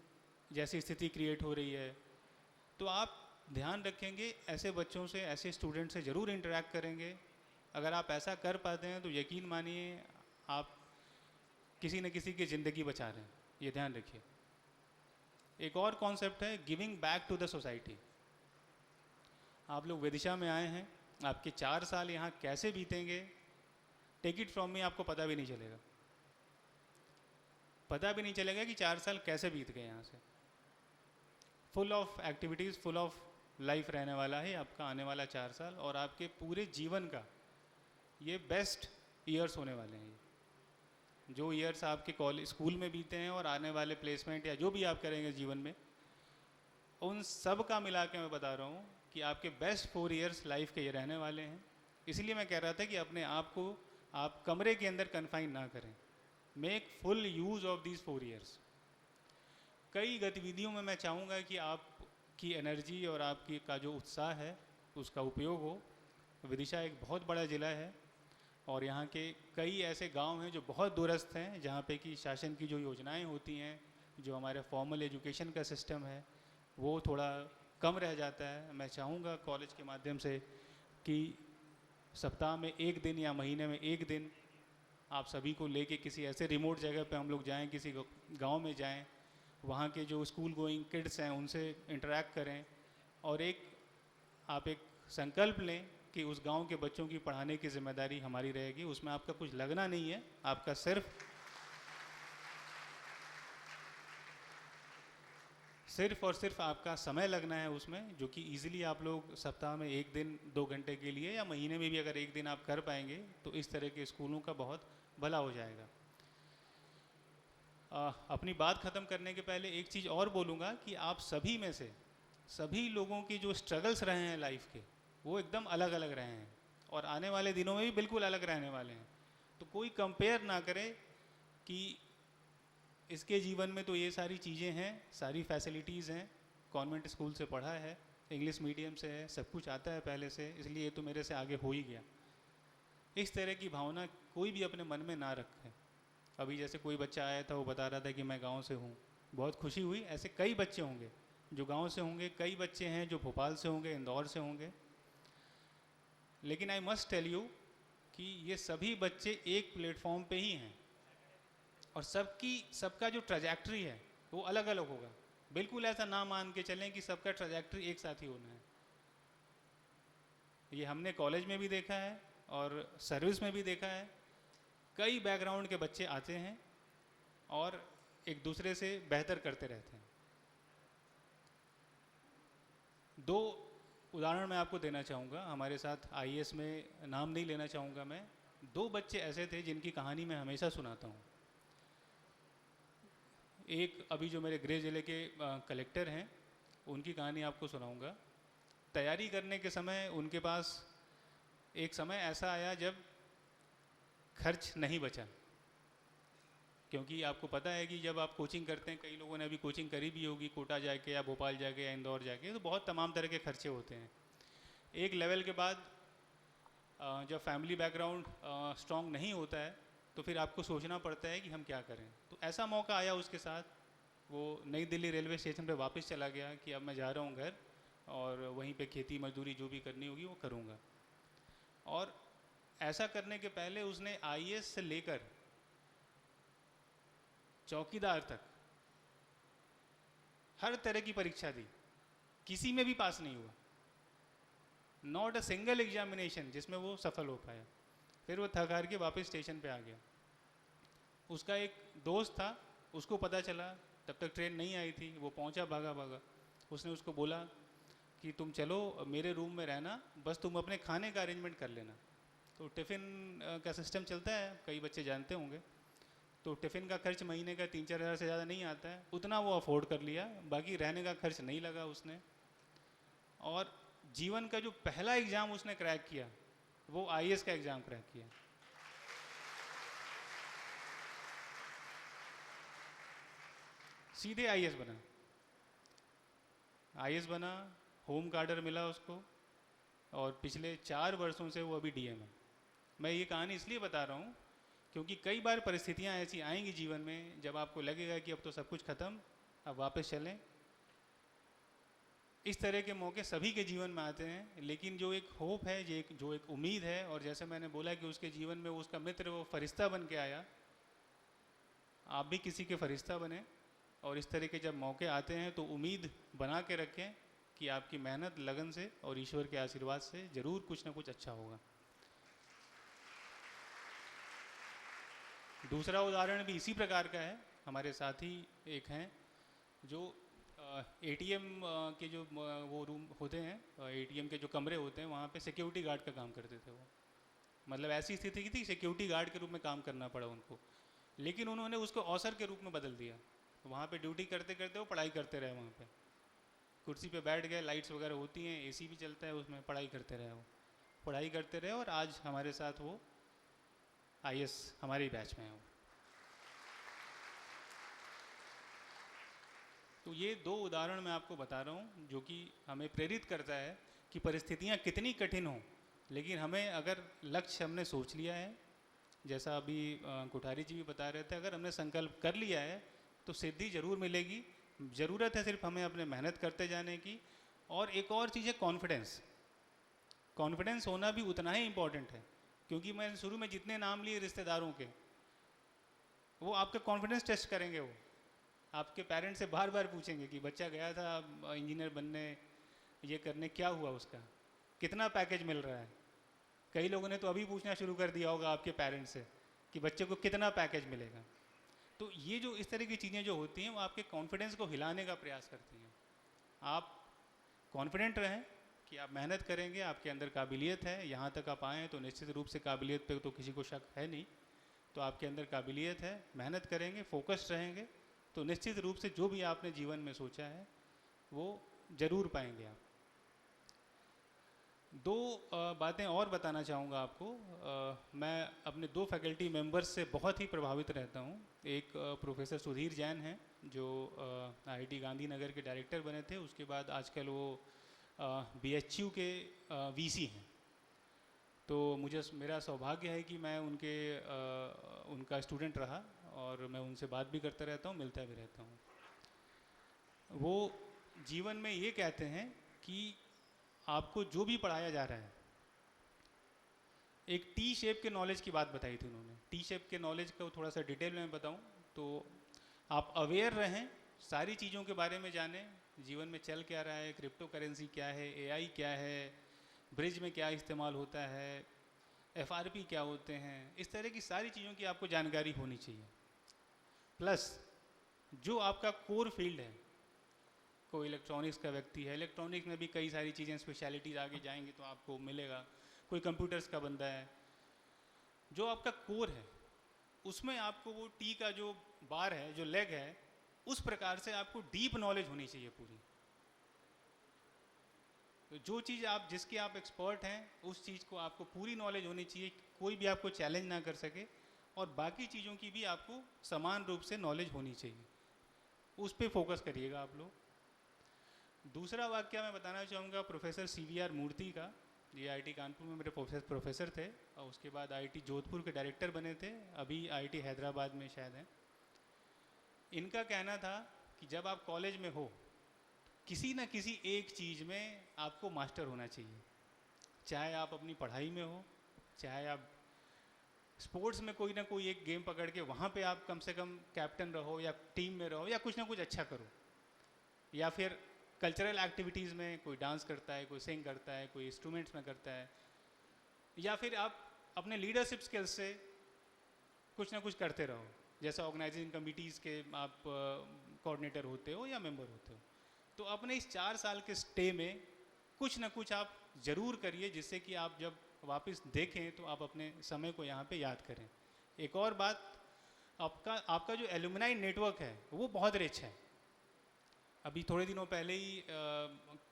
जैसी स्थिति क्रिएट हो रही है। तो आप ध्यान रखेंगे, ऐसे बच्चों से, ऐसे स्टूडेंट से ज़रूर इंटरेक्ट करेंगे। अगर आप ऐसा कर पाते हैं तो यकीन मानिए आप किसी न किसी की ज़िंदगी बचा रहे हैं, ये ध्यान रखिए। एक और कॉन्सेप्ट है giving back to the society. आप लोग विदिशा में आए हैं, आपके 4 साल यहाँ कैसे बीतेंगे, टेक इट फ्रॉम मी, आपको पता भी नहीं चलेगा। पता भी नहीं चलेगा कि 4 साल कैसे बीत गए यहाँ से। Full of activities, full of life रहने वाला है आपका आने वाला 4 साल, और आपके पूरे जीवन का ये बेस्ट ईयर्स होने वाले हैं। जो ईयर्स आपके कॉलेज स्कूल में बीते हैं और आने वाले प्लेसमेंट या जो भी आप करेंगे जीवन में, उन सब का मिला के मैं बता रहा हूँ कि आपके बेस्ट 4 ईयर्स लाइफ के ये रहने वाले हैं। इसलिए मैं कह रहा था कि अपने आप को आप कमरे के अंदर कन्फाइन ना करें, make full use of these 4 years. कई गतिविधियों में मैं चाहूँगा कि आपकी एनर्जी और आपकी का जो उत्साह है उसका उपयोग हो। विदिशा एक बहुत बड़ा ज़िला है और यहाँ के कई ऐसे गांव हैं जो बहुत दूरस्थ हैं, जहाँ पे कि शासन की जो योजनाएं होती हैं, जो हमारे फॉर्मल एजुकेशन का सिस्टम है, वो थोड़ा कम रह जाता है। मैं चाहूँगा कॉलेज के माध्यम से कि सप्ताह में 1 दिन या महीने में 1 दिन आप सभी को लेके किसी ऐसे रिमोट जगह पे हम लोग जाएं, किसी गांव में जाएं, वहाँ के जो स्कूल गोइंग किड्स हैं उनसे इंटरेक्ट करें, और आप एक संकल्प लें कि उस गांव के बच्चों की पढ़ाने की जिम्मेदारी हमारी रहेगी। उसमें आपका कुछ लगना नहीं है, आपका सिर्फ और सिर्फ आपका समय लगना है उसमें, जो कि इजीली आप लोग सप्ताह में 1 दिन 2 घंटे के लिए या महीने में भी अगर 1 दिन आप कर पाएंगे तो इस तरह के स्कूलों का बहुत भला हो जाएगा। अपनी बात ख़त्म करने के पहले एक चीज़ और बोलूँगा कि आप सभी में से सभी लोगों की जो स्ट्रगल्स रहे हैं लाइफ के, वो एकदम अलग अलग रहे हैं और आने वाले दिनों में भी बिल्कुल अलग रहने वाले हैं। तो कोई कंपेयर ना करे कि इसके जीवन में तो ये सारी चीज़ें हैं, सारी फैसिलिटीज़ हैं, कॉन्वेंट स्कूल से पढ़ा है, इंग्लिश मीडियम से है, सब कुछ आता है पहले से, इसलिए तो मेरे से आगे हो ही गया। इस तरह की भावना कोई भी अपने मन में ना रखे। अभी जैसे कोई बच्चा आया था, वो बता रहा था कि मैं गांव से हूँ, बहुत खुशी हुई। ऐसे कई बच्चे होंगे जो गांव से होंगे, कई बच्चे हैं जो भोपाल से होंगे, इंदौर से होंगे, लेकिन आई मस्ट टेल यू कि ये सभी बच्चे एक प्लेटफॉर्म पे ही हैं और सबका जो ट्रैजेक्टरी है वो अलग अलग होगा। बिल्कुल ऐसा ना मान के चलें कि सबका ट्रैजेक्टरी एक साथ ही होना है। ये हमने कॉलेज में भी देखा है और सर्विस में भी देखा है कई बैकग्राउंड के बच्चे आते हैं और एक दूसरे से बेहतर करते रहते हैं। दो उदाहरण मैं आपको देना चाहूँगा। हमारे साथ आईएएस में नाम नहीं लेना चाहूँगा मैं, दो बच्चे ऐसे थे जिनकी कहानी मैं हमेशा सुनाता हूँ। एक अभी जो मेरे गृह जिले के कलेक्टर हैं, उनकी कहानी आपको सुनाऊंगा। तैयारी करने के समय उनके पास एक समय ऐसा आया जब खर्च नहीं बचा, क्योंकि आपको पता है कि जब आप कोचिंग करते हैं, कई लोगों ने अभी कोचिंग करी भी होगी, कोटा जाके या भोपाल जाके या इंदौर जाके, तो बहुत तमाम तरह के खर्चे होते हैं। एक लेवल के बाद जब फैमिली बैकग्राउंड स्ट्रॉन्ग नहीं होता है तो फिर आपको सोचना पड़ता है कि हम क्या करें। तो ऐसा मौका आया उसके साथ, वो नई दिल्ली रेलवे स्टेशन पे वापस चला गया कि अब मैं जा रहा हूँ घर और वहीं पे खेती मजदूरी जो भी करनी होगी वो करूँगा। और ऐसा करने के पहले उसने आईएएस से लेकर चौकीदार तक हर तरह की परीक्षा दी, किसी में भी पास नहीं हुआ, नॉट अ सिंगल एग्जामिनेशन जिसमें वो सफल हो पाया। फिर वो थक हार के वापस स्टेशन पे आ गया। उसका एक दोस्त था, उसको पता चला, तब तक ट्रेन नहीं आई थी, वो पहुंचा भागा भागा। उसने उसको बोला कि तुम चलो मेरे रूम में रहना, बस तुम अपने खाने का अरेंजमेंट कर लेना। तो टिफ़िन का सिस्टम चलता है, कई बच्चे जानते होंगे। तो टिफ़िन का खर्च महीने का 3-4 हज़ार से ज़्यादा नहीं आता है, उतना वो अफोर्ड कर लिया, बाकी रहने का खर्च नहीं लगा उसने। और जीवन का जो पहला एग्ज़ाम उसने क्रैक किया वो आईएएस का एग्ज़ाम क्रैक किया। सीधे आईएएस बना। आईएएस बना, होम कार्डर मिला उसको, और पिछले 4 वर्षों से वो अभी डीएम है। मैं ये कहानी इसलिए बता रहा हूँ क्योंकि कई बार परिस्थितियाँ ऐसी आएंगी जीवन में जब आपको लगेगा कि अब तो सब कुछ ख़त्म, अब वापस चलें। इस तरह के मौके सभी के जीवन में आते हैं, लेकिन जो एक होप है, जो एक उम्मीद है, और जैसे मैंने बोला कि उसके जीवन में उसका मित्र वो फरिश्ता बन के आया, आप भी किसी के फरिश्ता बने। और इस तरह के जब मौके आते हैं तो उम्मीद बना के रखें कि आपकी मेहनत, लगन से और ईश्वर के आशीर्वाद से ज़रूर कुछ ना कुछ अच्छा होगा। दूसरा उदाहरण भी इसी प्रकार का है। हमारे साथी एक हैं जो एटीएम के जो वो रूम होते हैं, एटीएम के जो कमरे होते हैं, वहाँ पे सिक्योरिटी गार्ड का काम करते थे वो। मतलब ऐसी स्थिति की थी, सिक्योरिटी गार्ड के रूप में काम करना पड़ा उनको, लेकिन उन्होंने उसको ऑफिसर के रूप में बदल दिया। वहाँ पे ड्यूटी करते करते वो पढ़ाई करते रहे, वहाँ पे कुर्सी पे बैठ गए, लाइट्स वगैरह होती हैं, एसी भी चलता है उसमें, पढ़ाई करते रहे वो, पढ़ाई करते रहे, और आज हमारे साथ वो आईएएस हमारे बैच में है वो। तो ये 2 उदाहरण मैं आपको बता रहा हूँ जो कि हमें प्रेरित करता है कि परिस्थितियाँ कितनी कठिन हों, लेकिन हमें अगर लक्ष्य हमने सोच लिया है, जैसा अभी कोठारी जी भी बता रहे थे, अगर हमने संकल्प कर लिया है तो सिद्धि ज़रूर मिलेगी। ज़रूरत है सिर्फ हमें अपने मेहनत करते जाने की। और एक और चीज़ है कॉन्फिडेंस। कॉन्फिडेंस होना भी उतना ही इम्पॉर्टेंट है, क्योंकि मैंने शुरू में जितने नाम लिए रिश्तेदारों के, वो आपका कॉन्फिडेंस टेस्ट करेंगे। वो आपके पेरेंट्स से बार बार पूछेंगे कि बच्चा गया था इंजीनियर बनने, ये करने, क्या हुआ उसका, कितना पैकेज मिल रहा है। कई लोगों ने तो अभी पूछना शुरू कर दिया होगा आपके पेरेंट्स से कि बच्चे को कितना पैकेज मिलेगा। तो ये जो इस तरह की चीज़ें जो होती हैं वो आपके कॉन्फिडेंस को हिलाने का प्रयास करती हैं। आप कॉन्फिडेंट रहें कि आप मेहनत करेंगे, आपके अंदर काबिलियत है, यहाँ तक आप आएँ तो निश्चित रूप से काबिलियत पे तो किसी को शक है नहीं, तो आपके अंदर काबिलियत है, मेहनत करेंगे, फोकस्ड रहेंगे, तो निश्चित रूप से जो भी आपने जीवन में सोचा है वो ज़रूर पाएंगे आप। 2 बातें और बताना चाहूँगा आपको। मैं अपने 2 फैकल्टी मेंबर्स से बहुत ही प्रभावित रहता हूँ। एक प्रोफेसर सुधीर जैन हैं जो आईआईटी गांधीनगर के डायरेक्टर बने थे, उसके बाद आजकल वो बीएचयू के वीसी हैं। तो मेरा सौभाग्य है कि मैं उनका स्टूडेंट रहा और मैं उनसे बात भी करता रहता हूँ, मिलता भी रहता हूँ। वो जीवन में ये कहते हैं कि आपको जो भी पढ़ाया जा रहा है, एक टी शेप के नॉलेज की बात बताई थी उन्होंने। टी शेप के नॉलेज को थोड़ा सा डिटेल में बताऊं तो आप अवेयर रहें, सारी चीज़ों के बारे में जानें, जीवन में चल क्या रहा है, क्रिप्टो करेंसी क्या है, एआई क्या है, ब्रिज में क्या इस्तेमाल होता है, FRP क्या होते हैं, इस तरह की सारी चीज़ों की आपको जानकारी होनी चाहिए। प्लस जो आपका कोर फील्ड है, कोई इलेक्ट्रॉनिक्स का व्यक्ति है, इलेक्ट्रॉनिक्स में भी कई सारी चीज़ें स्पेशलिटीज़ आगे जाएंगे तो आपको मिलेगा, कोई कंप्यूटर्स का बंदा है, जो आपका कोर है उसमें आपको वो टी का जो बार है, जो लेग है, उस प्रकार से आपको डीप नॉलेज होनी चाहिए पूरी। तो जो चीज़ आप जिसके आप एक्सपर्ट हैं उस चीज़ को आपको पूरी नॉलेज होनी चाहिए, कोई भी आपको चैलेंज ना कर सके, और बाकी चीज़ों की भी आपको समान रूप से नॉलेज होनी चाहिए, उस पर फोकस करिएगा आप लोग। दूसरा वाक्य मैं बताना चाहूँगा प्रोफेसर CVR मूर्ति का, ये IIT कानपुर में मेरे प्रोफेसर थे और उसके बाद IIT जोधपुर के डायरेक्टर बने थे, अभी IIT हैदराबाद में शायद हैं। इनका कहना था कि जब आप कॉलेज में हो, किसी न किसी एक चीज़ में आपको मास्टर होना चाहिए, चाहे आप अपनी पढ़ाई में हो, चाहे आप स्पोर्ट्स में कोई ना कोई एक गेम पकड़ के वहाँ पे आप कम से कम कैप्टन रहो या टीम में रहो या कुछ ना कुछ अच्छा करो, या फिर कल्चरल एक्टिविटीज़ में कोई डांस करता है, कोई सिंग करता है, कोई इंस्ट्रूमेंट्स में करता है, या फिर आप अपने लीडरशिप स्किल्स से कुछ ना कुछ करते रहो, जैसा ऑर्गेनाइजिंग कमिटीज़ के आप कोऑर्डिनेटर होते हो या मेंबर होते हो। तो अपने इस 4 साल के स्टे में कुछ ना कुछ आप ज़रूर करिए, जिससे कि आप जब वापस देखें तो आप अपने समय को यहाँ पे याद करें। एक और बात, आपका जो एलुमनाई नेटवर्क है वो बहुत रिच है। अभी थोड़े दिनों पहले ही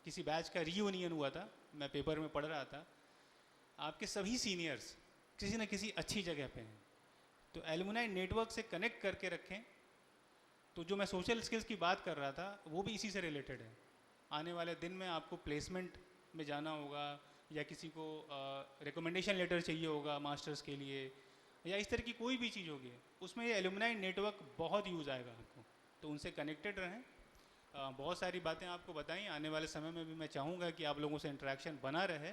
किसी बैच का रीयूनियन हुआ था, मैं पेपर में पढ़ रहा था, आपके सभी सीनियर्स किसी न किसी अच्छी जगह पे हैं, तो एलुमनाई नेटवर्क से कनेक्ट करके रखें। तो जो मैं सोशल स्किल्स की बात कर रहा था वो भी इसी से रिलेटेड है। आने वाले दिन में आपको प्लेसमेंट में जाना होगा या किसी को रिकमेंडेशन लेटर चाहिए होगा मास्टर्स के लिए, या इस तरह की कोई भी चीज़ होगी, उसमें ये एलुमनाई नेटवर्क बहुत यूज़ आएगा आपको, तो उनसे कनेक्टेड रहें। बहुत सारी बातें आपको बताई, आने वाले समय में भी मैं चाहूँगा कि आप लोगों से इंटरेक्शन बना रहे।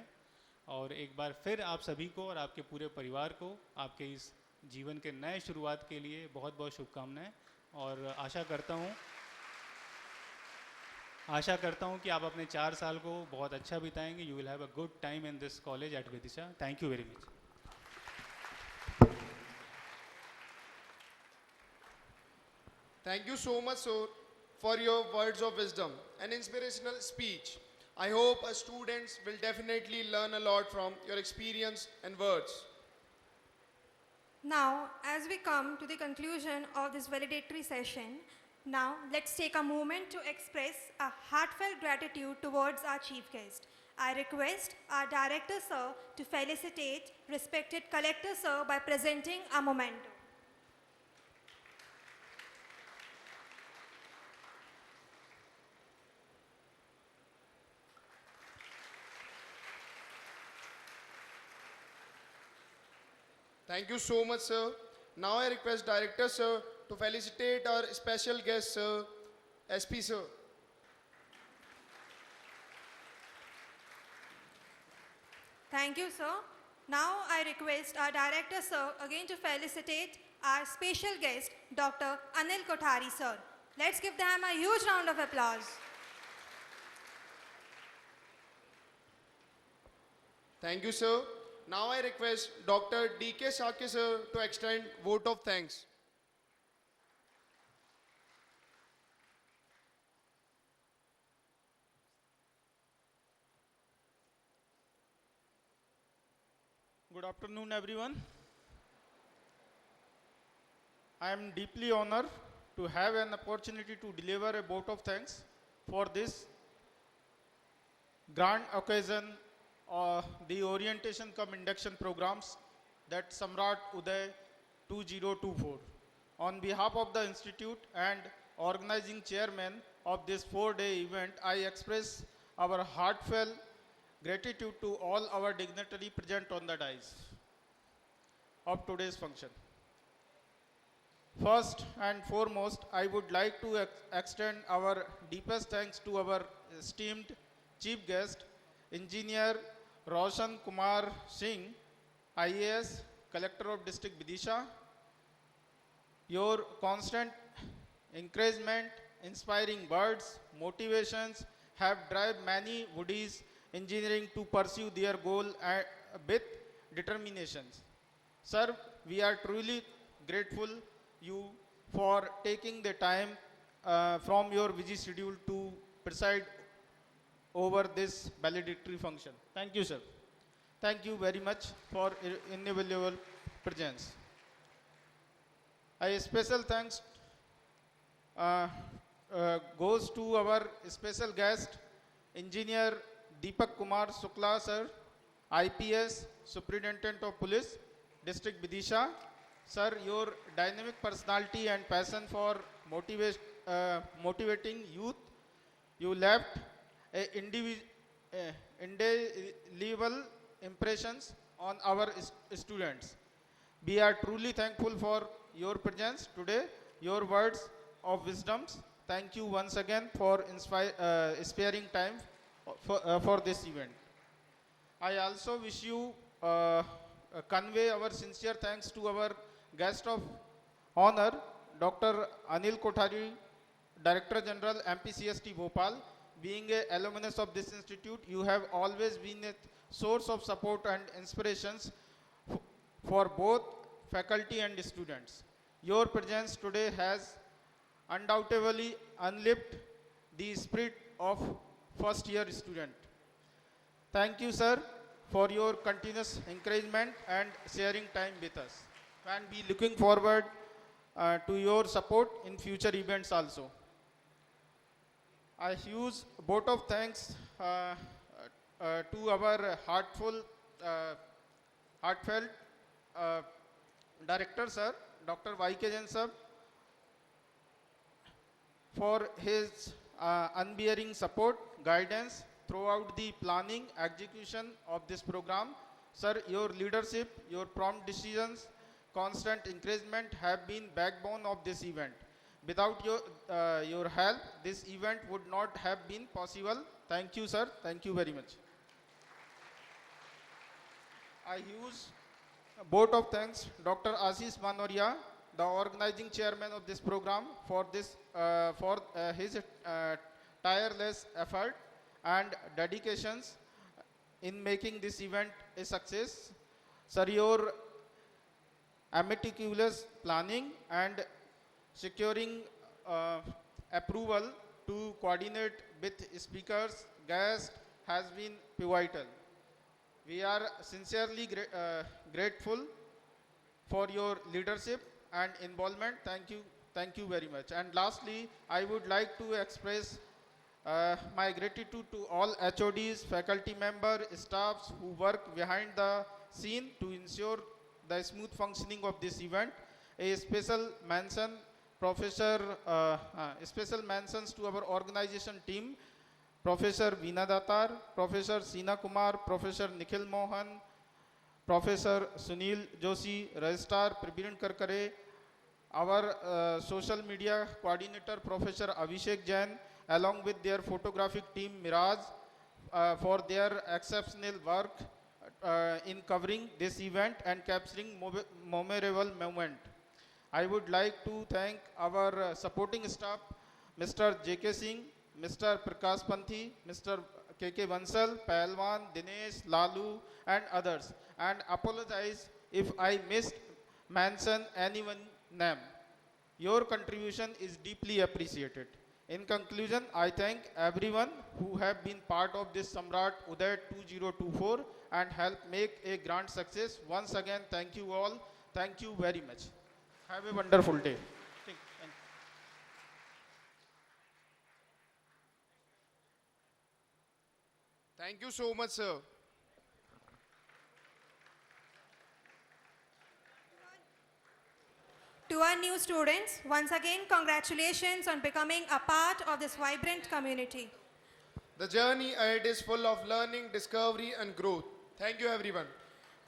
और एक बार फिर आप सभी को और आपके पूरे परिवार को आपके इस जीवन के नए शुरुआत के लिए बहुत बहुत शुभकामनाएं, और आशा करता हूँ कि आप अपने 4 साल को बहुत अच्छा बिताएंगे। You will have a good time in this college eight Vidisha. Thank you very much. Thank you so much, sir, for your words of wisdom and inspirational speech. I hope our students will definitely learn a lot from your experience and words. Now, as we come to the conclusion of this validatory session, now let's take a moment to express a heartfelt gratitude towards our chief guest. I request our director sir to felicitate respected collector sir by presenting a memento. Thank you so much, sir. Now I request Director, sir, to felicitate our special guest, sir, SP, sir. Thank you, sir. Now I request our director, sir, again to felicitate our special guest, Dr. Anil Kothari, sir. Let's give them a huge round of applause. Thank you, sir. Now I request Dr. D.K. Sakya, sir, to extend vote of thanks. Good afternoon, everyone. I am deeply honored to have an opportunity to deliver a vote of thanks for this grand occasion, the orientation cum induction programs that Samrat Uday 2024. On behalf of the institute and organizing chairman of this 4-day event, I express our heartfelt gratitude to all our dignitaries present on the dais of today's function. First and foremost, I would like to extend our deepest thanks to our esteemed chief guest, Engineer Roshan Kumar Singh, IAS, Collector of District Vidisha. Your constant encouragement, inspiring words, motivations have driven many woodies engineering to pursue their goal with determinations. Sir, we are truly grateful you for taking the time from your busy schedule to preside over this valedictory function. Thank you, sir. Thank you very much for invaluable presence. A special thanks goes to our special guest, Engineer Deepak Kumar Shukla, sir, IPS, Superintendent of Police, District Vidisha. Sir, your dynamic personality and passion for motivating youth, you left indelible impressions on our students. We are truly thankful for your presence today, your words of wisdoms. Thank you once again for sparing time for this event. I also wish you convey our sincere thanks to our guest of honor, Dr. Anil Kothari, Director General, MPCST Bhopal. Being a alumnus of this institute, you have always been a source of support and inspirations for both faculty and students. Your presence today has undoubtedly uplifted the spirit of first-year student. Thank you, sir, for your continuous encouragement and sharing time with us. And we looking forward to your support in future events also. A huge vote of thanks to our heartfelt director, sir, Dr. Y.K. Jain, sir, for his unbearing support, guidance throughout the planning, execution of this program. Sir, your leadership, your prompt decisions, constant encouragement have been backbone of this event. Without your help, this event would not have been possible. Thank you, sir. Thank you very much. I use a vote of thanks, Dr. Ashish Manoria, the organizing chairman of this program, for his tireless effort and dedications in making this event a success. Sir, your meticulous planning and securing approval to coordinate with speakers, guests has been pivotal. We are sincerely grateful for your leadership and involvement. Thank you very much. And lastly, I would like to express my gratitude to all HODs, faculty members, staffs who work behind the scene to ensure the smooth functioning of this event. A special mention, special mentions to our organization team, Professor Veena Datar, Professor Seena Kumar, Professor Nikhil Mohan, Professor Sunil Joshi, Registrar Prabir Karkare, our social media coordinator, Professor Abhishek Jain, along with their photographic team, Miraj, for their exceptional work in covering this event and capturing memorable moment. I would like to thank our supporting staff, Mr. J.K. Singh, Mr. Prakash Panthi, Mr. K.K. Bansal, Pahalwan, Dinesh, Lalu, and others, and apologize if I missed mention anyone's name. Your contribution is deeply appreciated. In conclusion, I thank everyone who have been part of this Samrat Uday 2024 and help make a grand success. Once again, thank you all. Thank you very much. Have a wonderful day. Thank you so much, sir. To our new students, once again, congratulations on becoming a part of this vibrant community. The journey ahead is full of learning, discovery, and growth. Thank you, everyone.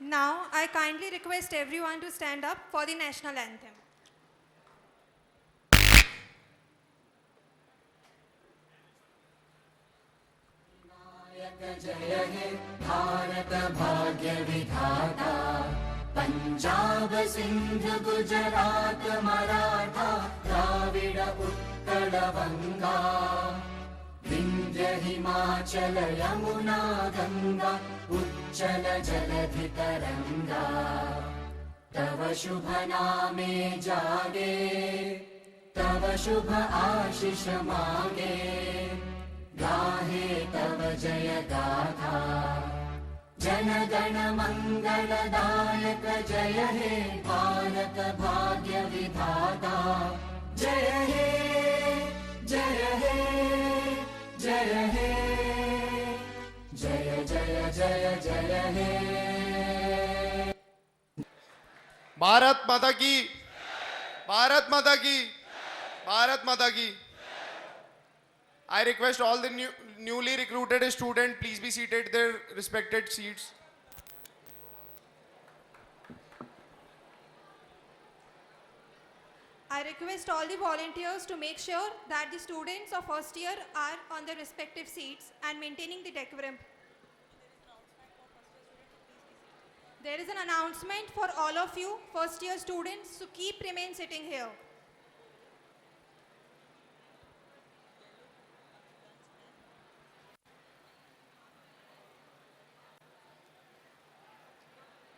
Now, I kindly request everyone to stand up for the national anthem. जय हे भारत भाग्य विधाता पंजाब सिंध गुजरात मराठा द्राविड उत्कल बंगा विंध्य विन्ध्य हिमाचल यमुना गङ्गा उच्चल जलधितरङ्गा तव शुभ नामे जागे तव शुभ आशिष मागे गाहे तव जय गाथा जनगण मंगलदायक जय हे भारत भाग्य विधाता जय हे जय हे जय हे जय जय जय जय हे भारत माता की, भारत माता की, भारत माता की. I request all the newly recruited students, please be seated their respected seats. I request all the volunteers to make sure that the students of first year are on their respective seats and maintaining the decorum. There is an announcement for all of you first year students to keep remain sitting here.